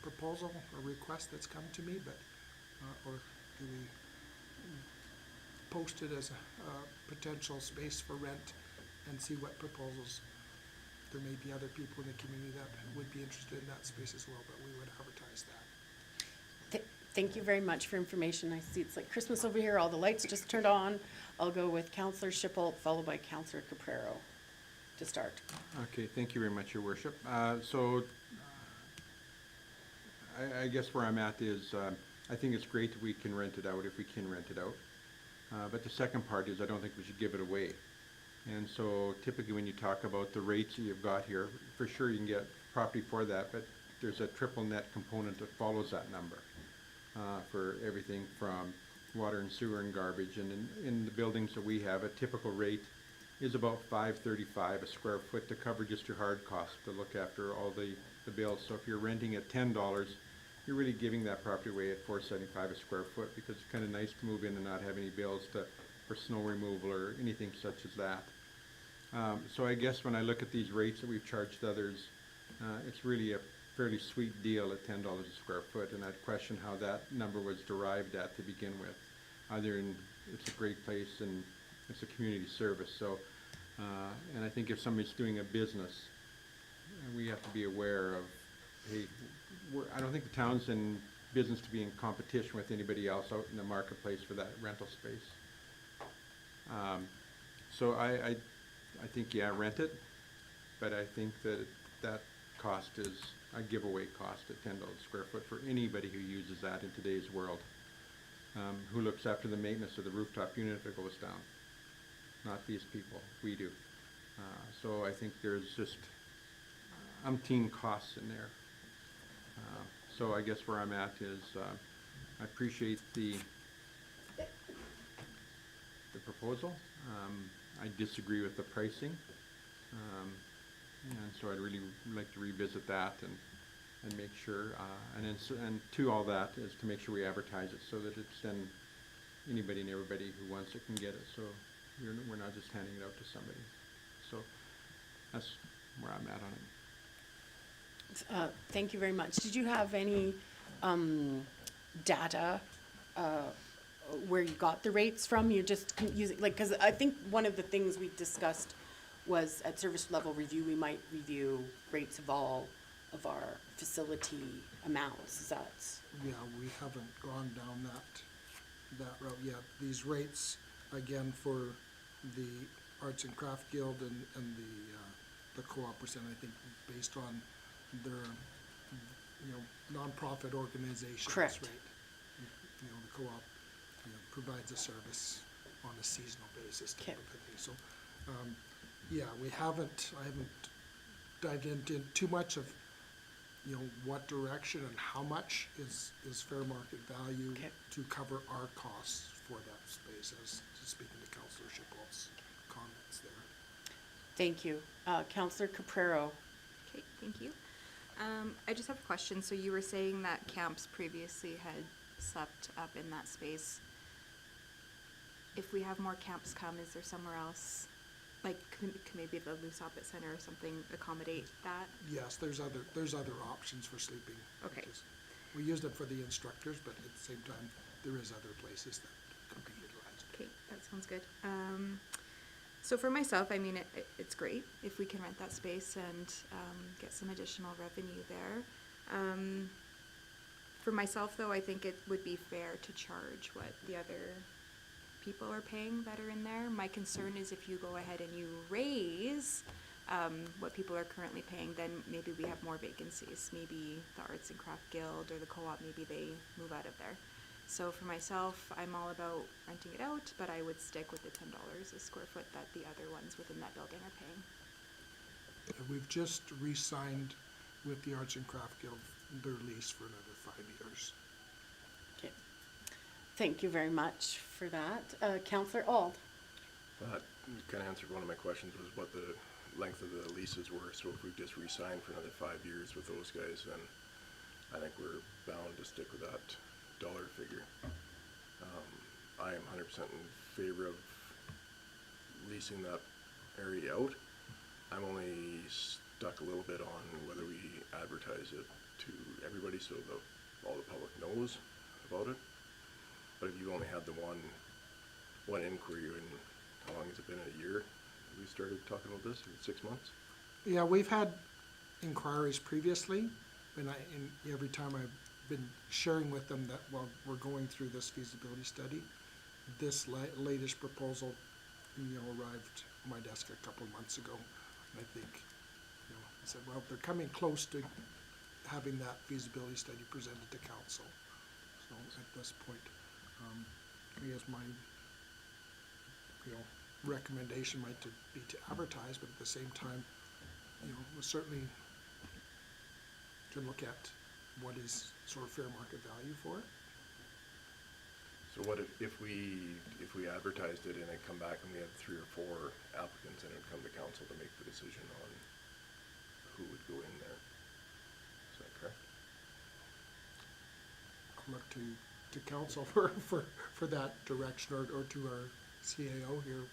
proposal or request that's come to me, but or do we post it as a potential space for rent and see what proposals? There may be other people in the community that would be interested in that space as well, but we would advertise that. Thank you very much for information. I see it's like Christmas over here. All the lights just turned on. I'll go with Councillor Schipholt, followed by Councillor Caprero to start. Okay, thank you very much, Your Worship. I guess where I'm at is, I think it's great that we can rent it out if we can rent it out. But the second part is I don't think we should give it away. And so typically when you talk about the rates that you've got here, for sure you can get property for that, but there's a triple net component that follows that number for everything from water and sewer and garbage. And in the buildings that we have, a typical rate is about $5.35 a square foot to cover just your hard costs, to look after all the bills. So if you're renting at $10, you're really giving that property away at $4.75 a square foot, because it's kind of nice to move in and not have any bills for snow removal or anything such as that. So I guess when I look at these rates that we've charged others, it's really a fairly sweet deal at $10 a square foot, and I'd question how that number was derived at to begin with. Other than it's a great place and it's a community service. So, and I think if somebody's doing a business, we have to be aware of, hey, I don't think the town's in business to be in competition with anybody else out in the marketplace for that rental space. So I think, yeah, rent it, but I think that cost is a giveaway cost at $10 a square foot for anybody who uses that in today's world. Who looks after the maintenance of the rooftop unit if it goes down? Not these people, we do. So I think there's just umpteen costs in there. So I guess where I'm at is I appreciate the proposal. I disagree with the pricing. And so I'd really like to revisit that and make sure, and to all that is to make sure we advertise it so that it's then anybody and everybody who wants it can get it. So we're not just handing it out to somebody. So that's where I'm at on it. Thank you very much. Did you have any data where you got the rates from? You're just using, like, because I think one of the things we discussed was at service level review, we might review rates of all of our facility amounts. Is that? Yeah, we haven't gone down that route yet. These rates, again, for the Arts and Craft Guild and the co-op percent, I think, based on their, nonprofit organizations. Correct. Right? The co-op, provides a service on a seasonal basis type of thing. So, yeah, I haven't dived into too much of, what direction and how much is fair market value to cover our costs for that space, as speaking to Councillor Schipholt's comments there. Thank you. Councillor Caprero. Okay, thank you. I just have a question. So you were saying that camps previously had slept up in that space. If we have more camps come, is there somewhere else, like could maybe the Lousopet Center or something accommodate that? Yes, there's other options for sleeping. Okay. We used it for the instructors, but at the same time, there is other places that could be utilized. Okay, that sounds good. So for myself, I mean, it's great if we can rent that space and get some additional revenue there. For myself, though, I think it would be fair to charge what the other people are paying that are in there. My concern is if you go ahead and you raise what people are currently paying, then maybe we have more vacancies. Maybe the Arts and Craft Guild or the co-op, maybe they move out of there. So for myself, I'm all about renting it out, but I would stick with the $10 a square foot that the other ones within that building are paying. We've just re-signed with the Arts and Craft Guild their lease for another 5 years. Okay. Thank you very much for that. Councillor Auld? That kind of answered one of my questions, was what the length of the leases were. So if we've just re-signed for another 5 years with those guys, then I think we're bound to stick with that dollar figure. I am 100% in favor of leasing that area out. I'm only stuck a little bit on whether we advertise it to everybody so that all the public knows about it. But if you only had the one inquiry, and how long has it been, a year? We started talking about this, 6 months? Yeah, we've had inquiries previously, and every time I've been sharing with them that while we're going through this feasibility study, this latest proposal, arrived on my desk a couple of months ago. And I think, I said, well, they're coming close to having that feasibility study presented to council. So at this point, I guess my, recommendation might be to advertise, but at the same time, we'll certainly to look at what is sort of fair market value for it. So what if we advertised it and it come back and we had 3 or 4 applicants, and it would come to council to make the decision on who would go in there? Is that correct? I'll look to council for that direction, or to our CAO here.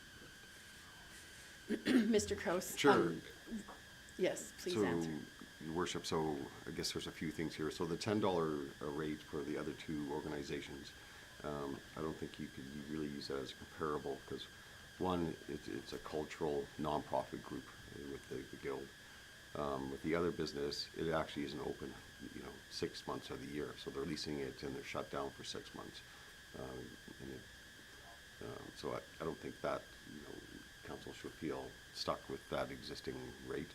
Mr. Kraus? Sure. Yes, please So, answer. Your worship, so I guess there's a few things here. So the $10 rate for the other 2 organizations, I don't think you could really use that as comparable, because one, it's a cultural nonprofit group with the guild. With the other business, it actually isn't open, 6 months of the year. So they're leasing it and they're shut down for 6 months. So I don't think that, council should feel stuck with that existing rate.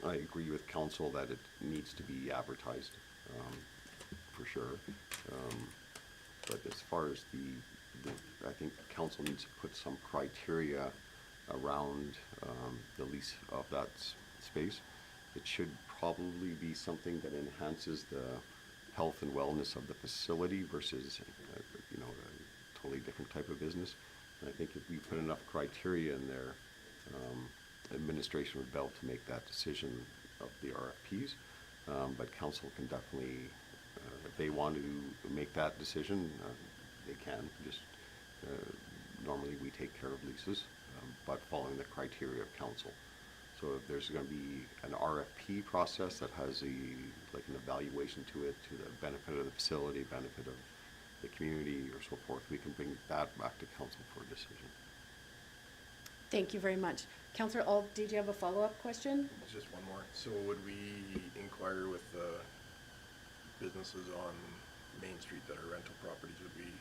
I agree with council that it needs to be advertised, for sure. But as far as I think council needs to put some criteria around the lease of that space. It should probably be something that enhances the health and wellness of the facility versus, a totally different type of business. And I think if we put enough criteria in there, administration would be able to make that decision of the RFPs. But council can definitely, if they want to make that decision, they can. Just normally we take care of leases, but following the criteria of council. So if there's going to be an RFP process that has an evaluation to it, to the benefit of the facility, benefit of the community, or so forth, we can bring that back to council for a decision. Thank you very much. Councillor Auld, did you have a follow-up question? There's just one more. So would we inquire with the businesses on Main Street that are rental properties? Would we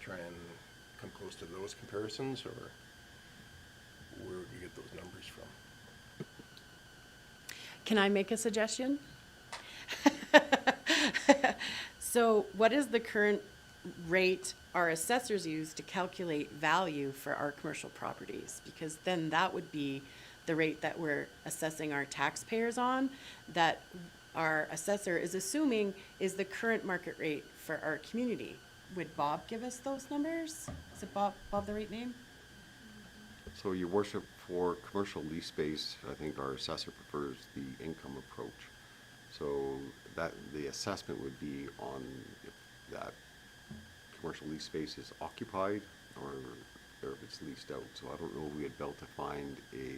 try and come close to those comparisons, or where would we get those numbers from? Can I make a suggestion? So what is the current rate our assessors use to calculate value for our commercial properties? Because then that would be the rate that we're assessing our taxpayers on, that our assessor is assuming is the current market rate for our community. Would Bob give us those numbers? Is it Bob the right name? So your worship, for commercial lease space, I think our assessor prefers the income approach. So that the assessment would be on if that commercial lease space is occupied or if it's leased out. So I don't know if we had built to find a.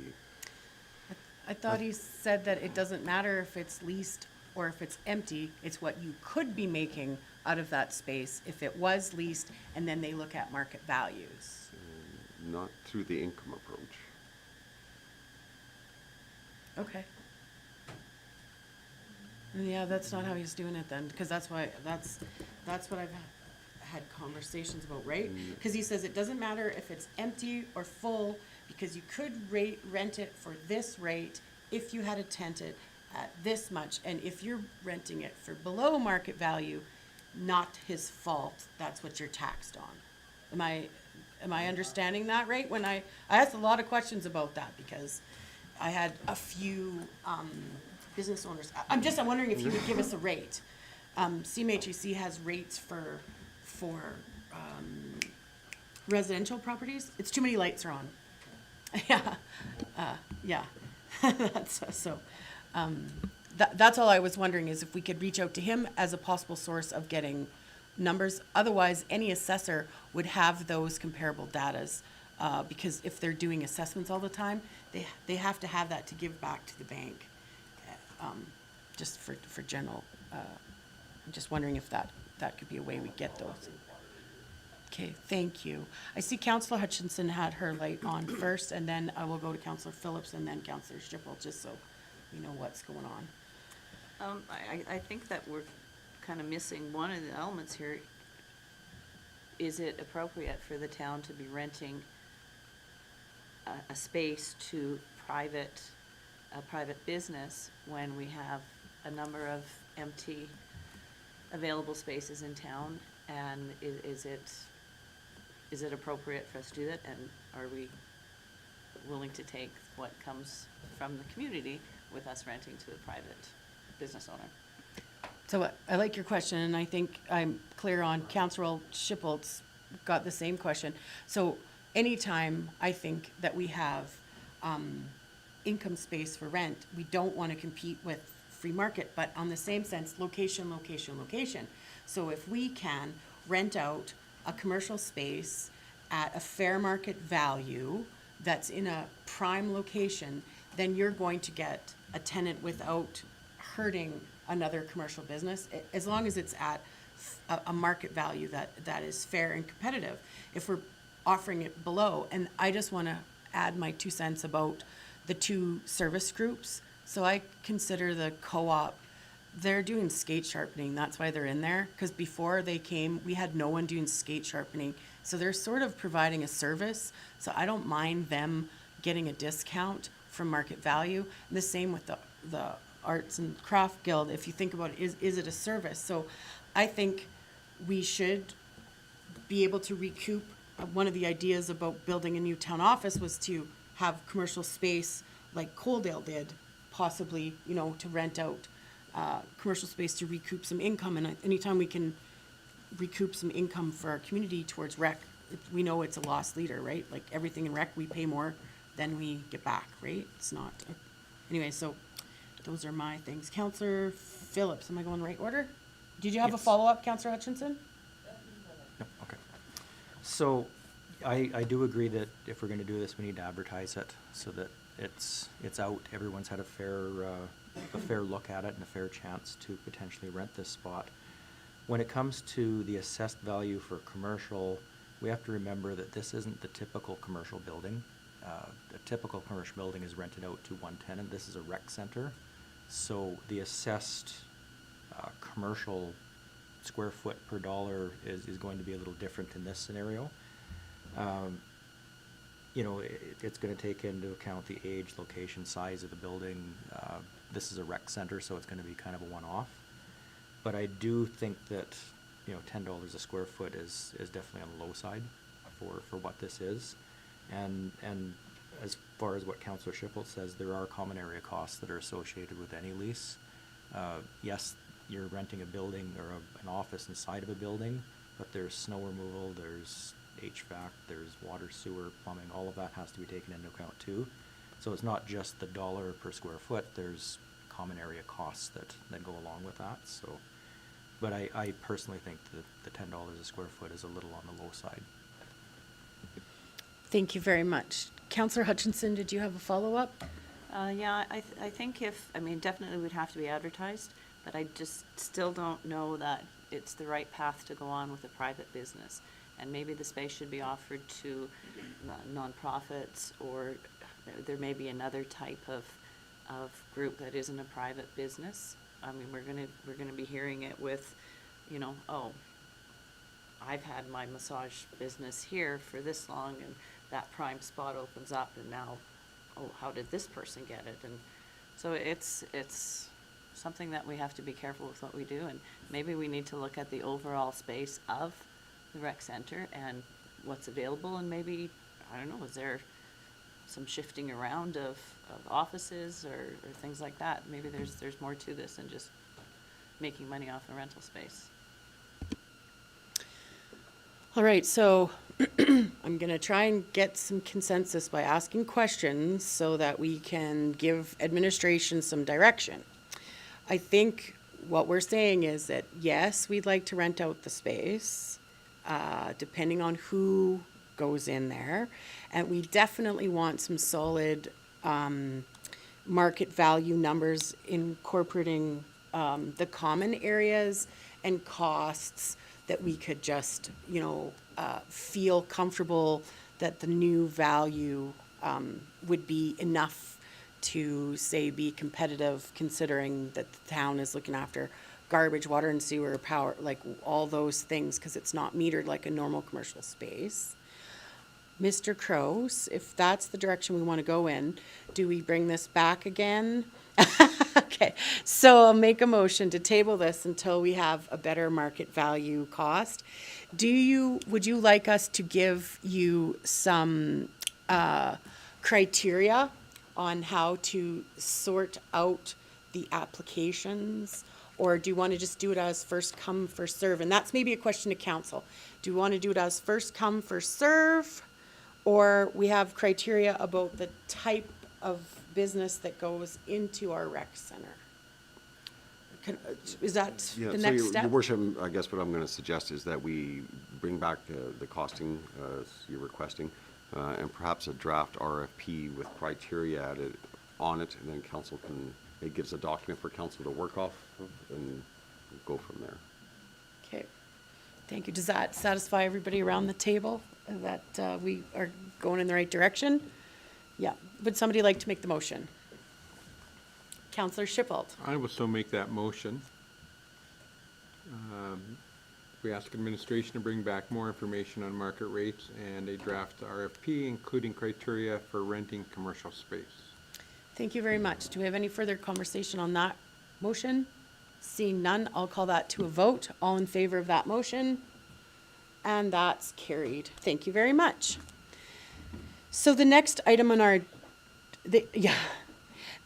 I thought he said that it doesn't matter if it's leased or if it's empty, it's what you could be making out of that space if it was leased, and then they look at market values. Not through the income approach. Okay. Yeah, that's not how he's doing it then, because that's what I've had conversations about, right? Because he says it doesn't matter if it's empty or full, because you could rent it for this rate if you had a tenant at this much, and if you're renting it for below market value, not his fault, that's what you're taxed on. Am I understanding that right? When I asked a lot of questions about that, because I had a few business owners. I'm wondering if you would give us a rate. CMHEC has rates for residential properties. It's too many lights are on. Yeah, yeah. That's all I was wondering, is if we could reach out to him as a possible source of getting numbers. Otherwise, any assessor would have those comparable datas, because if they're doing assessments all the time, they have to have that to give back to the bank. Just for general, I'm just wondering if that could be a way we get those. Okay, thank you. I see Councillor Hutchinson had her light on first, and then I will go to Councillor Phillips and then Councillor Stripple, just so we know what's going on. I think that we're kind of missing one of the elements here. Is it appropriate for the town to be renting a space to a private business when we have a number of empty available spaces in town? And is it appropriate for us to do that? And are we willing to take what comes from the community with us renting to a private business owner? So I like your question, and I think I'm clear on Councillor Schippolt's got the same question. So anytime I think that we have income space for rent, we don't want to compete with free market, but on the same sense, location, location, location. So if we can rent out a commercial space at a fair market value that's in a prime location, then you're going to get a tenant without hurting another commercial business, as long as it's at a market value that is fair and competitive. If we're offering it below, and I just want to add my 2 cents about the 2 service groups. So I consider the co-op, they're doing skate sharpening, that's why they're in there, because before they came, we had no one doing skate sharpening. So they're sort of providing a service, so I don't mind them getting a discount from market value. And the same with the Arts and Craft Guild, if you think about it, is it a service? So I think we should be able to recoup. One of the ideas about building a new town office was to have commercial space like Coaldale did, possibly, to rent out commercial space to recoup some income. And anytime we can recoup some income for our community towards rec, we know it's a lost leader, right? Like everything in rec, we pay more than we get back, right? It's not. Anyway, so those are my things. Councillor Phillips, am I going right order? Did you have a Yes. follow-up, Councillor Hutchinson? No, okay. So I do agree that if we're gonna do this, we need to advertise it so that it's out, everyone's had a fair look at it and a fair chance to potentially rent this spot. When it comes to the assessed value for commercial, we have to remember that this isn't the typical commercial building. The typical commercial building is rented out to one tenant. This is a rec center. So the assessed commercial square foot per dollar is going to be a little different in this scenario. It's gonna take into account the age, location, size of the building. This is a rec center, so it's gonna be kind of a one-off. But I do think that, $10 a square foot is definitely on the low side for what this is. And as far as what Councillor Schippel says, there are common area costs that are associated with any lease. Yes, you're renting a building or an office inside of a building, but there's snow removal, there's HVAC, there's water, sewer, plumbing, all of that has to be taken into account too. So it's not just the dollar per square foot, there's common area costs that go along with that, so. But I personally think that the $10 a square foot is a little on the low side. Thank you very much. Councillor Hutchinson, did you have a follow-up? Yeah, I think definitely would have to be advertised, but I just still don't know that it's the right path to go on with a private business. And maybe the space should be offered to nonprofits, or there may be another type of group that isn't a private business. I mean, we're gonna be hearing it with, I've had my massage business here for this long, and that prime spot opens up, and now, oh, how did this person get it? And so it's something that we have to be careful with what we do, and maybe we need to look at the overall space of the rec center and what's available, and maybe, I don't know, is there some shifting around of offices or things like that? Maybe there's more to this than just making money off a rental space. All right, so I'm gonna try and get some consensus by asking questions so that we can give administration some direction. I think what we're saying is that, yes, we'd like to rent out the space, depending on who goes in there. And we definitely want some solid, market value numbers incorporating, the common areas and costs that we could just, feel comfortable that the new value, would be enough to, say, be competitive, considering that the town is looking after garbage, water and sewer, power, like all those things, because it's not metered like a normal commercial space. Mr. Crows, if that's the direction we want to go in, do we bring this back again? Okay, so I'll make a motion to table this until we have a better market value cost. Would you like us to give you some criteria on how to sort out the applications? Or do you want to just do it as first come, first serve? And that's maybe a question to council. Do you want to do it as first come, first serve? Or we have criteria about the type of business that goes into our rec center? Is that Yeah, the so next Your step? Worship, I guess what I'm going to suggest is that we bring back the costing as you're requesting, and perhaps a draft RFP with criteria added on it, and then council it gives a document for council to work off of and go from there. Okay, thank you. Does that satisfy everybody around the table, that we are going in the right direction? Yeah, would somebody like to make the motion? Councillor Shippold. I will so make that motion. We ask administration to bring back more information on market rates and a draft RFP, including criteria for renting commercial space. Thank you very much. Do we have any further conversation on that motion? Seeing none, I'll call that to a vote. All in favor of that motion? And that's carried. Thank you very much. So the next item on our, the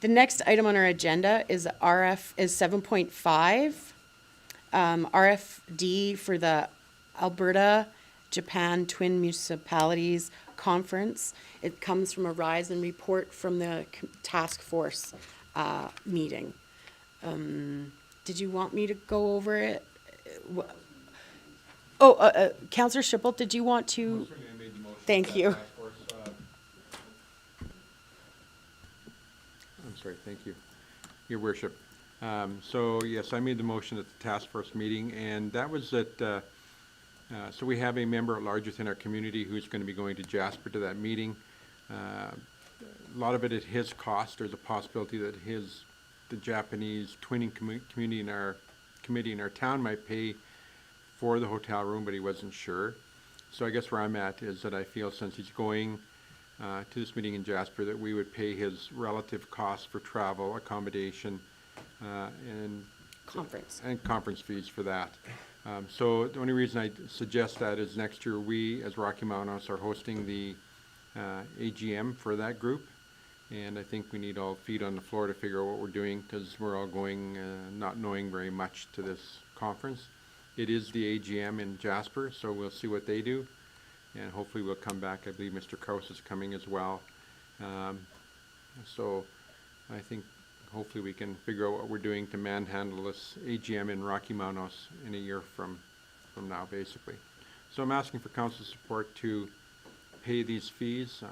next item on our agenda is 7.5, RFD for the Alberta Japan Twin Municipalities Conference. It comes from a Rise and report from the task force meeting. Did you want me to go over it? Councillor Shippold, did you want to? Thank you. I'm sorry, thank you. Your worship. So yes, I made the motion at the task force meeting, and that was that, so we have a member at large within our community who's going to be going to Jasper to that meeting. A lot of it at his cost. There's a possibility that the Japanese twinning community in our committee in our town might pay for the hotel room, but he wasn't sure. So I guess where I'm at is that I feel since he's going to this meeting in Jasper, that we would pay his relative costs for travel, accommodation, and conference fees for that. So the only reason I suggest that is next year we, as Rocky Mountain House, are hosting the AGM for that group. And I think we need all feet on the floor to figure out what we're doing, because we're all going not knowing very much to this conference. It is the AGM in Jasper, so we'll see what they do. And hopefully we'll come back. I believe Mr. Kraus is coming as well. So I think hopefully we can figure out what we're doing to manhandle this AGM in Rocky Mountain House in a year from now, basically. So I'm asking for council support to pay these fees.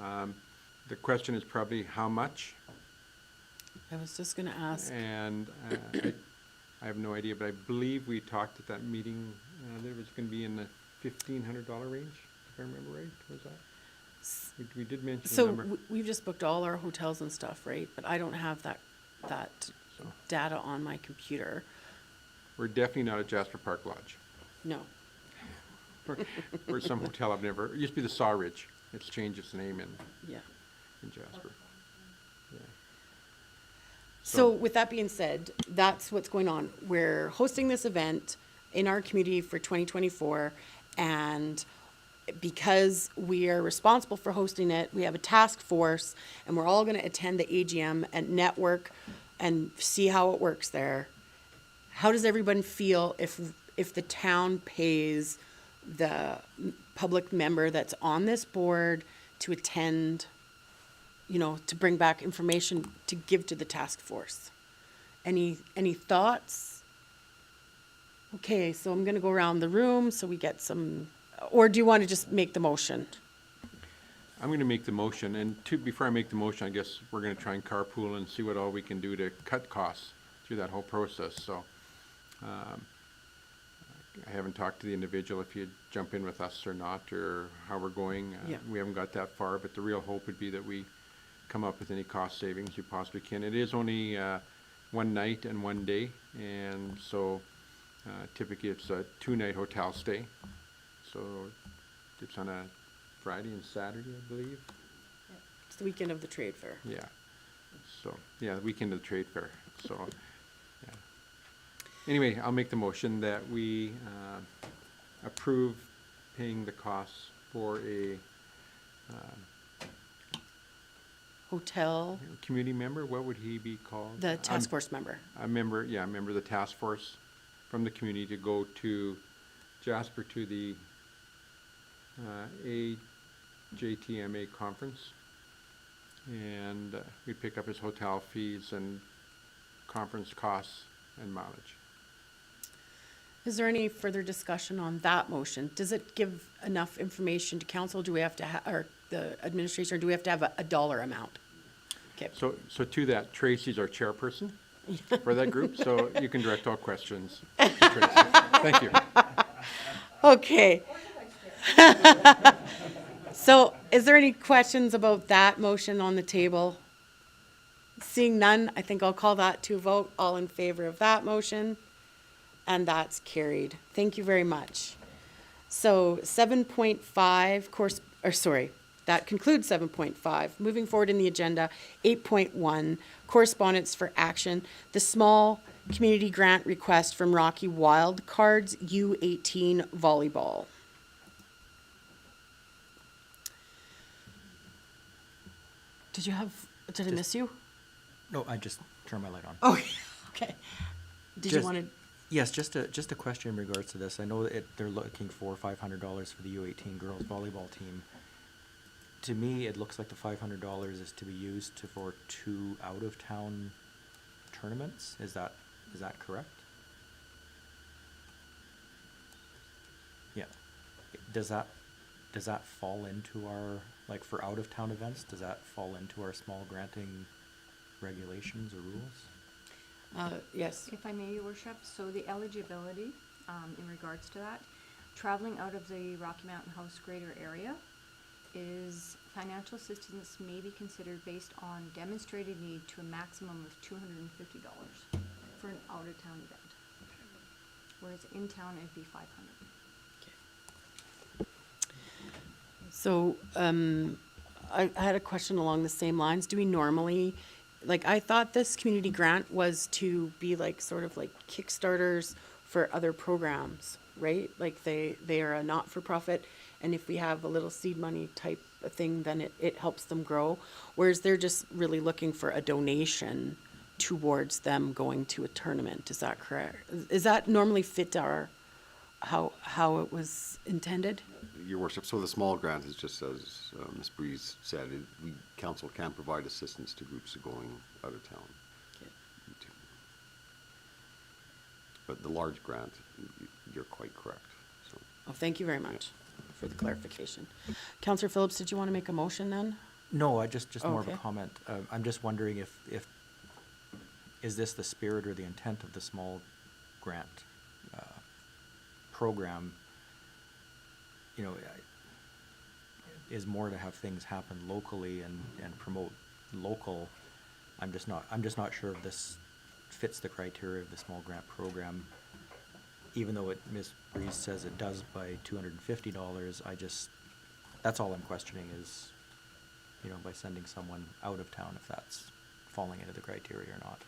The question is probably how much? I was just going to ask. And I have no idea, but I believe we talked at that meeting that it was going to be in the $1,500 range, if I remember right. Was that? We did mention a number. So we've just booked all our hotels and stuff, right? But I don't have that data on my computer. We're definitely not at Jasper Park Lodge. No. for some hotel I've never, it used to be the Sawridge. It's changed its name Yeah. in Jasper. Yeah. So with that being said, that's what's going on. We're hosting this event in our community for 2024, and because we are responsible for hosting it, we have a task force, and we're all going to attend the AGM and network and see how it works there. How does everyone feel if the town pays the public member that's on this board to attend, you know, to bring back information to give to the task force? Any thoughts? Okay, so I'm gonna go around the room so we get some, or do you want to just make the motion? I'm going to make the motion, and before I make the motion, I guess we're going to try and carpool and see what all we can do to cut costs through that whole process. So I haven't talked to the individual if you'd jump in with us or not, or how we're going. Yeah. We haven't got that far, but the real hope would be that we come up with any cost savings we possibly can. It is only one night and one day, and so typically it's a 2-night hotel stay. So it's on a Friday and Saturday, I believe. It's the weekend of the trade fair. Yeah. So, yeah, the weekend of the trade fair. So, yeah. Anyway, I'll make the motion that we approve paying the costs for a Hotel, community member. What would he be called? the task force member. A member of the task force from the community to go to Jasper to the AJTMA conference. And we pick up his hotel fees and conference costs and mileage. Is there any further discussion on that motion? Does it give enough information to council? Do we have to or the administration, or do we have to have a dollar amount? Okay. So to that, Tracy's our chairperson for that group, so you can direct all questions to Tracy. Thank you. Okay. So is there any questions about that motion on the table? Seeing none, I think I'll call that to a vote. All in favor of that motion? And that's carried. Thank you very much. So 7.5, that concludes 7.5. Moving forward in the agenda, 8.1, correspondence for action. The small community grant request from Rocky Wild Cards U18 volleyball. Did I miss you? No, I just turned my light on. Oh, okay. Did you Just- want to? Yes, just a question in regards to this. I know that they're looking for $500 for the U18 girls volleyball team. To me, it looks like the $500 is to be used for 2 out-of-town tournaments. Is that correct? Yeah. Does that fall into our, like, for out-of-town events, does that fall into our small granting regulations or rules? Yes. If I may, Your Worship, so the eligibility, in regards to that, traveling out of the Rocky Mountain House greater area is financial assistance may be considered based on demonstrated need to a maximum of $250 for an out-of-town event. Whereas in town, it'd be $500. So, I had a question along the same lines. Do we normally, like, I thought this community grant was to be like, sort of like Kickstarters for other programs, right? Like they are a not-for-profit, and if we have a little seed money type of thing, then it helps them grow. Whereas they're just really looking for a donation towards them going to a tournament. Is that correct? Is that normally fit our, how it was intended? Your Worship, so the small grant is just as Ms. Breeze said, council can provide assistance to groups going out of town. Okay. But the large grant, you're quite correct, so. Oh, thank you very much for the clarification. Councillor Phillips, did you want to make a motion then? No, I just more of a Okay. comment. I'm just wondering if is this the spirit or the intent of the small grant program? You know, is more to have things happen locally and promote local. I'm just not sure if this fits the criteria of the small grant program. even though Ms. Breeze says it does by $250, that's all I'm questioning is, by sending someone out of town, if that's falling into the criteria or not.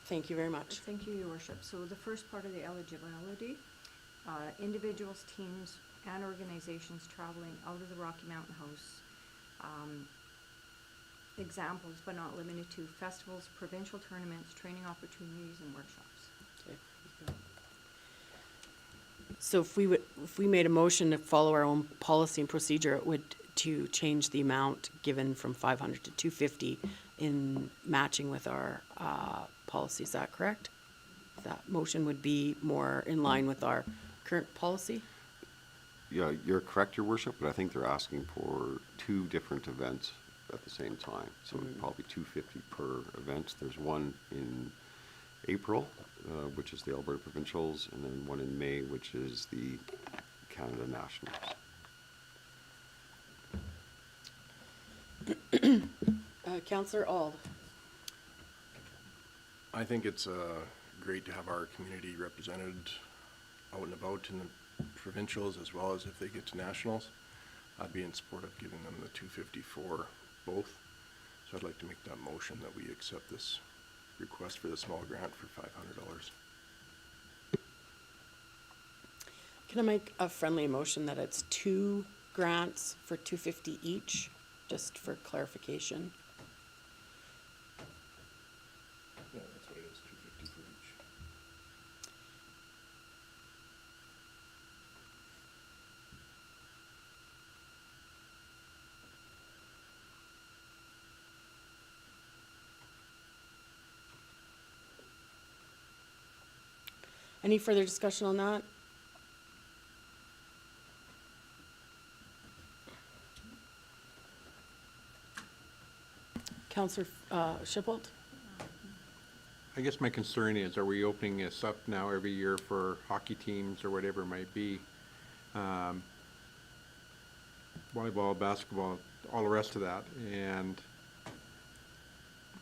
Thank you very much. Thank you, Your Worship. So the first part of the eligibility, individuals, teams, and organizations traveling out of the Rocky Mountain House. Examples, but not limited to festivals, provincial tournaments, training opportunities, and workshops. Okay. So if we made a motion to follow our own policy and procedure, it would to change the amount given from 500 to 250 in matching with our policy. Is that correct? That motion would be more in line with our current policy? Yeah, you're correct, Your Worship, but I think they're asking for 2 different events at the same time. So probably 250 per event. There's one in April, which is the Alberta Provincials, and then one in May, which is the Canada Nationals. Councillor Auld. I think it's great to have our community represented out and about in the provincials as well as if they get to nationals. I'd be in support of giving them the 250 for both. So I'd like to make that motion that we accept this request for the small grant for $500. Can I make a friendly motion that it's 2 grants for $250 each, just for clarification? Yeah, that's what it is, 250 for each. Any further discussion on that? Councillor Shippold? I guess my concern is, are we opening this up now every year for hockey teams or whatever it might be? Volleyball, basketball, all the rest of that, and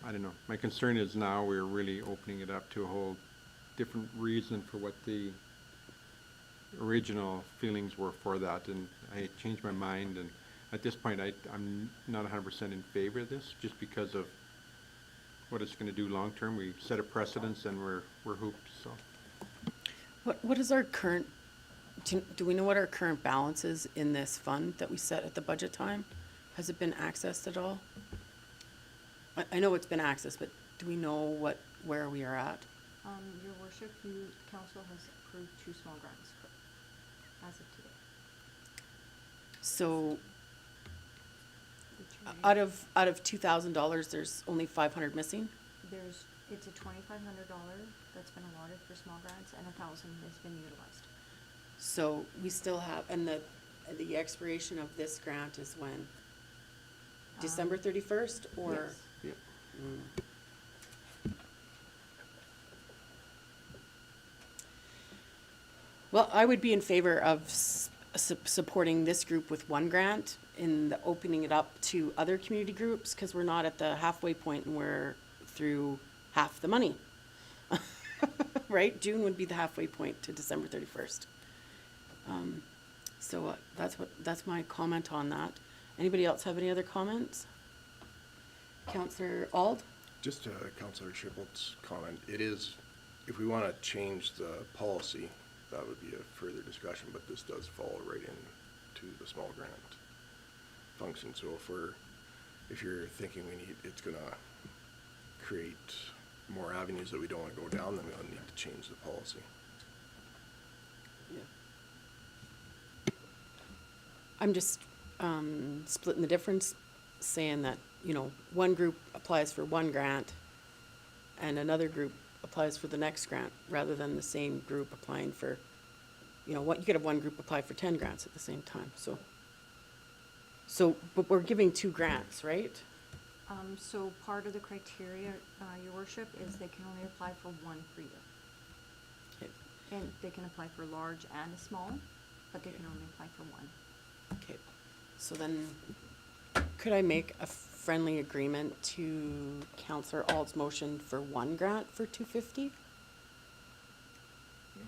I don't know. My concern is now we're really opening it up to a whole different reason for what the original feelings were for that, and I changed my mind, and at this point I'm not 100% in favor of this, just because of what it's going to do long term. We set a precedence and we're hooped. So What is our current, do we know what our current balance is in this fund that we set at the budget time? Has it been accessed at all? I know it's been accessed, but do we know where we are at? Your Worship, council has approved 2 small grants as of today. So out of $2,000, there's only 500 missing? It's a $2,500 that's been allotted for small grants, and 1,000 has been utilized. So we still have, and the expiration of this grant is when? December 31st, or? Yes. Yep. Well, I would be in favor of supporting this group with 1 grant in the opening it up to other community groups, because we're not at the halfway point and we're through half the money. Right? June would be the halfway point to December 31st. So that's my comment on that. Anybody else have any other comments? Councillor Auld? Just Councillor Shippold's comment, it is, if we want to change the policy, that would be a further discussion, but this does fall right into the small grant function. So if you're thinking it's gonna create more avenues that we don't want to go down, then we'll need to change the policy. Yeah. I'm just splitting the difference, saying that, 1 group applies for 1 grant and another group applies for the next grant, rather than the same group applying for, you could have 1 group apply for 10 grants at the same time, but we're giving 2 grants, right? So part of the criteria, Your Worship, is they can only apply for 1 per year. Okay. And they can apply for large and small, but they can only apply for 1. Okay, so then, could I make a friendly agreement to Counselor Ald's motion for one grant for $250? No,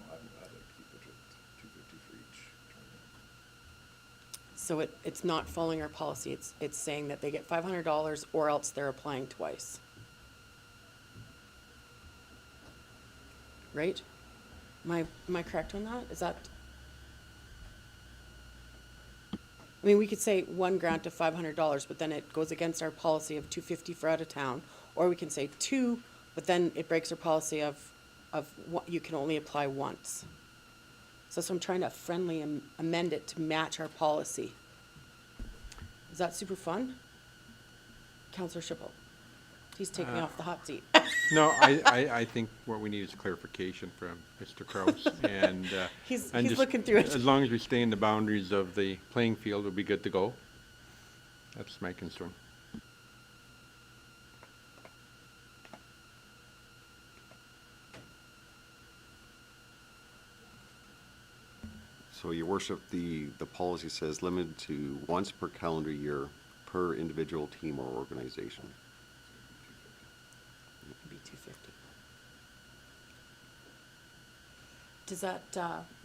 I'd rather keep it at $250 for each tournament. So it's not following our policy, it's saying that they get $500 or else they're applying twice. Right? Am I correct on that? Is that? I mean, we could say one grant of $500, but then it goes against our policy of $250 for out of town. Or we can say two, but then it breaks our policy of what you can only apply once. So I'm trying to friendly amend it to match our policy. Is that super fun? Counselor Schippel. He's taking me off the hot seat. No, I think what we need is clarification from Mr. Kraus, and He's and just looking through it. As long as we stay in the boundaries of the playing field, we'll be good to go. That's my concern. So, Your Worship, the policy says limited to once per calendar year per individual team or organization. It'd be $250. Does that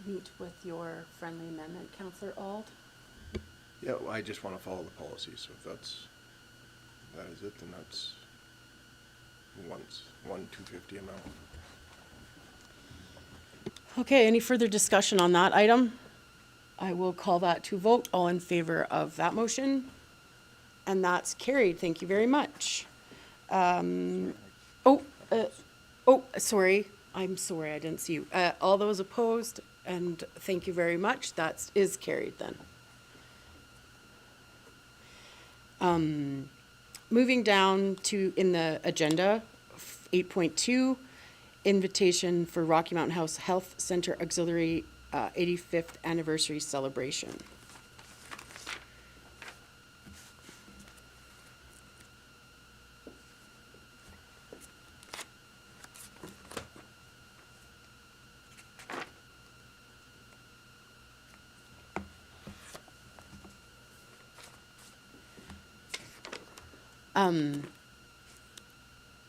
meet with your friendly amendment, Counselor Ald? Yeah, well, I just want to follow the policy, so if that is it, then that's one $250 amount. Okay, any further discussion on that item? I will call that to vote. All in favor of that motion? And that's carried. Thank you very much. Sorry. I'm sorry, I didn't see you. All those opposed, and thank you very much. That is carried then. Moving down to, in the agenda, 8.2, invitation for Rocky Mountain House Health Center Auxiliary 85th Anniversary Celebration.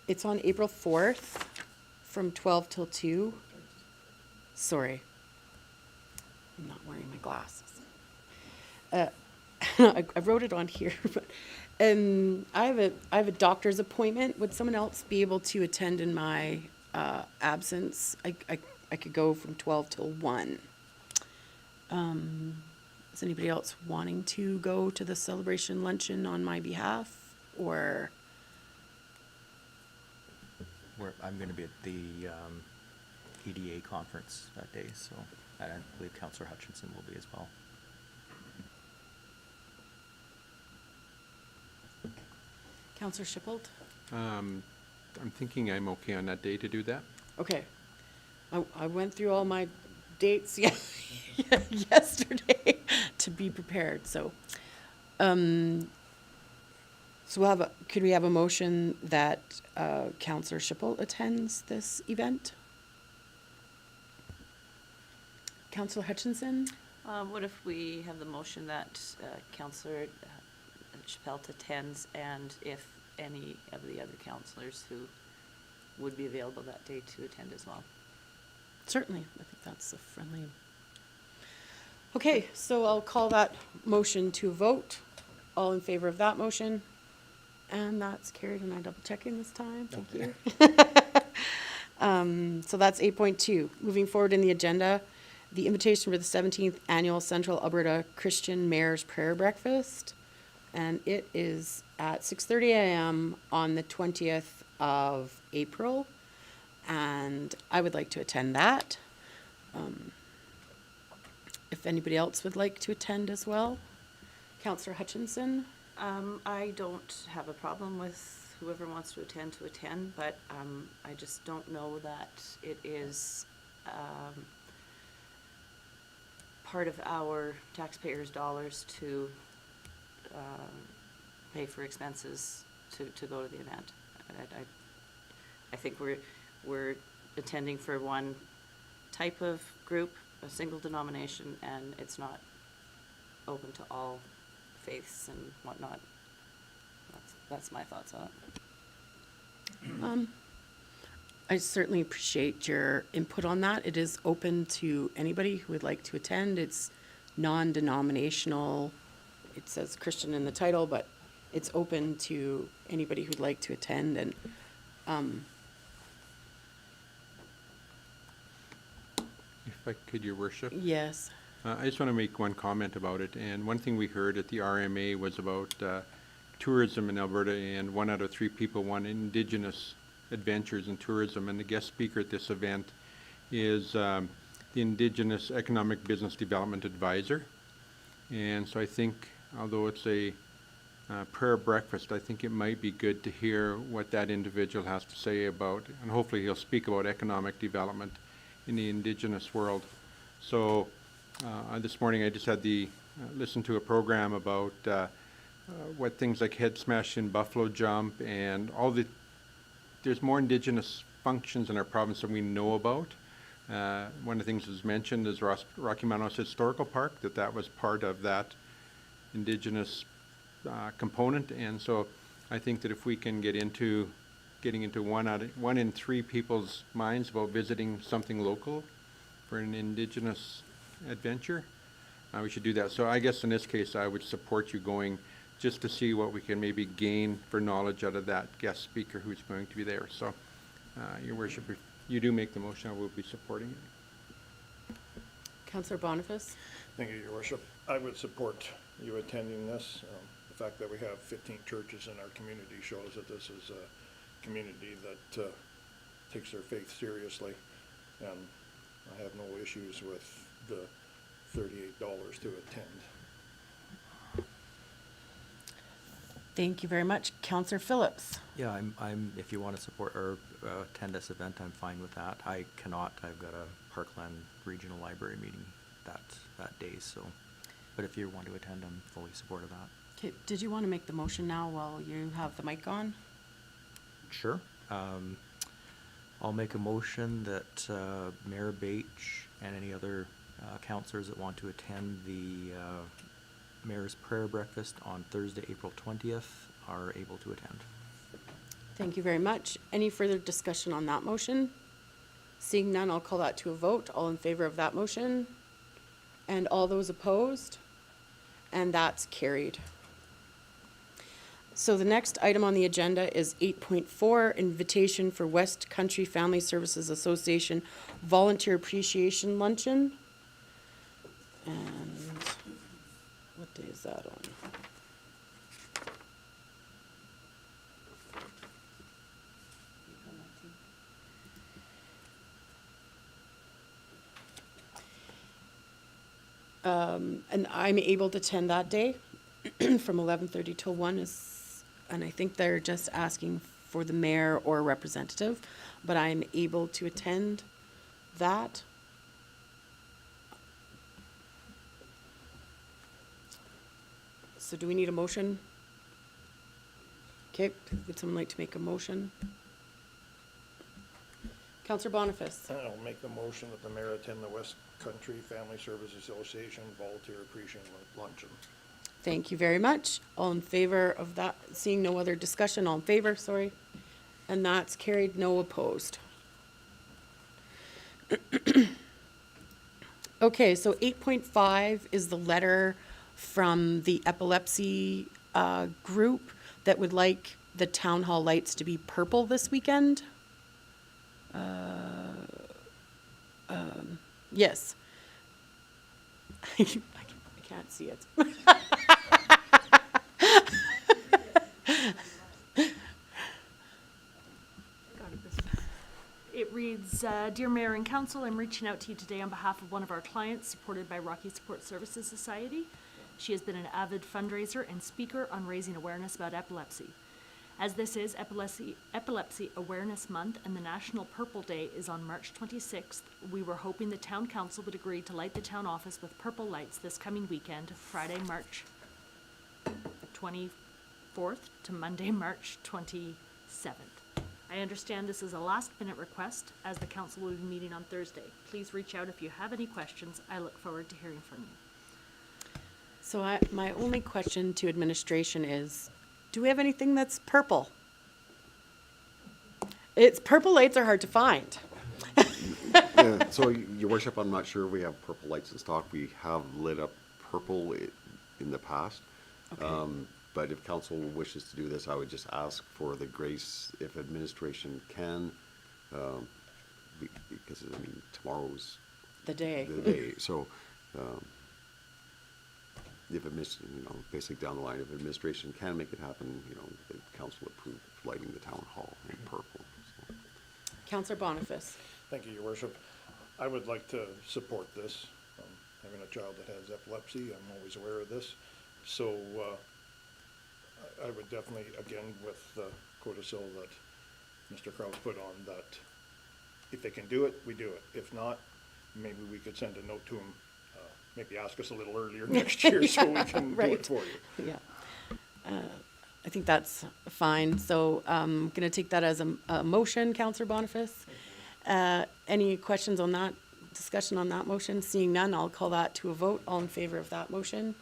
It's on April 4th from 12 till 2. Sorry. I'm not wearing my glasses. I wrote it on here, but I have a doctor's appointment. Would someone else be able to attend in my absence? I could go from 12 till 1. Is anybody else wanting to go to the celebration luncheon on my behalf, or? I'm going to be at the EDA conference that day, so I believe Councillor Hutchinson will be as well. Counselor Shippold? I'm thinking I'm okay on that day to do that. Okay. I went through all my dates yesterday to be prepared, so. So could we have a motion that Counselor Schippel attends this event? Counselor Hutchinson? What if we have the motion that Councillor Chappelle attends, and if any of the other councillors who would be available that day to attend as well? Certainly, I think that's a friendly. Okay, so I'll call that motion to a vote. All in favor of that motion? And that's carried, and I'm double checking this time, thank you. So that's 8.2. Moving forward in the agenda, the invitation for the 17th Annual Central Alberta Christian Mayor's Prayer Breakfast. And it is at 6:30 a.m. on the 20th of April. And I would like to attend that. If anybody else would like to attend as well. Councillor Hutchinson? I don't have a problem with whoever wants to attend, but I just don't know that it is part of our taxpayers' dollars to pay for expenses to go to the event. I think we're attending for one type of group, a single denomination, and it's not open to all faiths and whatnot. That's my thoughts on it. I certainly appreciate your input on that. It is open to anybody who would like to attend. It's non-denominational. It says Christian in the title, but it's open to anybody who'd like to attend. And If I could, Your Worship. yes, I just want to make one comment about it. And one thing we heard at the RMA was about tourism in Alberta, and 1 out of 3 people want Indigenous adventures in tourism. And the guest speaker at this event is the Indigenous Economic Business Development Advisor. And so I think, although it's a prayer breakfast, I think it might be good to hear what that individual has to say about, and hopefully he'll speak about economic development in the Indigenous world. So this morning I just had the listen to a program about what things like Head Smash and Buffalo Jump and all the, there's more Indigenous functions in our province than we know about. One of the things that was mentioned is Rocky Mountain House Historical Park, that was part of that Indigenous component. And so I think that if we can getting into 1 in 3 people's minds about visiting something local for an Indigenous adventure, we should do that. So I guess in this case, I would support you going just to see what we can maybe gain for knowledge out of that guest speaker who's going to be there. So, Your Worship, if you do make the motion, I will be supporting it. Councillor Boniface. Thank you, Your Worship. I would support you attending this. The fact that we have 15 churches in our community shows that this is a community that takes their faith seriously, and I have no issues with the $38 to attend. Thank you very much. Councillor Phillips. Yeah, I'm, if you want to support or attend this event, I'm fine with that. I cannot, I've got a Parkland Regional Library meeting that day, so, but if you want to attend, I'm fully supportive of that. Okay, did you want to make the motion now while you have the mic on? Sure. I'll make a motion that Mayor Bache and any other councillors that want to attend the Mayor's Prayer Breakfast on Thursday, April 20th are able to attend. Thank you very much. Any further discussion on that motion? Seeing none, I'll call that to a vote. All in favor of that motion? And all those opposed? And that's carried. So the next item on the agenda is 8.4, invitation for West Country Family Services Association Volunteer Appreciation Luncheon. And what day is that on? And I'm able to attend that day from 11:30 till 1 is, and I think they're just asking for the mayor or a representative, but I'm able to attend that. So do we need a motion? Okay, would someone like to make a motion? Councillor Boniface. I'll make the motion that the mayor attend the West Country Family Service Association Volunteer Appreciation Luncheon. Thank you very much. All in favor of that? Seeing no other discussion, all in favor, sorry. And that's carried, no opposed. Okay, so 8.5 is the letter from the epilepsy group that would like the town hall lights to be purple this weekend. Yes. I can't see it. It reads, Dear Mayor and Council, I'm reaching out to you today on behalf of one of our clients supported by Rocky Support Services Society. She has been an avid fundraiser and speaker on raising awareness about epilepsy. As this is Epilepsy Awareness Month and the National Purple Day is on March 26th, we were hoping the town council would agree to light the town office with purple lights this coming weekend, Friday, March 24th to Monday, March 27th. I understand this is a last-minute request, as the council will be meeting on Thursday. Please reach out if you have any questions. I look forward to hearing from you. So my only question to administration is, Do we have anything that's purple? Purple lights are hard to find. Yeah, so, your worship, I'm not sure we have purple lights in stock. We have lit up purple in the past. But if council wishes to do this, I would just ask for the grace, if administration can, because, I mean, tomorrow's The day. the day. So, if basically down the line, if administration can make it happen, the council approve lighting the town hall in purple. So. Councillor Boniface. Thank you, your worship. I would like to support this. Having a child that has epilepsy, I'm always aware of this. So, I would definitely, again, with the codicil that Mr. Kraus put on, that if they can do it, we do it. If not, maybe we could send a note to them, maybe ask us a little earlier next year so we can do it for you. Yeah. I think that's fine. So I'm going to take that as a motion, Councillor Boniface. Any questions on that, discussion on that motion? Seeing none, I'll call that to a vote. All in favor of that motion?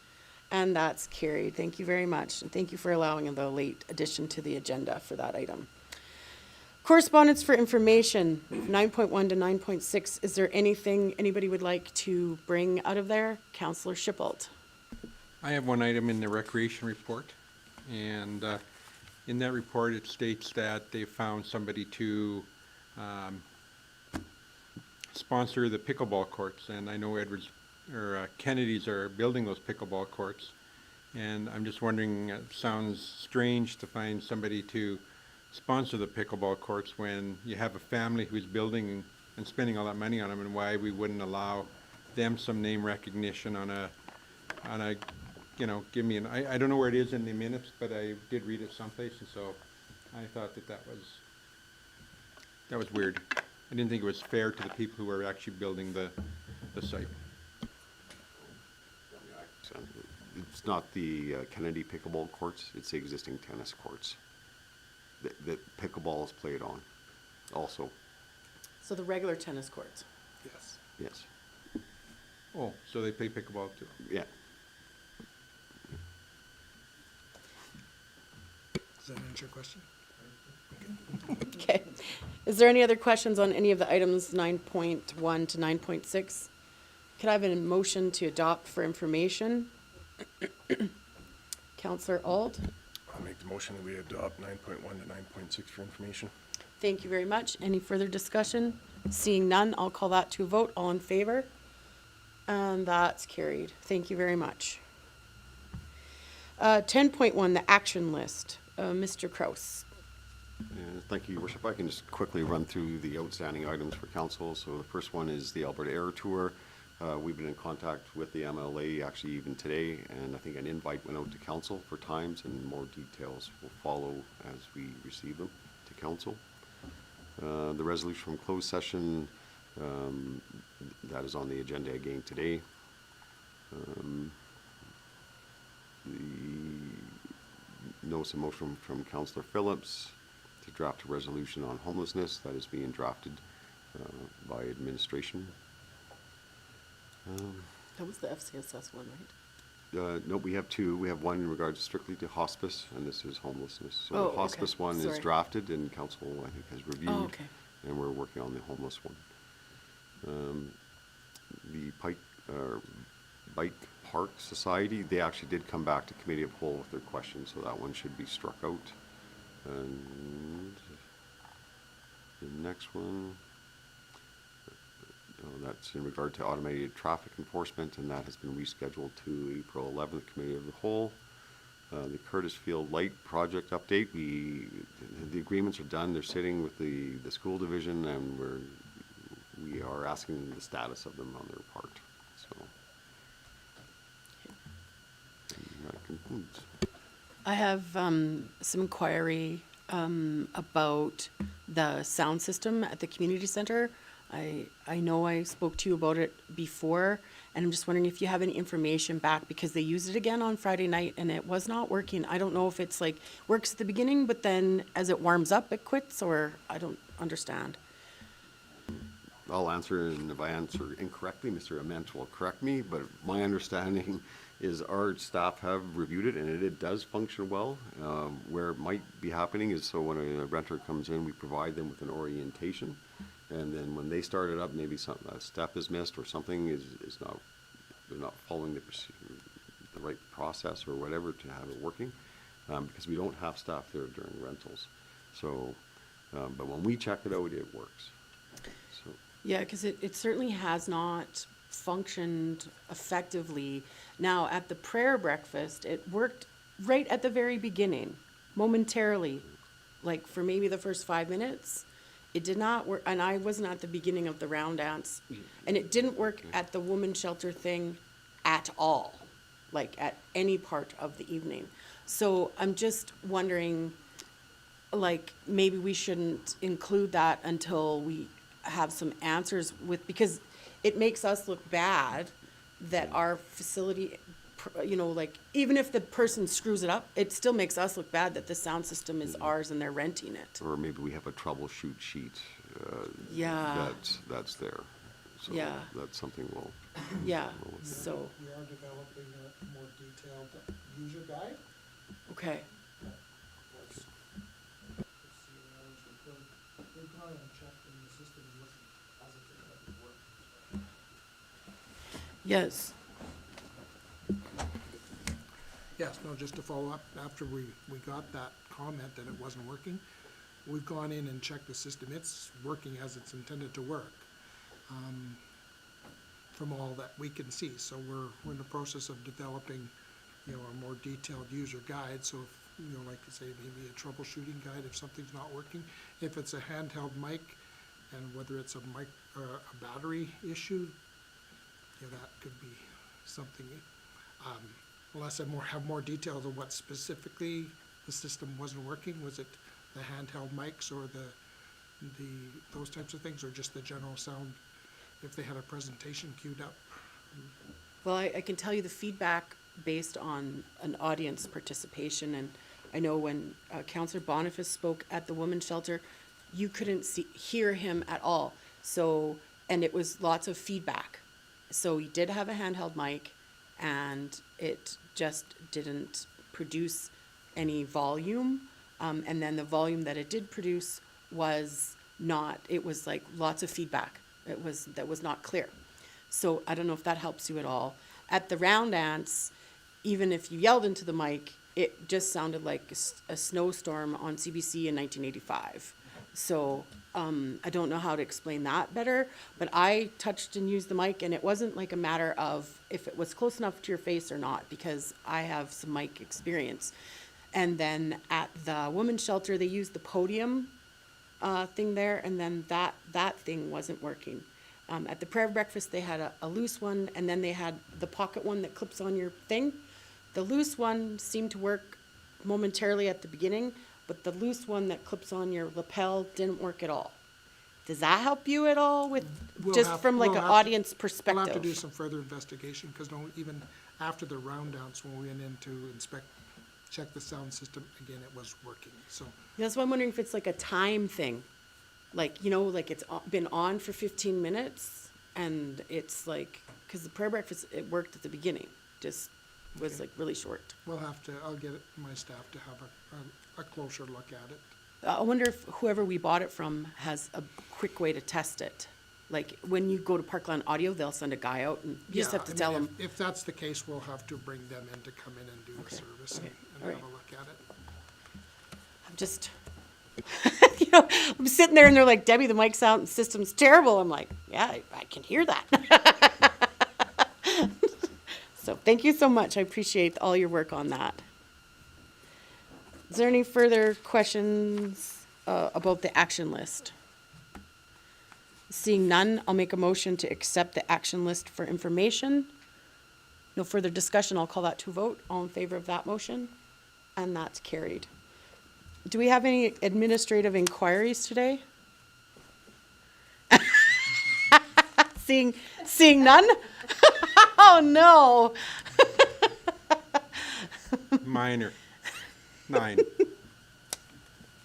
And that's carried. Thank you very much. And thank you for allowing the late addition to the agenda for that item. Correspondence for information, 9.1 to 9.6. Is there anything anybody would like to bring out of there? Councillor Shippold. I have one item in the recreation report, and in that report, it states that they found somebody to sponsor the pickleball courts, and I know Kennedy's are building those pickleball courts, and I'm just wondering, it sounds strange to find somebody to sponsor the pickleball courts when you have a family who's building and spending all that money on them, and why we wouldn't allow them some name recognition on a give me an, I don't know where it is in the minutes, but I did read it someplace, and so I thought that was weird. I didn't think it was fair to the people who were actually building the site. It's not the Kennedy pickleball courts, it's the existing tennis courts that pickleball is played on also. So the regular tennis courts. Yes. Yes. Oh, so they play pickleball too? Yeah. Does that answer your question? Okay. Is there any other questions on any of the items 9.1 to 9.6? Could I have a motion to adopt for information? Councillor Auld. I'll make the motion that we adopt 9.1 to 9.6 for information. Thank you very much. Any further discussion? Seeing none, I'll call that to a vote. All in favor? And that's carried. Thank you very much. 10.1, the action list. Mr. Kraus. Thank you, Your Worship. I can just quickly run through the outstanding items for council. So the first one is the Alberta Air Tour. We've been in contact with the MLA actually even today, and I think an invite went out to council for times, and more details will follow as we receive them to council. The resolution from closed session, that is on the agenda again today. The notice of motion from Councillor Phillips to draft a resolution on homelessness that is being drafted by administration. That was the FCSS one, right? No, we have two. We have one in regards strictly to hospice, and this is homelessness. So Oh, the okay. hospice one is Sorry. drafted, and council, I think, has reviewed. Oh, okay. And we're working on the homeless one. The Bike Park Society, they actually did come back to Committee of Whole with their questions, so that one should be struck out. And the next one, that's in regard to automated traffic enforcement, and that has been rescheduled to April 11th, Committee of the Whole. The Curtis Field Light Project update, the agreements are done. They're sitting with the school division, and we are asking the status of them on their part. So and that concludes. I have some inquiry about the sound system at the community center. I know I spoke to you about it before, and I'm just wondering if you have any information back, because they used it again on Friday night and it was not working. I don't know if it's like works at the beginning, but then as it warms up, it quits, or I don't understand. I'll answer, and if I answer incorrectly, Mr. Ament will correct me, but my understanding is our staff have reviewed it, and it does function well. Where it might be happening is, so when a renter comes in, we provide them with an orientation, and then when they start it up, maybe a step is missed or something is not, they're not following the right process or whatever to have it working, because we don't have staff there during rentals. So, but when we check it out, it works. So. Yeah, because it certainly has not functioned effectively. Now, at the prayer breakfast, it worked right at the very beginning, momentarily, like for maybe the first 5 minutes. It did not work, and I wasn't at the beginning of the round dance, and it didn't work at the woman shelter thing at all, like at any part of the evening. So I'm just wondering, like, maybe we shouldn't include that until we have some answers with, because it makes us look bad that our facility, you know, like, even if the person screws it up, it still makes us look bad that the sound system is ours and they're renting it. Or maybe we have a troubleshoot sheet. Yeah. That's there. So Yeah. that's something we'll. Yeah, so, We are developing a more detailed user guide. okay. Let's see what else we could. We've gone and checked in the system and looked as if it had worked. Yes. Yes, no, just to follow up, after we got that comment that it wasn't working, we've gone in and checked the system. It's working as it's intended to work, from all that we can see. So we're in the process of developing, you know, a more detailed user guide. So if, you know, like I say, maybe a troubleshooting guide if something's not working. If it's a handheld mic, and whether it's a mic, a battery issue, yeah, that could be something. Unless I have more details of what specifically the system wasn't working. Was it the handheld mics or those types of things, or just the general sound if they had a presentation queued up? Well, I can tell you the feedback based on an audience participation, and I know when Councillor Boniface spoke at the women's shelter, you couldn't hear him at all. So, and it was lots of feedback. So he did have a handheld mic, and it just didn't produce any volume. And then the volume that it did produce was not, it was like lots of feedback. That was not clear. So I don't know if that helps you at all. At the round dance, even if you yelled into the mic, it just sounded like a snowstorm on CBC in 1985. So I don't know how to explain that better, but I touched and used the mic, and it wasn't like a matter of if it was close enough to your face or not, because I have some mic experience. And then at the women's shelter, they used the podium thing there, and then that thing wasn't working. At the prayer breakfast, they had a loose one, and then they had the pocket one that clips on your thing. The loose one seemed to work momentarily at the beginning, but the loose one that clips on your lapel didn't work at all. Does that help you at all with, from like an audience perspective? We'll have to do some further investigation, because even after the round downs, when we went in to check the sound system, again, it was working, so. That's why I'm wondering if it's like a time thing. Like, you know, like it's been on for 15 minutes, and it's like, because the prayer breakfast, it worked at the beginning, just was like really short. I'll get my staff to have a closer look at it. I wonder if whoever we bought it from has a quick way to test it. Like, when you go to Parkland Audio, they'll send a guy out, and you just have to tell them. If that's the case, we'll have to bring them in to come in and do the service and all have right. a look at it. I'm just, you know, I'm sitting there and they're like, Debbie, the mic sound system's terrible. I'm like, yeah, I can hear that. So thank you so much. I appreciate all your work on that. Is there any further questions about the action list? Seeing none, I'll make a motion to accept the action list for information. No further discussion, I'll call that to a vote. All in favor of that motion? And that's carried. Do we have any administrative inquiries today? Seeing none? Oh, no. Minor. 9.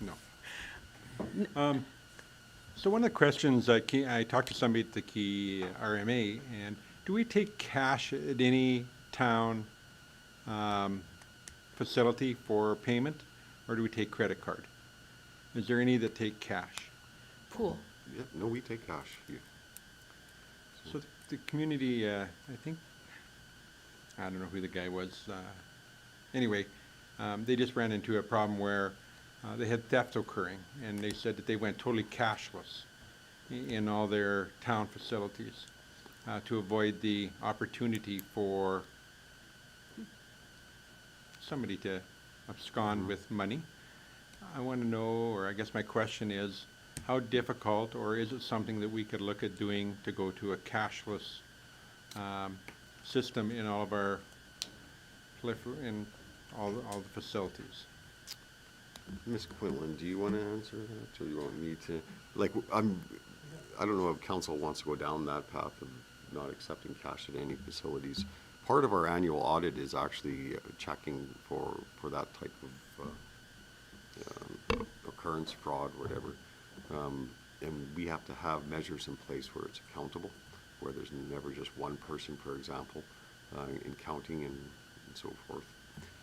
No. So one of the questions, I talked to somebody at the Key RMA, and do we take cash at any town facility for payment, or do we take credit card? Is there any that take cash? Pool. Yeah, no, we take cash. So the community, I think, I don't know who the guy was. Anyway, they just ran into a problem where they had theft occurring, and they said that they went totally cashless in all their town facilities to avoid the opportunity for somebody to abscond with money. I want to know, or I guess my question is, how difficult, or is it something that we could look at doing to go to a cashless system in all of our, in all the facilities? Ms. Quinlan, do you want to answer that, or do you want me to? Like, I don't know if council wants to go down that path of not accepting cash at any facilities. Part of our annual audit is actually checking for that type of occurrence, fraud, whatever. And we have to have measures in place where it's accountable, where there's never just one person, for example, in counting and so forth.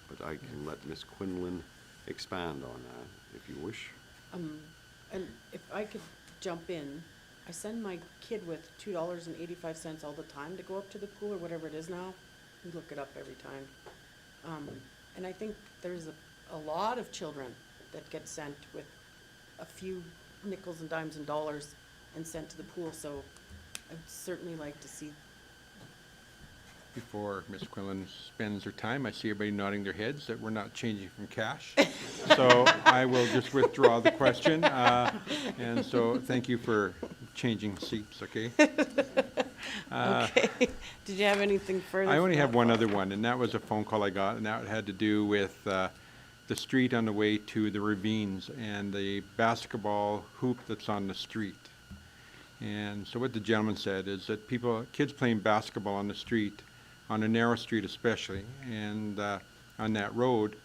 But I can let Ms. Quinlan expand on that if you wish. And if I could jump in, I send my kid with $2.85 all the time to go up to the pool or whatever it is now. We look it up every time. And I think there's a lot of children that get sent with a few nickels and dimes and dollars and sent to the pool, so I'd certainly like to see. Before Ms. Quinlan spends her time, I see everybody nodding their heads that we're not changing from cash. So I will just withdraw the question. And so thank you for changing seats, okay? Okay. Did you have anything further? I only have one other one, and that was a phone call I got, and that had to do with the street on the way to the ravines and the basketball hoop that's on the street. And so what the gentleman said is that kids playing basketball on the street, on a narrow street especially, and on that road,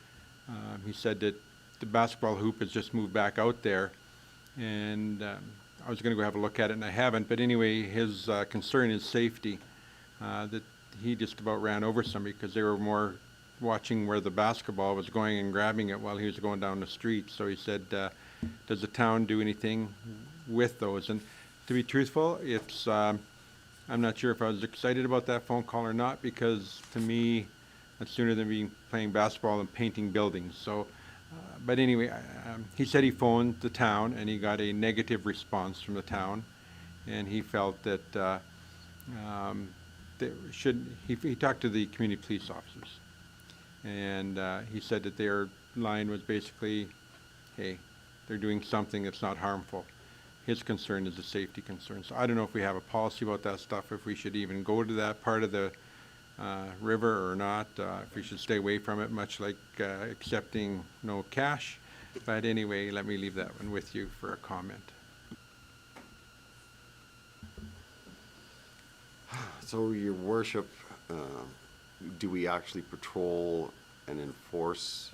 he said that the basketball hoop has just moved back out there, and I was going to go have a look at it, and I haven't, but anyway, his concern is safety, that he just about ran over somebody because they were more watching where the basketball was going and grabbing it while he was going down the street. So he said, does the town do anything with those? And to be truthful, it's I'm not sure if I was excited about that phone call or not, because to me, that's sooner than playing basketball and painting buildings. So, but anyway, he said he phoned the town and he got a negative response from the town, and he felt that he talked to the community police officers, and he said that their line was basically, hey, they're doing something that's not harmful. His concern is a safety concern. So I don't know if we have a policy about that stuff, if we should even go to that part of the river or not, if we should stay away from it, much like accepting no cash. But anyway, let me leave that one with you for a comment. So, Your Worship, do we actually patrol and enforce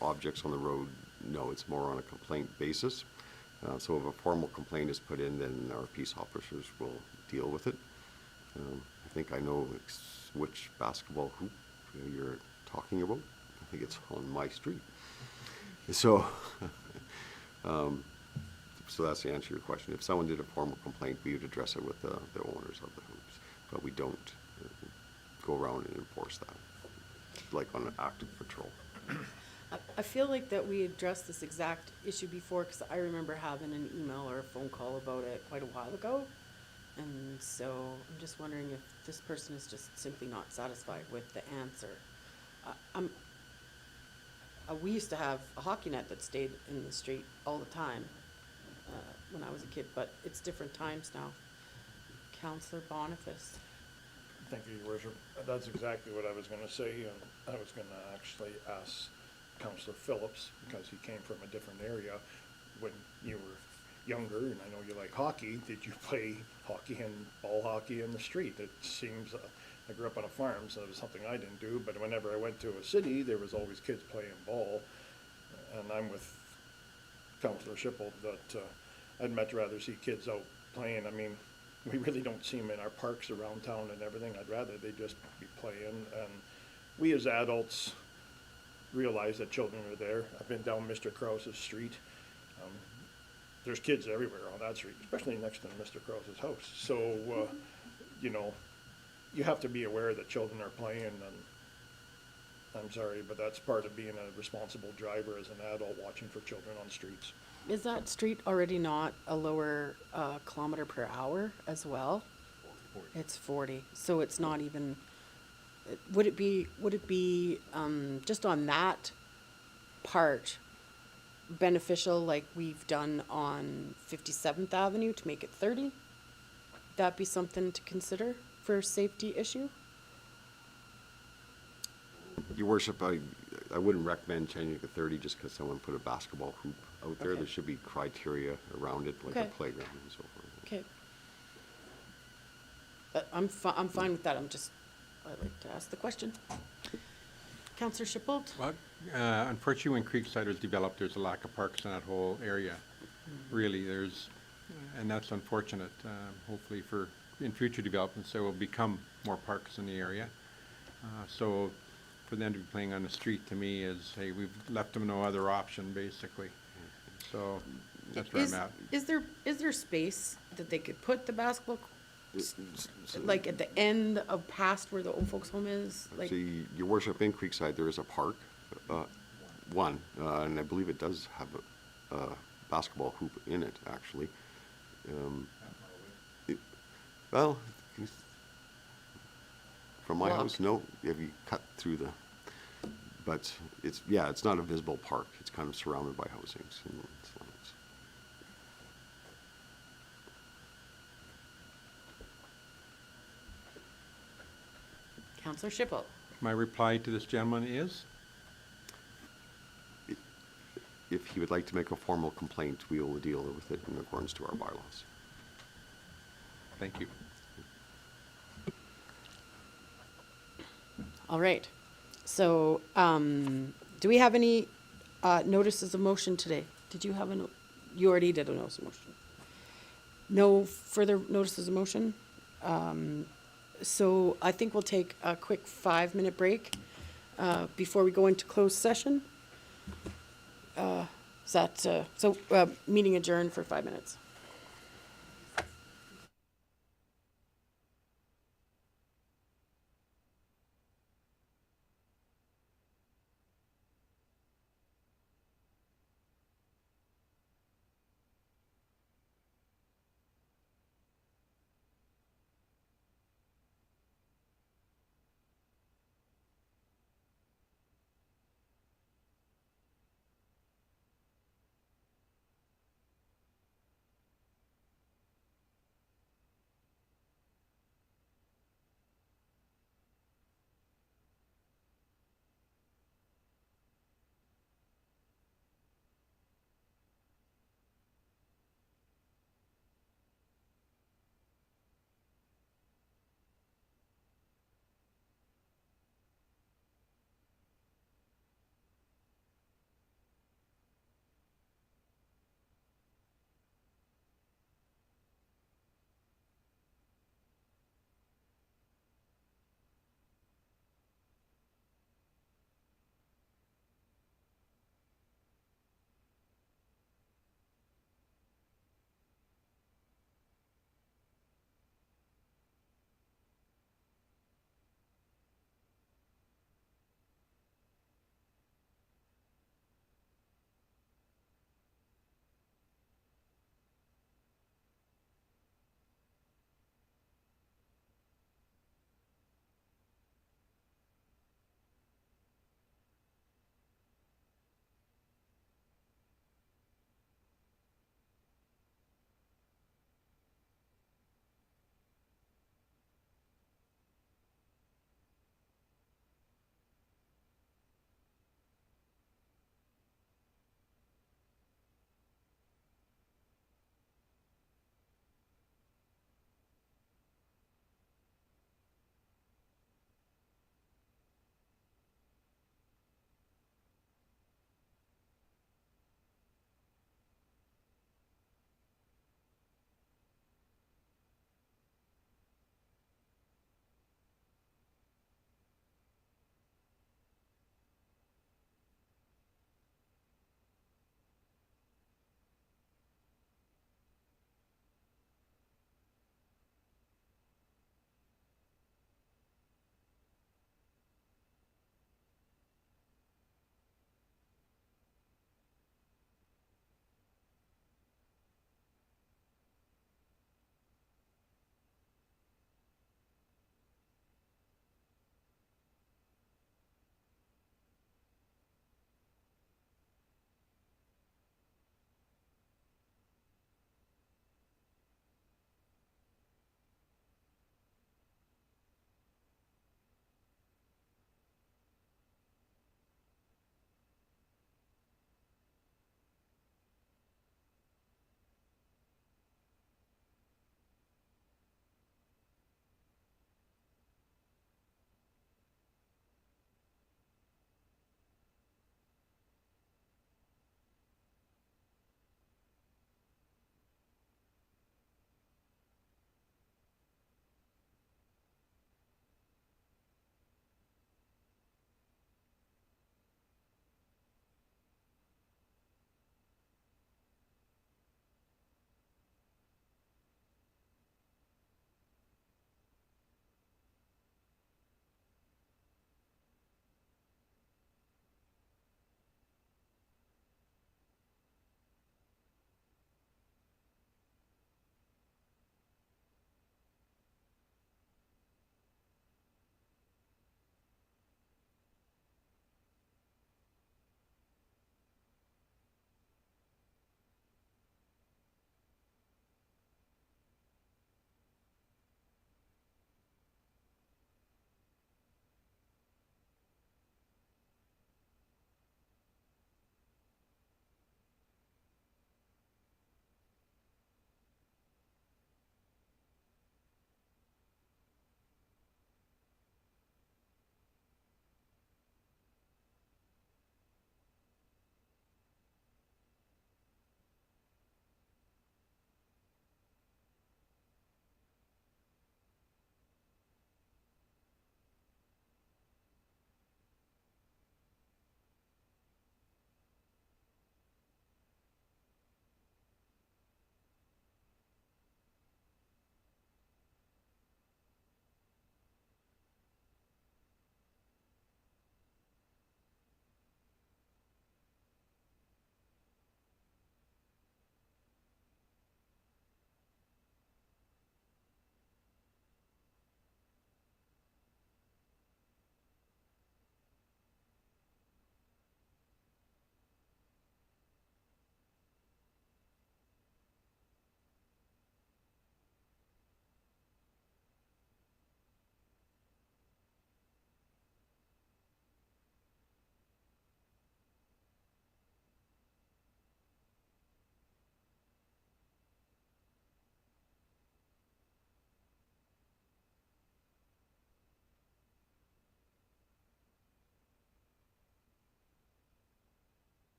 objects on the road? No, it's more on a complaint basis. So if a formal complaint is put in, then our peace officers will deal with it. I think I know which basketball hoop you're talking about. I think it's on my street. So, so that's the answer to your question. If someone did a formal complaint, we would address it with the owners of the hoops. But we don't go around and enforce that, like on an active patrol. I feel like that we addressed this exact issue before, because I remember having an email or a phone call about it quite a while ago. And so I'm just wondering if this person is just simply not satisfied with the answer. We used to have a hockey net that stayed in the street all the time when I was a kid, but it's different times now. Councillor Boniface. Thank you, Your Worship. That's exactly what I was gonna say, and I was gonna actually ask Councillor Phillips, because he came from a different area. When you were younger, and I know you like hockey, did you play hockey and ball hockey in the street? It seems, I grew up on a farm, so it was something I didn't do, but whenever I went to a city, there was always kids playing ball. And I'm with Councillor Schipple that I'd much rather see kids out playing. I mean, we really don't see them in our parks around town and everything. I'd rather they just be playing, and we as adults realize that children are there. I've been down Mr. Krause's street. There's kids everywhere on that street, especially next to Mr. Krause's house. So, you know, you have to be aware that children are playing, and I'm sorry, but that's part of being a responsible driver as an adult, watching for children on streets. Is that street already not a lower kilometer per hour as well? It's 40, so it's not even, would it be just on that part beneficial like we've done on 57th Avenue to make it 30? That be something to consider for a safety issue? Your worship, I wouldn't recommend changing it to 30 just because someone put a basketball hoop out there. Okay. There should be criteria around it, like a Okay. playground and so forth. Okay. I'm fine with that. I'd like to ask the question. Counselor Shippold? Well, unfortunately, when Creekside was developed, there's a lack of parks in that whole area. Really, and that's unfortunate. Hopefully in future developments, there will become more parks in the area. So for them to be playing on the street, to me, is, hey, we've left them no other option, basically. So that's where I'm at. Is there space that they could put the basketball, like at the end of past where the old folks home is? Like, See, your worship, in Creekside, there is a park, and I believe it does have a basketball hoop in it, actually. Well, from my Block. house, no, if you cut through but it's not a visible park. It's kind of surrounded by housings and slums. Counselor Shippold? My reply to this gentleman is, If he would like to make a formal complaint, we will deal with it in accordance to our bylaws. thank you. All right. So, do we have any notices of motion today? Did you have you already did a notice of motion. No further notices of motion? So I think we'll take a quick 5-minute break before we go into closed session. Meeting adjourned for 5 minutes.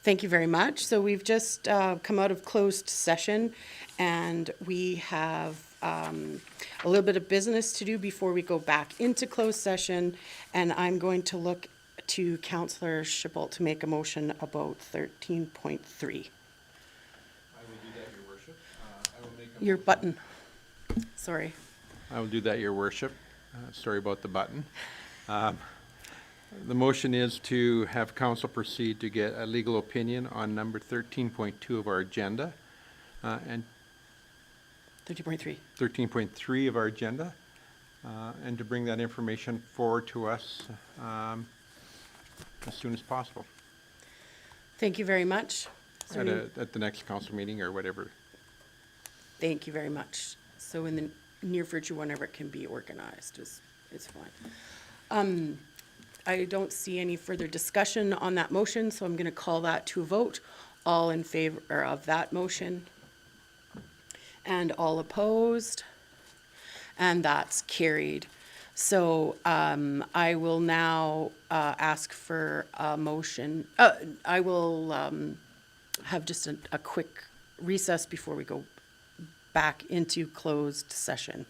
Thank you very much. So we've just come out of closed session, and we have a little bit of business to do before we go back into closed session, and I'm going to look to Councillor Schippel to make a motion about 13.3. I will do that, Your Worship. I will make a Your motion. button. Sorry. I will do that, Your Worship. Sorry about the button. The motion is to have council proceed to get a legal opinion on number 13.2 of our agenda, and 13.3. 13.3 of our agenda, and to bring that information forward to us as soon as possible, Thank you very much. So at the next council meeting or whatever. Thank you very much. So in the near future, whenever it can be organized, is fine. I don't see any further discussion on that motion, so I'm going to call that to a vote. All in favor of that motion? And all opposed? And that's carried. So I will now ask for a motion. I will have just a quick recess before we go back into closed session.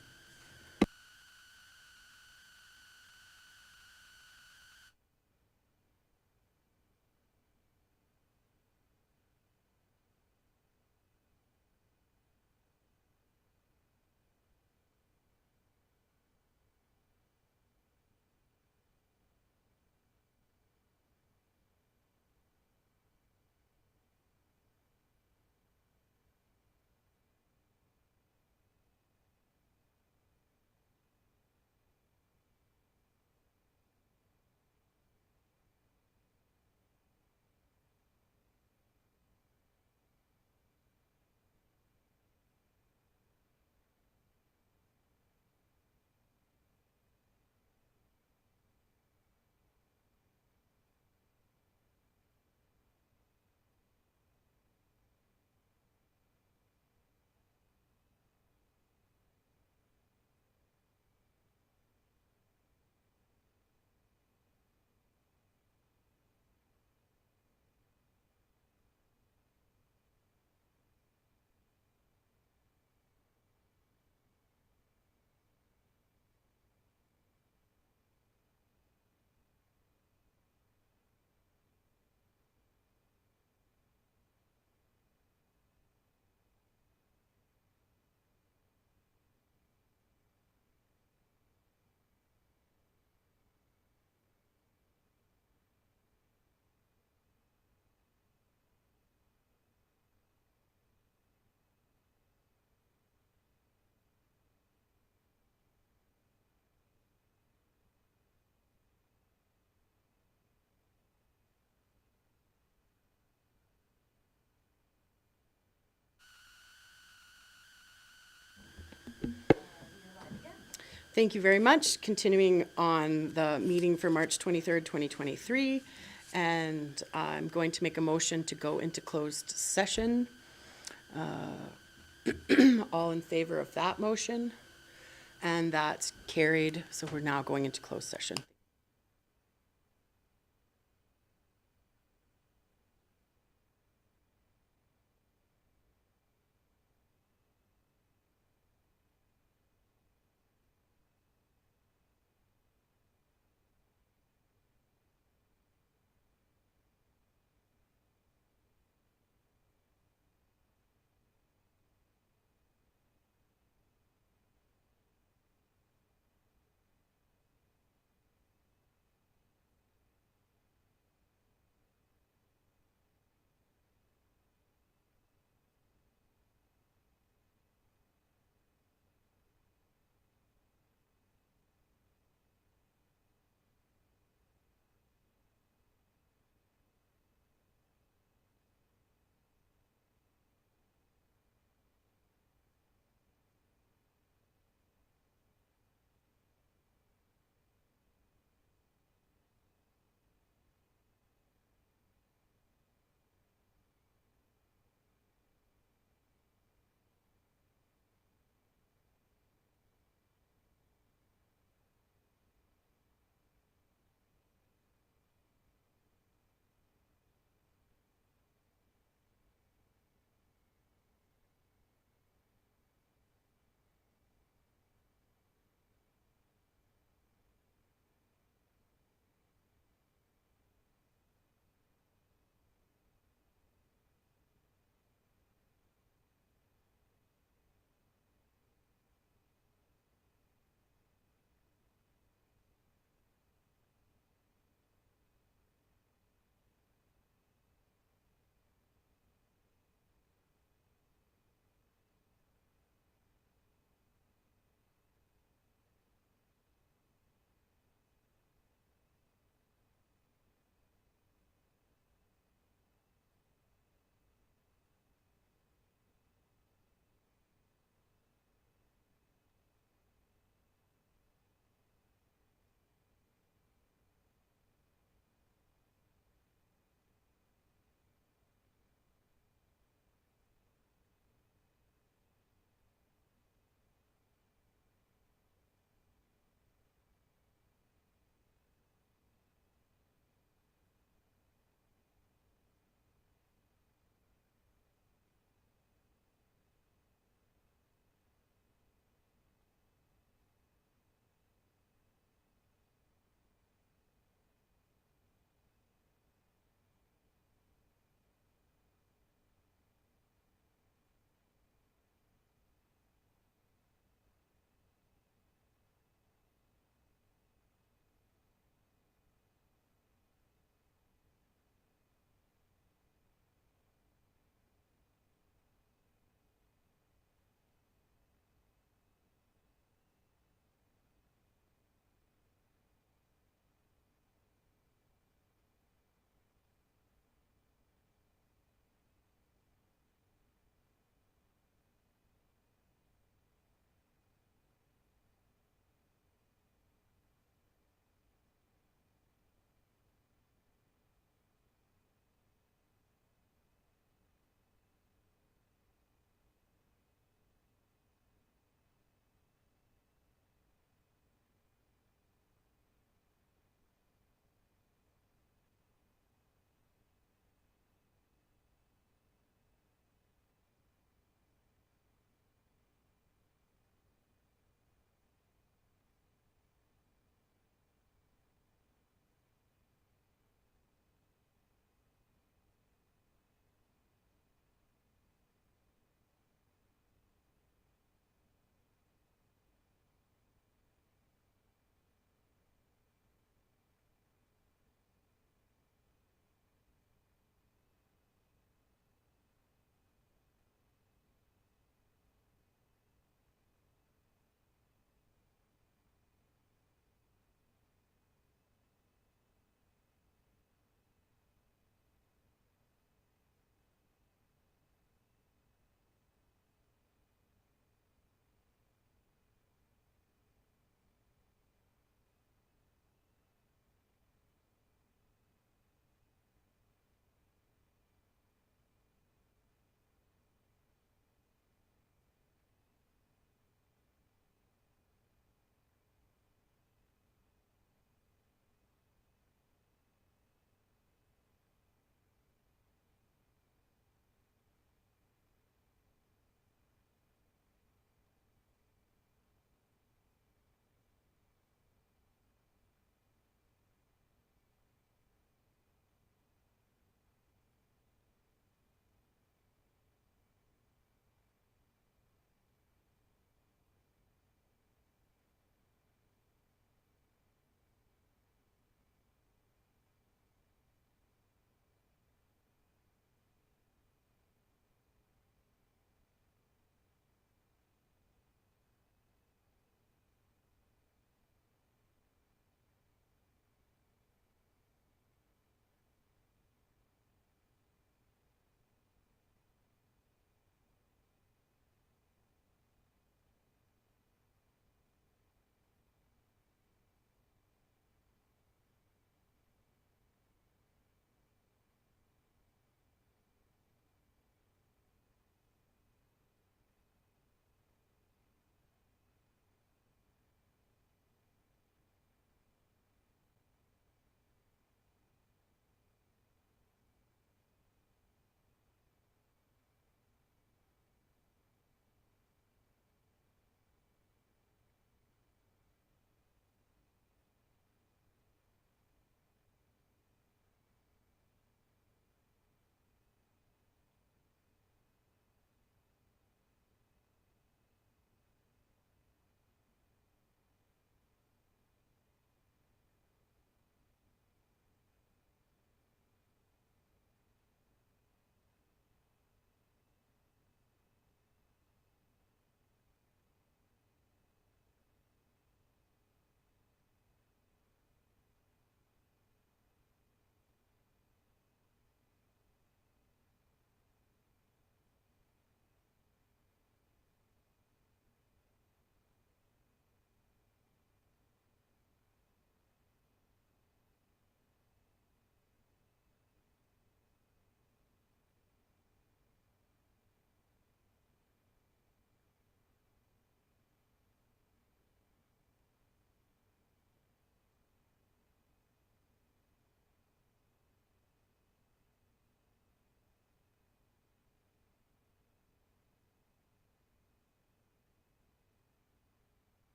Thank you very much. Continuing on the meeting for March 23rd, 2023. And I'm going to make a motion to go into closed session. All in favor of that motion? And that's carried. So we're now going into closed session.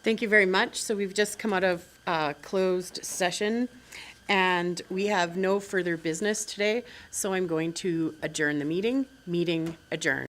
Thank you very much. So we've just come out of closed session, and we have no further business today, so I'm going to adjourn the meeting. Meeting adjourned.